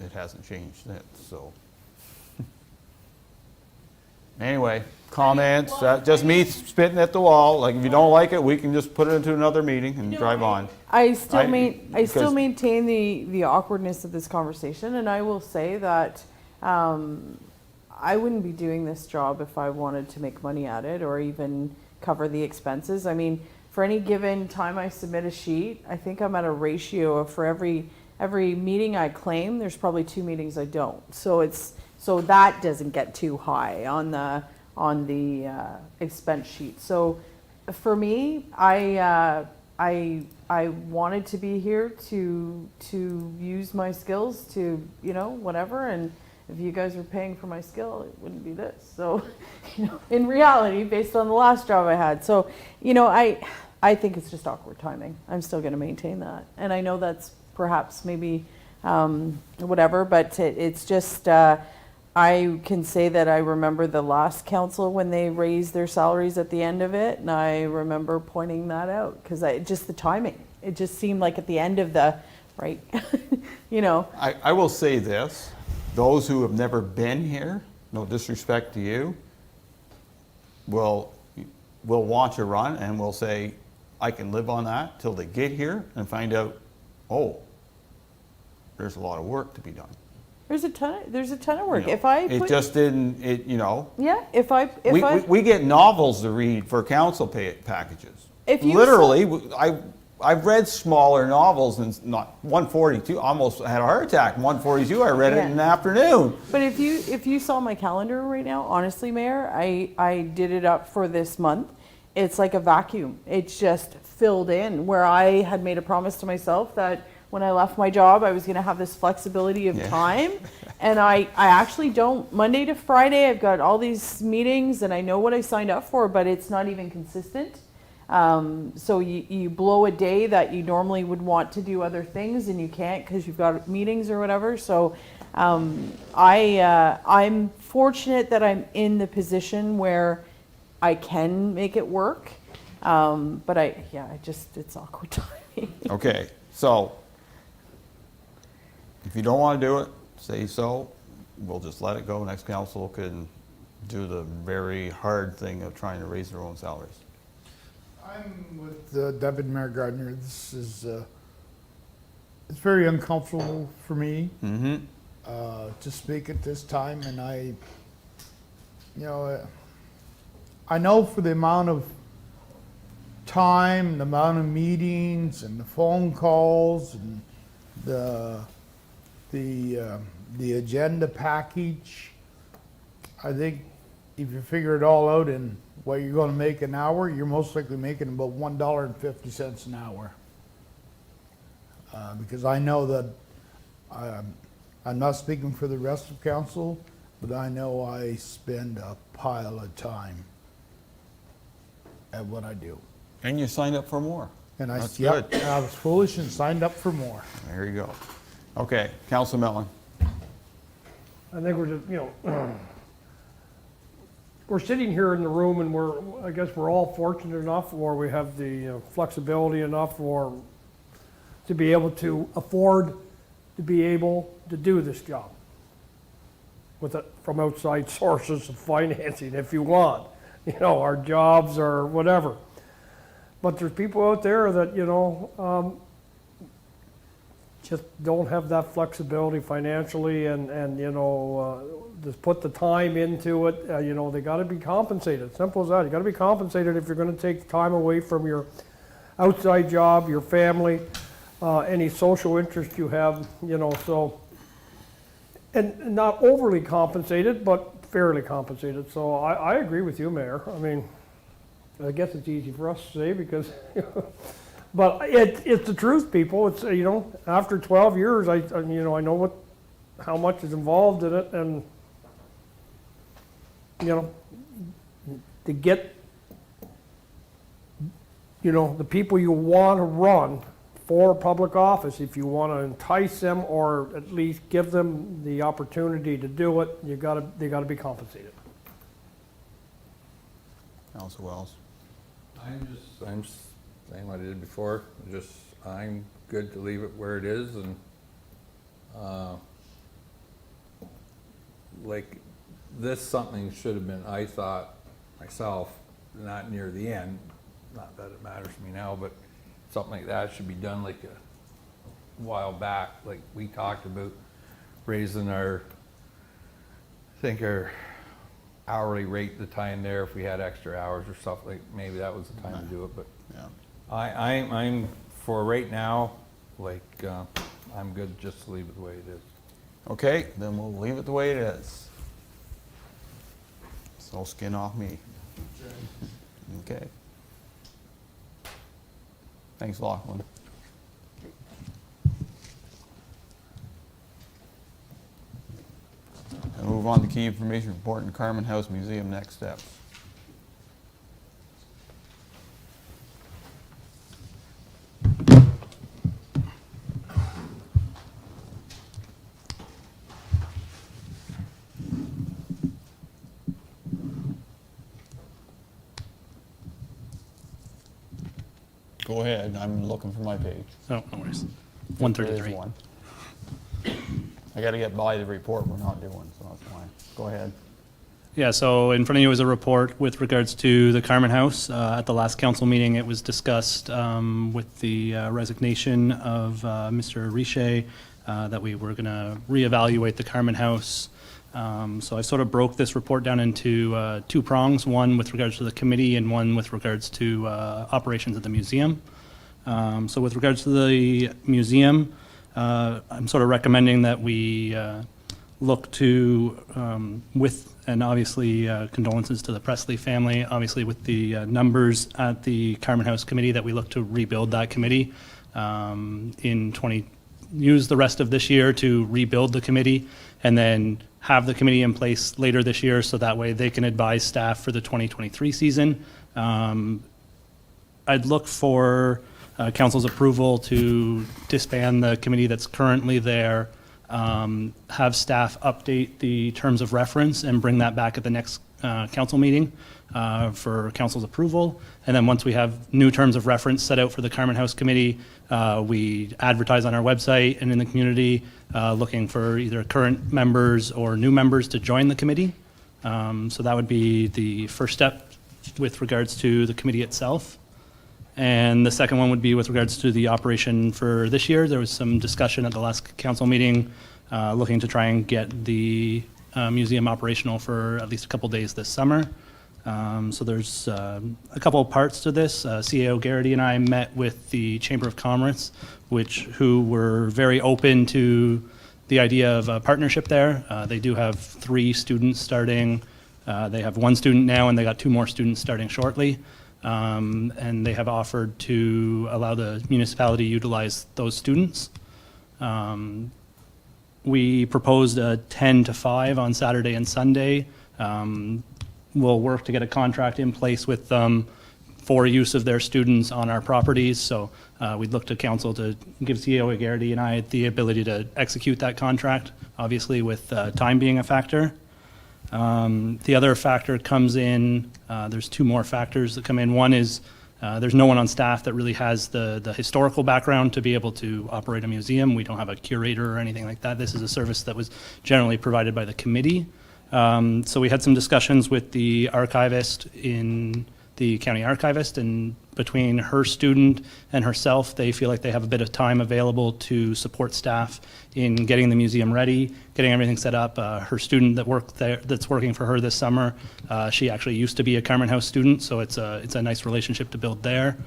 it hasn't changed since. So anyway, comments, just me spitting at the wall. Like, if you don't like it, we can just put it into another meeting and drive on. I still I- because- maintain the awkwardness of this conversation, and I will say that I wouldn't be doing this job if I wanted to make money at it or even cover the expenses. I mean, for any given time I submit a sheet, I think I'm at a ratio of for every meeting I claim, there's probably 2 meetings I don't. So that doesn't get too high on the expense sheet. So for me, I wanted to be here to use my skills to, whatever, and if you guys were paying for my skill, it wouldn't be this. So, in reality, based on the last job I had. So, I think it's just awkward timing. I'm still going to maintain that. And I know that's perhaps maybe whatever, but it's just, I can say that I remember the last council when they raised their salaries at the end of it, and I remember pointing that out because just the timing. It just seemed like at the end of the, right, I will say this, those who have never been here, no disrespect to you, will watch a run and will say, I can live on that till they get here and find out, oh, there's a lot of work to be done. there's a ton of work. You know, If I it just didn't, yeah, if I we get novels to read for council packages. If you Literally, I've read smaller novels and not 142. Almost had a heart attack. 142. I read it in the afternoon. But if you saw my calendar right now, honestly, Mayor, I did it up for this month. It's like a vacuum. It's just filled in where I had made a promise to myself that when I left my job, I was going to have this flexibility of time. And I actually don't. Monday to Friday, I've got all these meetings and I know what I signed up for, but it's not even consistent. So you blow a day that you normally would want to do other things and you can't because you've got meetings or whatever. So I'm fortunate that I'm in the position where I can make it work. But it's awkward timing. Okay, so if you don't want to do it, say so. We'll just let it go. Next council can do the very hard thing of trying to raise their own salaries. I'm with Deputy Mayor Gardner. This is it's very uncomfortable for me to speak at this time, and I know for the amount of time, the amount of meetings, and the phone calls, and the agenda package. I think if you figure it all out in what you're going to make an hour, you're most likely making about $1.50 an hour. Because I know that I'm not speaking for the rest of council, but I know I spend a pile of time at what I do. And you signed up for more. And I That's was foolish and signed up for more. There you go. Okay, Council Mellon. I think we're just, we're sitting here in the room and I guess we're all fortunate enough where we have the flexibility enough to be able to afford to be able to do this job with it from outside sources of financing if you want, our jobs or whatever. But there's people out there that, just don't have that flexibility financially and just put the time into it. They got to be compensated. Simple as that. You got to be compensated if you're going to take time away from your outside job, your family, any social interest you have, so, and not overly compensated, but fairly compensated. So I agree with you, Mayor. I mean, I guess it's easy for us to say because, but it's the truth, people. It's, after 12 years, I know how much is involved in it, and, to get, the people you want to run for public office, if you want to entice them or at least give them the opportunity to do it, they got to be compensated. Council Wells. I'm saying what I did before. I'm good to leave it where it is, and like this, something should have been, I thought, myself, not near the end, not that it matters to me now, but something like that should be done like a while back, like we talked about raising our, I think our hourly rate at the time there, if we had extra hours or stuff, like maybe that was the time to do it, but Yeah. I'm for right now, like, I'm good just to leave it the way it is. Okay, then we'll leave it the way it is. So skin off me. Okay. Thanks, Lachlan. And move on to key information report in Carmen House Museum, next steps. Go ahead, I'm looking for my page. Oh, no worries. There is 133. one. I gotta get by the report we're not doing, so that's fine. Go ahead. Yeah, so in front of you is a report with regards to the Carmen House. At the last council meeting, it was discussed with the resignation of Mr. Riche that we were going to reevaluate the Carmen House. So I sort of broke this report down into two prongs, one with regards to the committee and one with regards to operations at the museum. So with regards to the museum, I'm sort of recommending that we look to, and obviously condolences to the Presley family, obviously with the numbers at the Carmen House Committee, that we look to rebuild that committee use the rest of this year to rebuild the committee, and then have the committee in place later this year so that way they can advise staff for the 2023 season. I'd look for council's approval to disband the committee that's currently there, have staff update the terms of reference and bring that back at the next council meeting for council's approval. And then once we have new terms of reference set out for the Carmen House Committee, we advertise on our website and in the community looking for either current members or new members to join the committee. So that would be the first step with regards to the committee itself. And the second one would be with regards to the operation for this year. There was some discussion at the last council meeting looking to try and get the museum operational for at least a couple days this summer. So there's a couple of parts to this. CAO Garrity and I met with the Chamber of Commerce, who were very open to the idea of a partnership there. They do have 3 students starting. They have 1 student now, and they got 2 more students starting shortly. And they have offered to allow the municipality to utilize those students. We proposed a 10 to 5 on Saturday and Sunday. We'll work to get a contract in place with them for use of their students on our properties. So we'd look to council to give CEO Garrity and I the ability to execute that contract, obviously with time being a factor. The other factor comes in, there's 2 more factors that come in. One is there's no one on staff that really has the historical background to be able to operate a museum. We don't have a curator or anything like that. This is a service that was generally provided by the committee. So we had some discussions with the archivist in the county archivist, and between her student and herself, they feel like they have a bit of time available to support staff in getting the museum ready, getting everything set up. Her student that's working for her this summer, she actually used to be a Carmen House student, so it's a nice relationship to build there.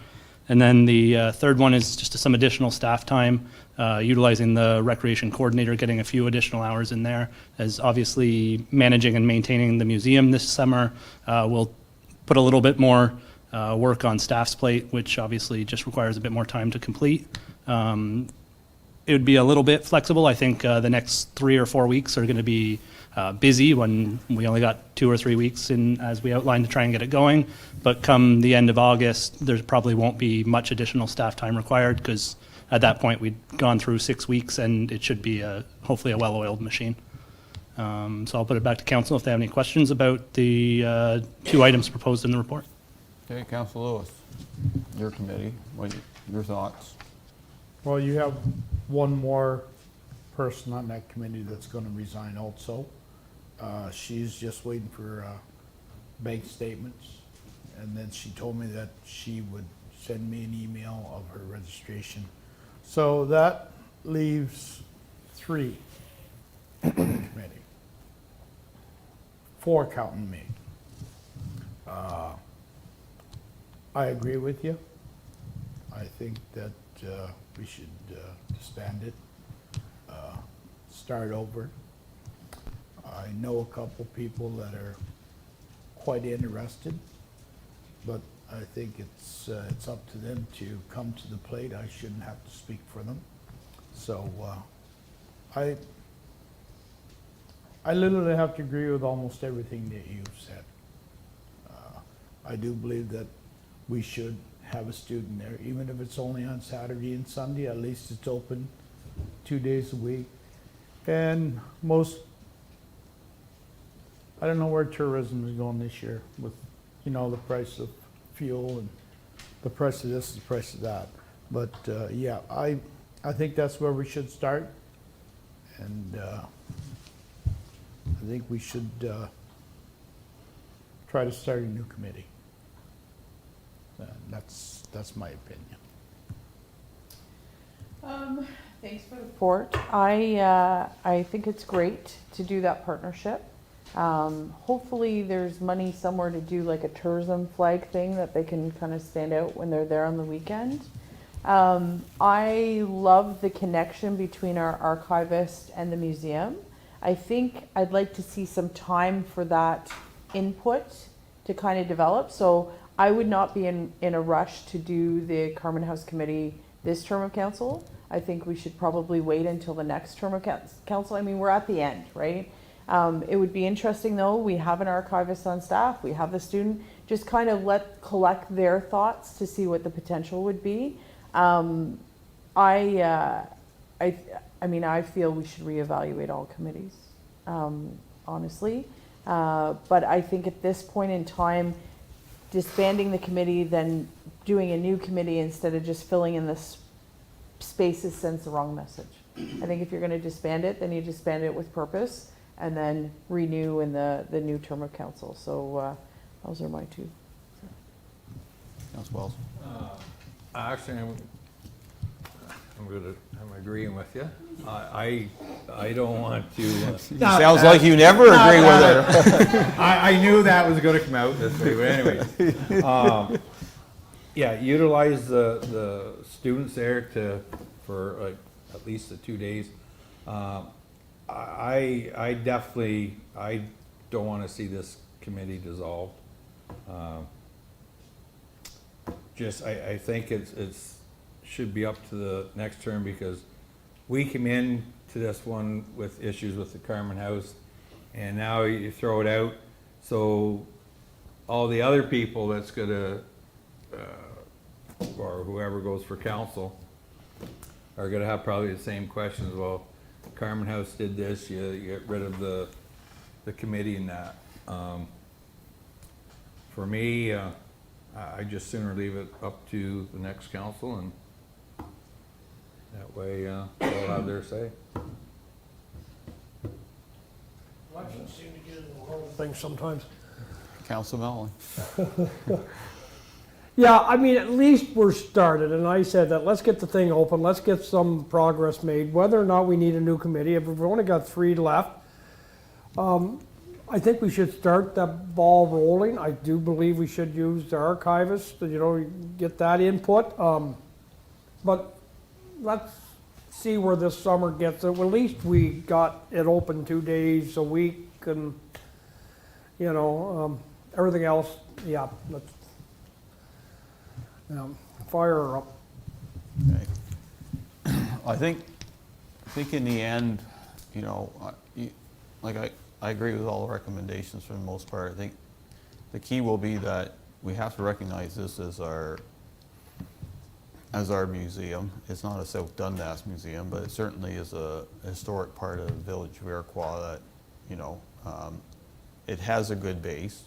And then the third one is just some additional staff time, utilizing the recreation coordinator, getting a few additional hours in there, as obviously managing and maintaining the museum this summer will put a little bit more work on staff's plate, which obviously just requires a bit more time to complete. It would be a little bit flexible. I think the next 3 or 4 weeks are going to be busy when we only got 2 or 3 weeks in, as we outlined, to try and get it going. But come the end of August, there probably won't be much additional staff time required, because at that point we'd gone through 6 weeks and it should be hopefully a well-oiled machine. So I'll put it back to council if they have any questions about the 2 items proposed in the report. Okay, Councilor Lewis, your committee, your thoughts? Well, you have one more person on that committee that's going to resign also. She's just waiting for bank statements, and then she told me that she would send me an email of her registration. So that leaves 3 on the committee. 4 counting me. I agree with you. I think that we should disband it, start over. I know a couple people that are quite interested, but I think it's up to them to come to the plate. I shouldn't have to speak for them. So I literally have to agree with almost everything that you've said. I do believe that we should have a student there, even if it's only on Saturday and Sunday. At least it's open 2 days a week. And I don't know where tourism is going this year with, you know, the price of fuel and the price of this, the price of that. But yeah, I think that's where we should start. And I think we should try to start a new committee. That's my opinion. Thanks for the report. I think it's great to do that partnership. Hopefully there's money somewhere to do like a tourism flag thing that they can kind of stand out when they're there on the weekend. I love the connection between our archivist and the museum. I think I'd like to see some time for that input to kind of develop. So I would not be in a rush to do the Carman House Committee this term of council. I think we should probably wait until the next term of council. I mean, we're at the end, right? It would be interesting though, we have an archivist on staff, we have the student, just kind of collect their thoughts to see what the potential would be. I mean, I feel we should reevaluate all committees, honestly. But I think at this point in time, disbanding the committee, then doing a new committee instead of just filling in the spaces sends the wrong message. I think if you're going to disband it, then you disband it with purpose and then renew in the new term of council. So those are my 2. Councilor Wells. Actually, I'm agreeing with you. I don't want to. Sounds like you never agree with her. I knew that was going to come out this way, but anyway. Yeah, utilize the students there for like at least the 2 days. I definitely, I don't want to see this committee dissolved. I think it's should be up to the next term, because we came in to this one with issues with the Carman House, and now you throw it out. So all the other people that's gonna, or whoever goes for council, are gonna have probably the same questions. Well, Carman House did this, you get rid of the committee and that. For me, I just sooner leave it up to the next council, and that way they'll have their say. Elections seem to get in the wrong thing sometimes. Councilor Mellon. Yeah, I mean, at least we're started, and I said that let's get the thing open, let's get some progress made, whether or not we need a new committee. If we've only got 3 left, I think we should start that ball rolling. I do believe we should use the archivist to, you know, get that input. But let's see where this summer gets it. Well, at least we got it open 2 days a week, and, you know, everything else, yeah, let's fire her up. Okay. I think in the end, you know, I agree with all the recommendations for the most part. I think the key will be that we have to recognize this as our museum. It's not a South Dundas museum, but it certainly is a historic part of the village of Iroquois that, you know, it has a good base.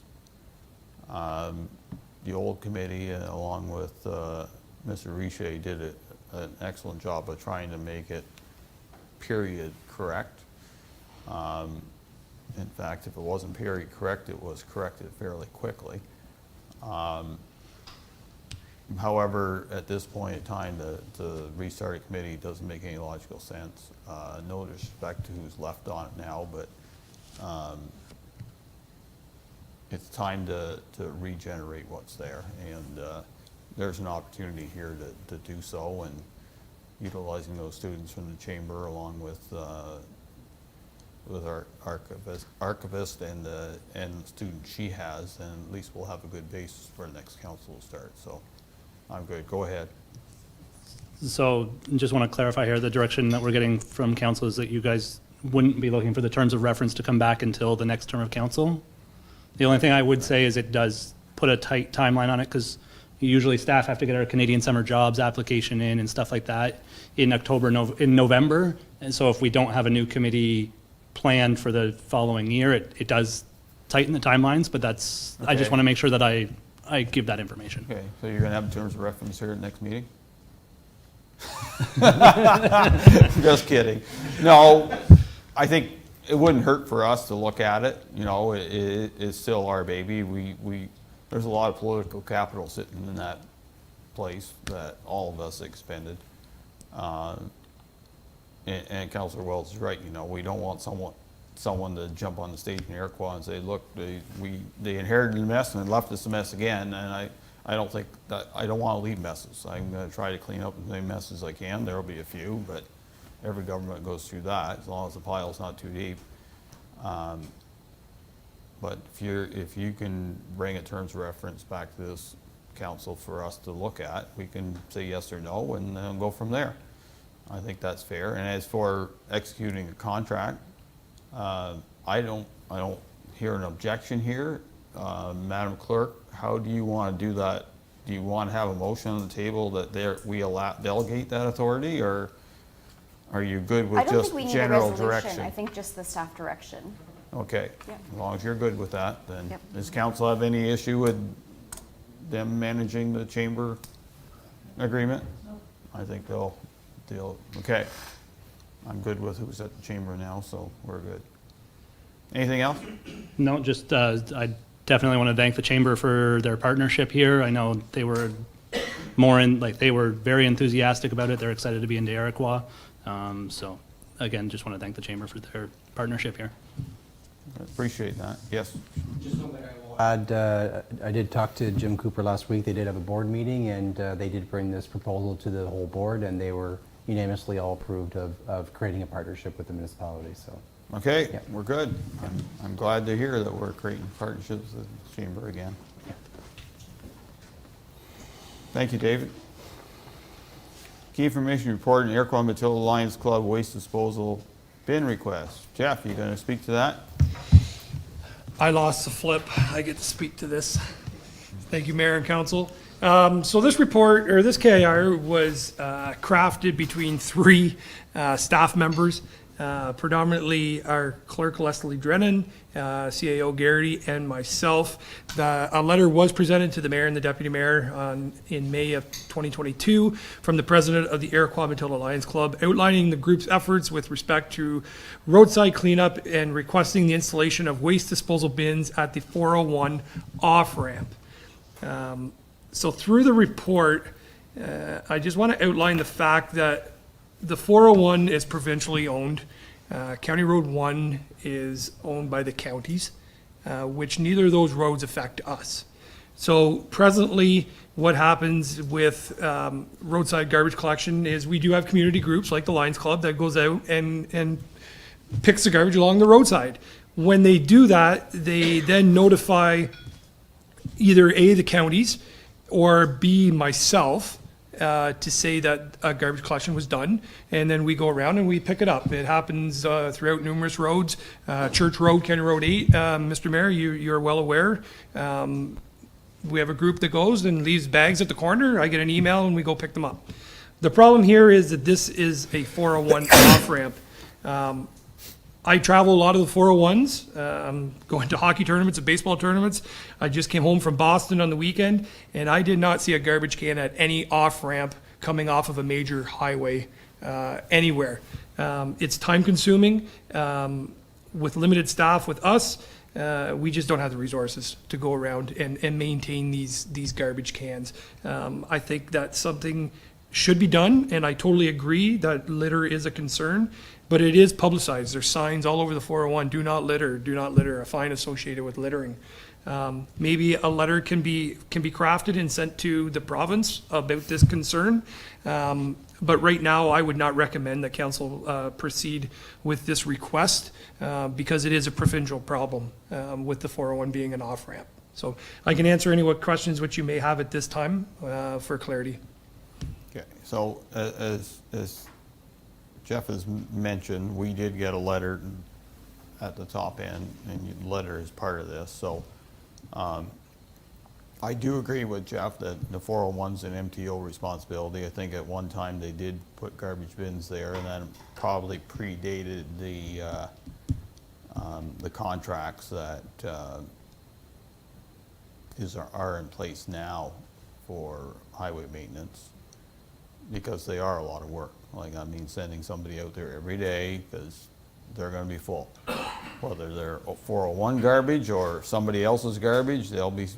The old committee, along with Mr. Richer, did an excellent job of trying to make it period correct. In fact, if it wasn't period correct, it was corrected fairly quickly. However, at this point in time, to restart a committee doesn't make any logical sense. No disrespect to who's left on it now, but it's time to regenerate what's there. And there's an opportunity here to do so, and utilizing those students from the chamber along with our archivist and the student she has, and at least we'll have a good basis for the next council to start. So I'm good. Go ahead. So just want to clarify here, the direction that we're getting from council is that you guys wouldn't be looking for the terms of reference to come back until the next term of council? The only thing I would say is it does put a tight timeline on it, because usually staff have to get our Canadian Summer Jobs application in and stuff like that in in November. And so if we don't have a new committee planned for the following year, it does tighten the timelines, but that's, I just Okay. want to make sure that I give that information. Okay, so you're gonna have terms of reference here at the next meeting? Just kidding. No, I think it wouldn't hurt for us to look at it. You know, it's still our baby. There's a lot of political capital sitting in that place that all of us expended. And Councillor Wells is right, you know, we don't want someone to jump on the stage in Iroquois and say, look, they inherited a mess and left us a mess again, and I don't think that, I don't want to leave messes. I'm going to try to clean up as many messes as I can. There will be a few, but every government goes through that, as long as the pile's not too deep. But if you can bring a terms of reference back to this council for us to look at, we can say yes or no and then go from there. I think that's fair. And as for executing a contract, I don't hear an objection here. Madam Clerk, how do you want to do that? Do you want to have a motion on the table that delegate that authority, or are you good with I don't just think we need a general resolution. direction? I think just the staff direction. Okay, Yep. as long as you're good with that, then Yep. does council have any issue with them managing the chamber agreement? No. I think they'll, okay. I'm good with who's at the chamber now, so we're good. Anything else? No, just, I definitely want to thank the chamber for their partnership here. I know they were they were very enthusiastic about it. They're excited to be in Iroquois. So again, just want to thank the chamber for their partnership here. I appreciate that. Yes? Just something I will add, I did talk to Jim Cooper last week. They did have a board meeting, and they did bring this proposal to the whole board, and they were unanimously all approved of creating a partnership with the municipality, so. Okay, Yeah. we're good. I'm glad to hear that we're creating partnerships with the chamber again. Thank you, David. Key information report in Iroquois Matilda Lions Club waste disposal bin request. Jeff, you going to speak to that? I lost the flip. I get to speak to this. Thank you, Mayor and Council. So this report, or this KIR, was crafted between three staff members, predominantly our clerk Leslie Drennan, CAO Garrity, and myself. A letter was presented to the mayor and the deputy mayor in May of 2022 from the president of the Iroquois Matilda Lions Club, outlining the group's efforts with respect to roadside cleanup and requesting the installation of waste disposal bins at the 401 off-ramp. So through the report, I just want to outline the fact that the 401 is provincially owned. County Road 1 is owned by the counties, which neither of those roads affect us. So presently, what happens with roadside garbage collection is we do have community groups like the Lions Club that goes out and picks the garbage along the roadside. When they do that, they then notify either A, the counties, or B, myself, to say that a garbage collection was done, and then we go around and we pick it up. It happens throughout numerous roads, Church Road, County Road 8. Mr. Mayor, you're well aware. We have a group that goes and leaves bags at the corner. I get an email and we go pick them up. The problem here is that this is a 401 off-ramp. I travel a lot of the 401s, going to hockey tournaments and baseball tournaments. I just came home from Boston on the weekend, and I did not see a garbage can at any off-ramp coming off of a major highway anywhere. It's time-consuming. with limited staff with us, we just don't have the resources to go around and maintain these garbage cans. I think that something should be done, and I totally agree that litter is a concern, but it is publicized. There's signs all over the 401, do not litter, a fine associated with littering. Maybe a letter can be crafted and sent to the province about this concern. But right now, I would not recommend that council proceed with this request because it is a provincial problem with the 401 being an off-ramp. So I can answer any questions which you may have at this time for clarity. Okay, so as Jeff has mentioned, we did get a letter at the top end, and the letter is part of this. So I do agree with Jeff that the 401's an MTO responsibility. I think at one time they did put garbage bins there, and then probably predated the contracts that are in place now for highway maintenance, because they are a lot of work. Like, I mean, sending somebody out there every day, because they're gonna be full. Whether they're 401 garbage or somebody else's garbage, they'll be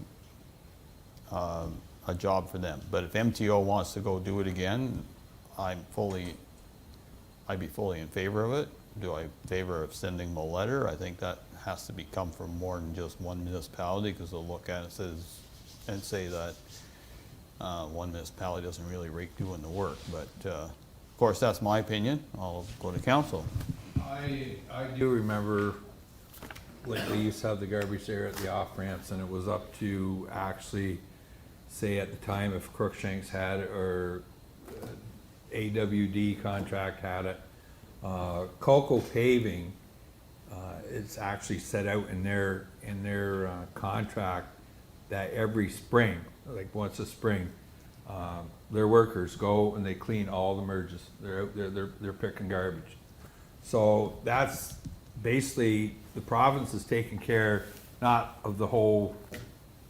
a job for them. But if MTO wants to go do it again, I'd be fully in favor of it. Do I favor of sending them a letter? I think that has to come from more than just one municipality, because they'll look at it and say that one municipality doesn't really rake doing the work. But of course, that's my opinion. I'll go to council. I do remember, like, they used to have the garbage there at the off ramps, and it was up to actually, say at the time, if Crookshanks had it or AWD contract had it. Coco Paving, it's actually set out in their contract that every spring, like once a spring, their workers go and they clean all the merges. They're out there, they're picking garbage. So that's basically, the province is taking care not of the whole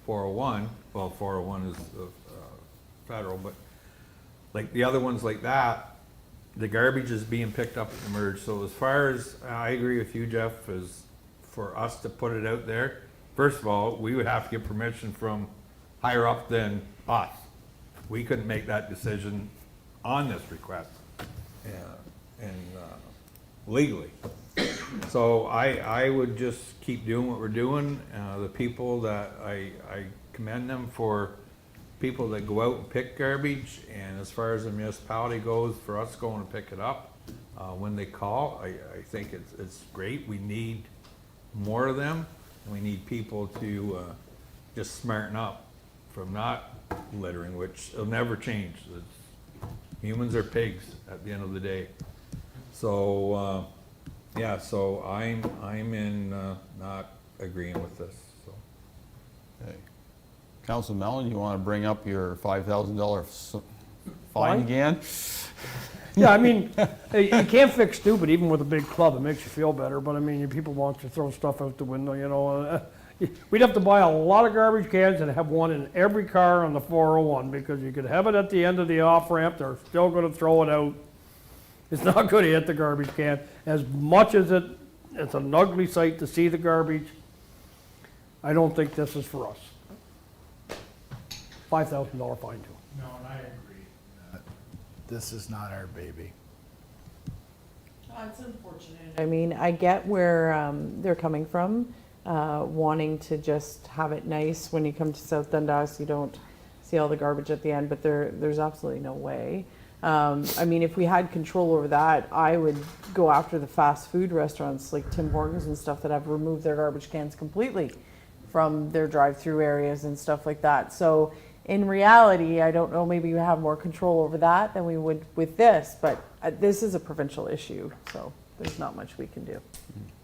401, well, 401 is federal, but like the other ones like that, the garbage is being picked up at the merge. So as far as, I agree with you, Jeff, as for us to put it out there, first of all, we would have to get permission from higher up than us. We couldn't make that decision on this request and legally. So I would just keep doing what we're doing. The people that I commend them for people that go out and pick garbage, and as far as the municipality goes, for us going to pick it up when they call, I think it's great. We need more of them, and we need people to just smarten up from not littering, which will never change. Humans are pigs at the end of the day. So yeah, so I'm in not agreeing with this. So. Okay. Council Mellon, you want to bring up your $5,000 fine again? Yeah, I mean, you can't fix stupid even with a big club. It makes you feel better, but I mean, people want to throw stuff out the window, you know. We'd have to buy a lot of garbage cans and have one in every car on the 401, because you could have it at the end of the off-ramp, they're still going to throw it out. It's not going to hit the garbage can. As much as it's an ugly sight to see the garbage, I don't think this is for us. $5,000 fine too. No, and I agree that this is not our baby. It's unfortunate. I mean, I get where they're coming from, wanting to just have it nice. When you come to South Dundas, you don't see all the garbage at the end, but there's absolutely no way. I mean, if we had control over that, I would go after the fast food restaurants like Tim Hortons and stuff that have removed their garbage cans completely from their drive-through areas and stuff like that. So in reality, I don't know, maybe you have more control over that than we would with this, but this is a provincial issue, so there's not much we can do.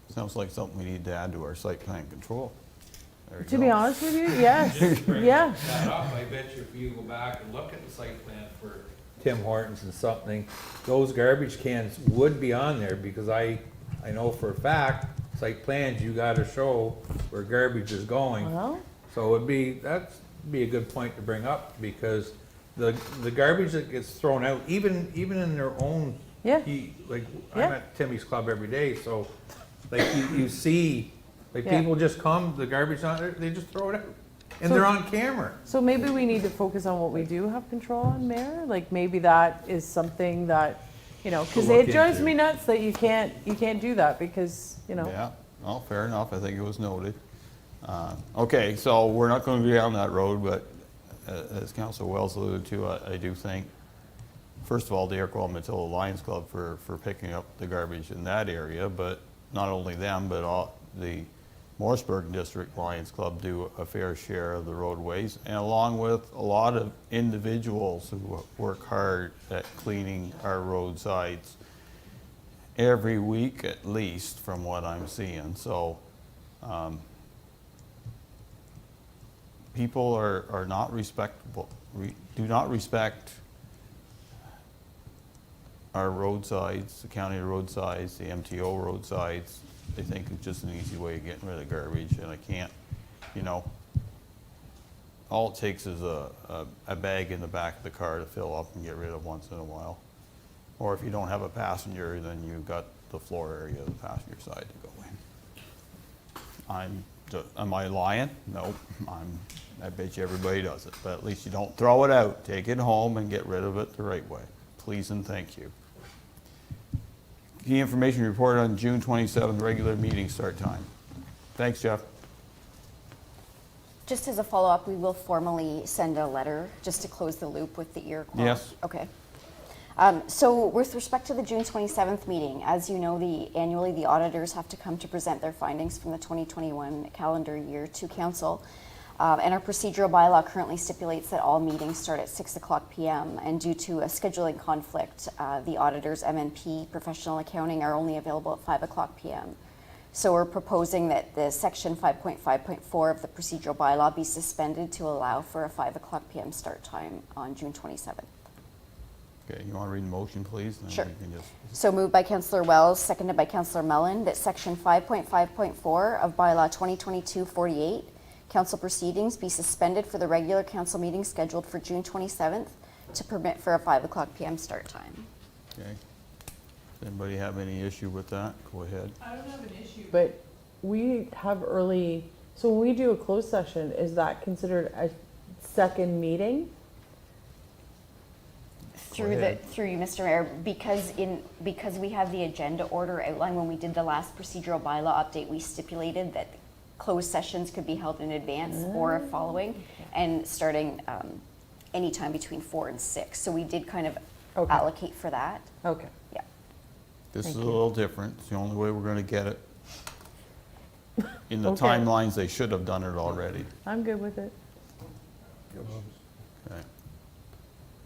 Sounds like something we need to add to our site plan control. There you To go. be honest with you, yes, yeah. That up, I bet you if you go back and look at the site plan for Tim Hortons and something, those garbage cans would be on there, because I know for a fact, site plans, you gotta show where garbage is going. Well, So that'd be a good point to bring up, because the garbage that gets thrown out, even in their own, Yeah. like, Yeah. I'm at Timmy's Club every day, so Like you see, like Yeah. people just come, the garbage on there, they just throw it out. And So- they're on camera. So maybe we need to focus on what we do have control on, Mayor? Like, maybe that is something that, you know, because look it drives into. me nuts that you can't do that because, you know. Yeah, well, fair enough, I think it was noted. Okay, so we're not going to go down that road, but as Councilor Wells alluded to, I do think, first of all, the Air Quality Matilda Lions Club for picking up the garbage in that area, but not only them, but all the Morrisburg District Lions Club do a fair share of the roadways, and along with a lot of individuals who work hard at cleaning our roadsides every week at least, from what I'm seeing. So people are not respectable, do not respect our roadsides, the county roadsides, the MTO roadsides. They think it's just an easy way of getting rid of garbage, and I can't, you know, all it takes is a bag in the back of the car to fill up and get rid of once in a while. Or if you don't have a passenger, then you've got the floor area of the passenger side to go in. Am I lying? Nope. I bet you everybody does it, but at least you don't throw it out. Take it home and get rid of it the right way. Please and thank you. Key information report on June 27th, regular meeting start time. Thanks, Jeff. Just as a follow-up, we will formally send a letter just to close the loop with the Iroquois. Yes. Okay. So with respect to the June 27th meeting, as you know, annually the auditors have to come to present their findings from the 2021 calendar year to council. And our procedural bylaw currently stipulates that all meetings start at 6:00 p.m. And due to a scheduling conflict, the auditors, MNP, professional accounting are only available at 5:00 p.m. So we're proposing that the section 5.5.4 of the procedural bylaw be suspended to allow for a 5:00 p.m. start time on June 27th. Okay, you want to read the motion, please? Then Sure. we can just- So moved by Councillor Wells, seconded by Councillor Mellon, that section 5.5.4 of bylaw 2022-48, council proceedings be suspended for the regular council meeting scheduled for June 27th to permit for a 5:00 p.m. start time. Okay. Does anybody have any issue with that? Go ahead. I don't have an issue. But we have early, so when we do a closed session, is that considered a second meeting? Through you, Mr. Mayor, because we have the agenda order outlined when we did the last procedural bylaw update, we stipulated that closed sessions could be held in advance or following, and starting anytime between 4 and 6. So we did kind of allocate for that. Okay. Yeah. This is a little different. It's the only way we're going to get it. In the Okay. timelines, they should have done it already. I'm good with it. Okay.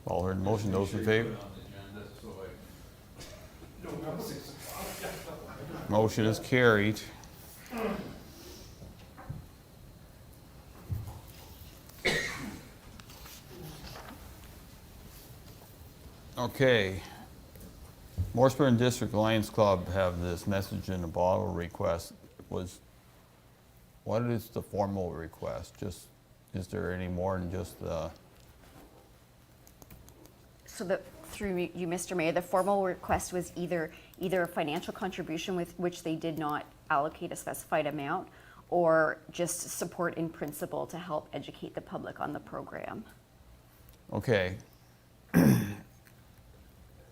All heard the motion, those in favor? Motion is carried. Okay. Morrisburg District Lions Club have this message in a bottle request. What is the formal request? Just, is there any more than just the? So through you, Mr. Mayor, the formal request was either a financial contribution with which they did not allocate a specified amount, or just support in principle to help educate the public on the program. Okay.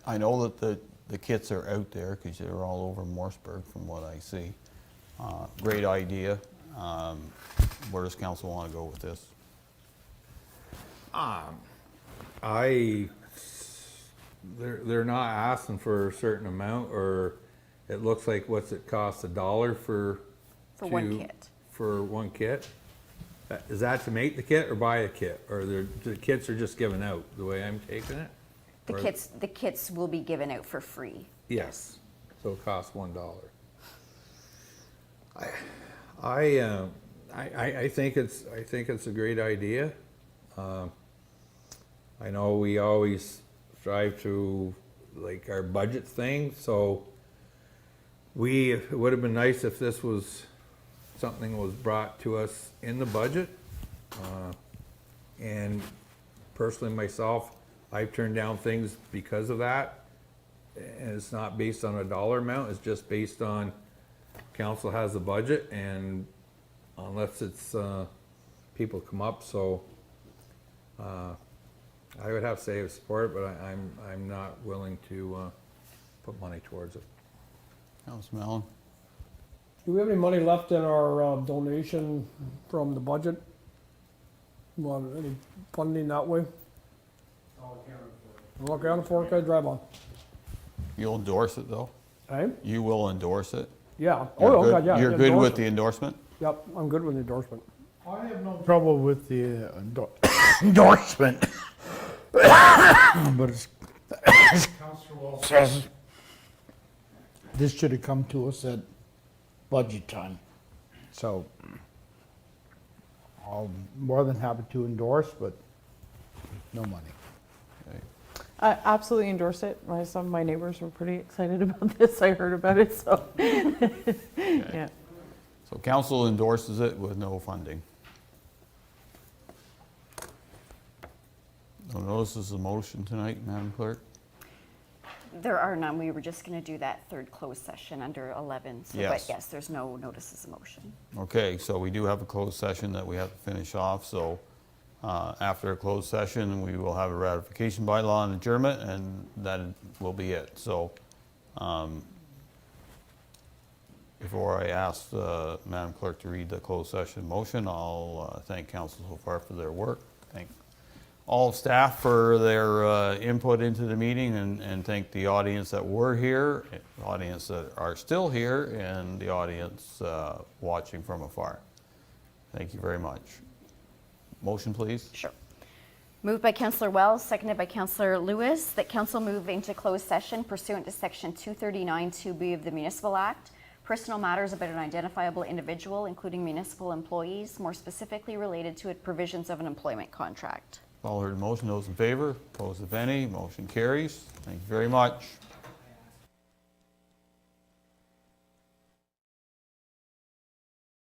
I know that the kits are out there because they're all over Morrisburg from what I see. Great idea. Where does council want to go with this? They're not asking for a certain amount, or it looks like what's it cost, $1 for one kit. For one kit? Is that to make the kit or buy a kit? Or the kits are just given out, the way I'm taking it? The kits will be given out for free. Yes, so it costs $1. I think it's a great idea. I know we always strive to like our budget thing, so it would have been nice if this was something was brought to us in the budget. And personally myself, I've turned down things because of that. And it's not based on a dollar amount, it's just based on, council has the budget, and unless it's, people come up, so, I would have to say support, but I'm not willing to, put money towards it. Councilor Mellon? Do we have any money left in our donation from the budget? Want any funding that way? All accounted for, okay, drive on. You'll endorse it, though? Hey? You will endorse it? Yeah. You're Oh, good- God, yeah. You're good with endorsement. the endorsement? Yep, I'm good with the endorsement. I have no trouble with the endorsement. But as Councilor Wall says, this should have come to us at budget time. So I'm more than happy to endorse, but no money. I absolutely endorse it. Some of my neighbors were pretty excited about this. I heard about it, so. Yeah. So council endorses it with no funding. No notices of motion tonight, Madam Clerk? There are none. We were just going to do that third closed session under 11. So, Yes. But yes, there's no notices of motion. Okay, so we do have a closed session that we have to finish off, so after a closed session, we will have a ratification by law and adjournment, and that will be it. So before I ask Madam Clerk to read the closed session motion, I'll thank council so far for their work. Thank all staff for their input into the meeting, and thank the audience that were here, the audience that are still here, and the audience watching from afar. Thank you very much. Motion, please. Sure. Moved by Councillor Wells, seconded by Councillor Lewis, that council move into closed session pursuant to Section 239 2B of the Municipal Act. Personal matters about an identifiable individual, including municipal employees, more specifically related to provisions of an employment contract. All heard the motion. Those in favor? Opposed, if any? Motion carries. Thank you very much.